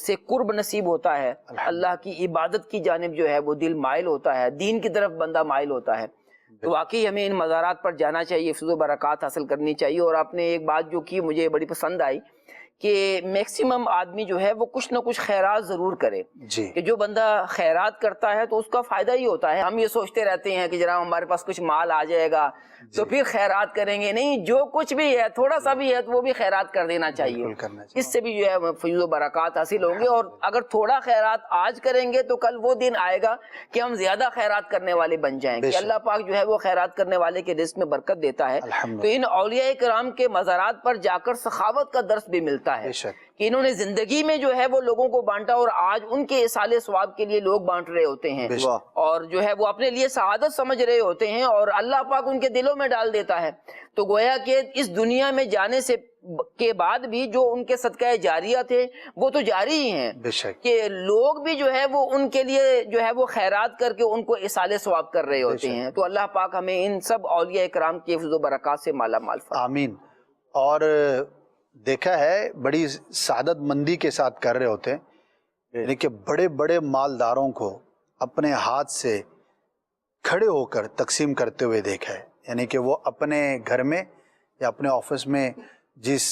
سے قرب نصیب ہوتا ہے، اللہ کی عبادت کی جانب جو ہے وہ دل مائل ہوتا ہے، دین کی طرف بندہ مائل ہوتا ہے۔ تو واقعی ہمیں ان مزارات پر جانا چاہیے، فضل و برکات حاصل کرنی چاہیے۔ اور آپ نے ایک بات جو کی مجھے بڑی پسند آئی کہ میکسیمم آدمی جو ہے وہ کچھ نہ کچھ خیرات ضرور کرے، کہ جو بندہ خیرات کرتا ہے تو اس کا فائدہ ہی ہوتا ہے۔ ہم یہ سوچتے رہتے ہیں کہ جناب ہمارے پاس کچھ مال آ جائے گا تو پھر خیرات کریں گے، نہیں، جو کچھ بھی ہے تھوڑا سا بھی ہے تو وہ بھی خیرات کر دینا چاہیے، اس سے بھی جو ہے فضل و برکات حاصل ہوں گے۔ اور اگر تھوڑا خیرات آج کریں گے تو کل وہ دن آئے گا کہ ہم زیادہ خیرات کرنے والے بن جائیں گے، اللہ پاک جو ہے وہ خیرات کرنے والے کے رزق میں برکت دیتا ہے۔ تو ان اولیاء کرام کے مزارات پر جا کر سخاوت کا درس بھی ملتا ہے کہ انہوں نے زندگی میں جو ہے وہ لوگوں کو بانٹا، اور آج ان کے اصال ثواب کے لیے لوگ بانٹ رہے ہوتے ہیں، اور جو ہے وہ اپنے لیے سعادت سمجھ رہے ہوتے ہیں، اور اللہ پاک ان کے دلوں میں ڈال دیتا ہے۔ تو گویا کہ اس دنیا میں جانے سے کے بعد بھی جو ان کے صدقہ جاریہ تھے وہ تو جاری ہی ہیں، کہ لوگ بھی جو ہے وہ ان کے لیے جو ہے وہ خیرات کر کے ان کو اصال ثواب کر رہے ہوتے ہیں۔ تو اللہ پاک ہمیں ان سب اولیاء کرام کی فضل و برکات سے مالا مال فرمائے۔ آمین۔ اور دیکھا ہے بڑی سعادت مندی کے ساتھ کر رہے ہوتے ہیں، یعنی کہ بڑے بڑے مالداروں کو اپنے ہاتھ سے کھڑے ہو کر تقسیم کرتے ہوئے دیکھا ہے، یعنی کہ وہ اپنے گھر میں یا اپنے آفس میں جس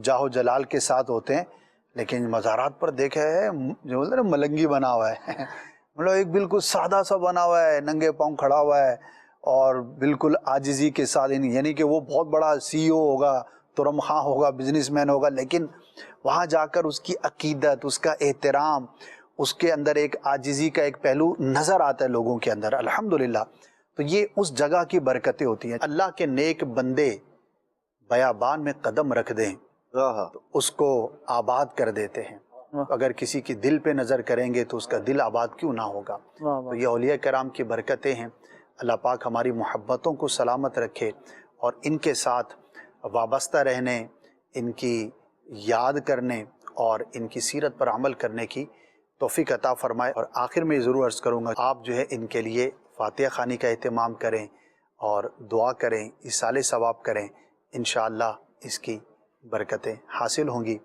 جاہ و جلال کے ساتھ ہوتے ہیں، لیکن مزارات پر دیکھا ہے جو بولتے ہیں نا ملنگی بنا ہوا ہے، مطلب ایک بالکل سادہ سا بنا ہوا ہے، ننگے پاؤں کھڑا ہوا ہے اور بالکل عاجزی کے ساتھ، یعنی کہ وہ بہت بڑا CEO ہوگا، ترم خواہ ہوگا، بزنس مین ہوگا، لیکن وہاں جا کر اس کی عقیدت، اس کا احترام، اس کے اندر ایک عاجزی کا ایک پہلو نظر آتا ہے لوگوں کے اندر، الحمدللہ۔ تو یہ اس جگہ کی برکتیں ہوتی ہیں۔ اللہ کے نیک بندے بیابان میں قدم رکھ دیں تو اس کو آباد کر دیتے ہیں، اگر کسی کی دل پہ نظر کریں گے تو اس کا دل آباد کیوں نہ ہوگا۔ تو یہ اولیاء کرام کی برکتیں ہیں۔ اللہ پاک ہماری محبتوں کو سلامت رکھے اور ان کے ساتھ وابستہ رہنے، ان کی یاد کرنے اور ان کی سیرت پر عمل کرنے کی توفیق عطا فرمائے۔ اور آخر میں ضرور عرض کروں گا، آپ جو ہے ان کے لیے فاتحہ خوانی کا اہتمام کریں اور دعا کریں، ایصال ثواب کریں، انشاءاللہ اس کی برکتیں حاصل ہوں گی۔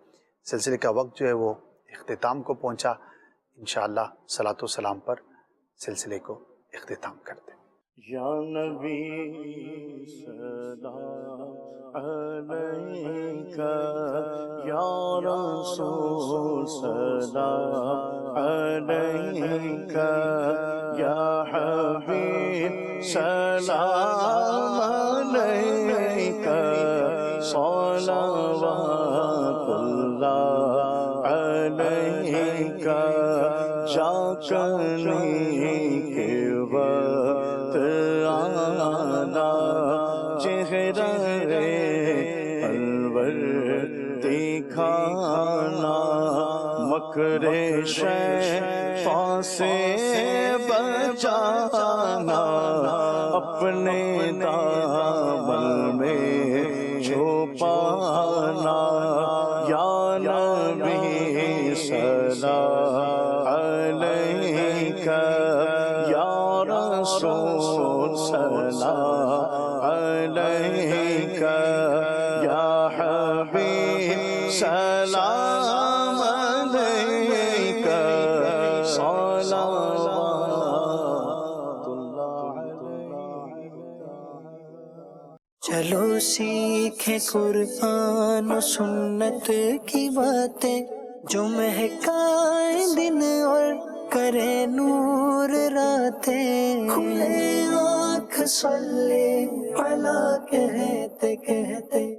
سلسلے کا وقت جو ہے وہ اختتام کو پہنچا، انشاءاللہ صلاۃ و سلام پر سلسلے کو اختتام کرتے ہیں۔ یا نبی سلام علیکہ، یا رسول سلام علیکہ، یا حبیب سلام علیکہ، صلوات اللہ علیکہ، جا کرنے کے وقت آنا، چہرہ انور دکھانا، مکر شیطان سے بچانا، اپنے دامن میں چھپانا، یا نبی سلام علیکہ، یا رسول سلام علیکہ، یا حبیب سلام چلو سیکھیں قرآن و سنت کی باتیں جو مہکائیں دن اور کرے نور راتیں. کھلے آنکھ صلی علی کہتے کہتے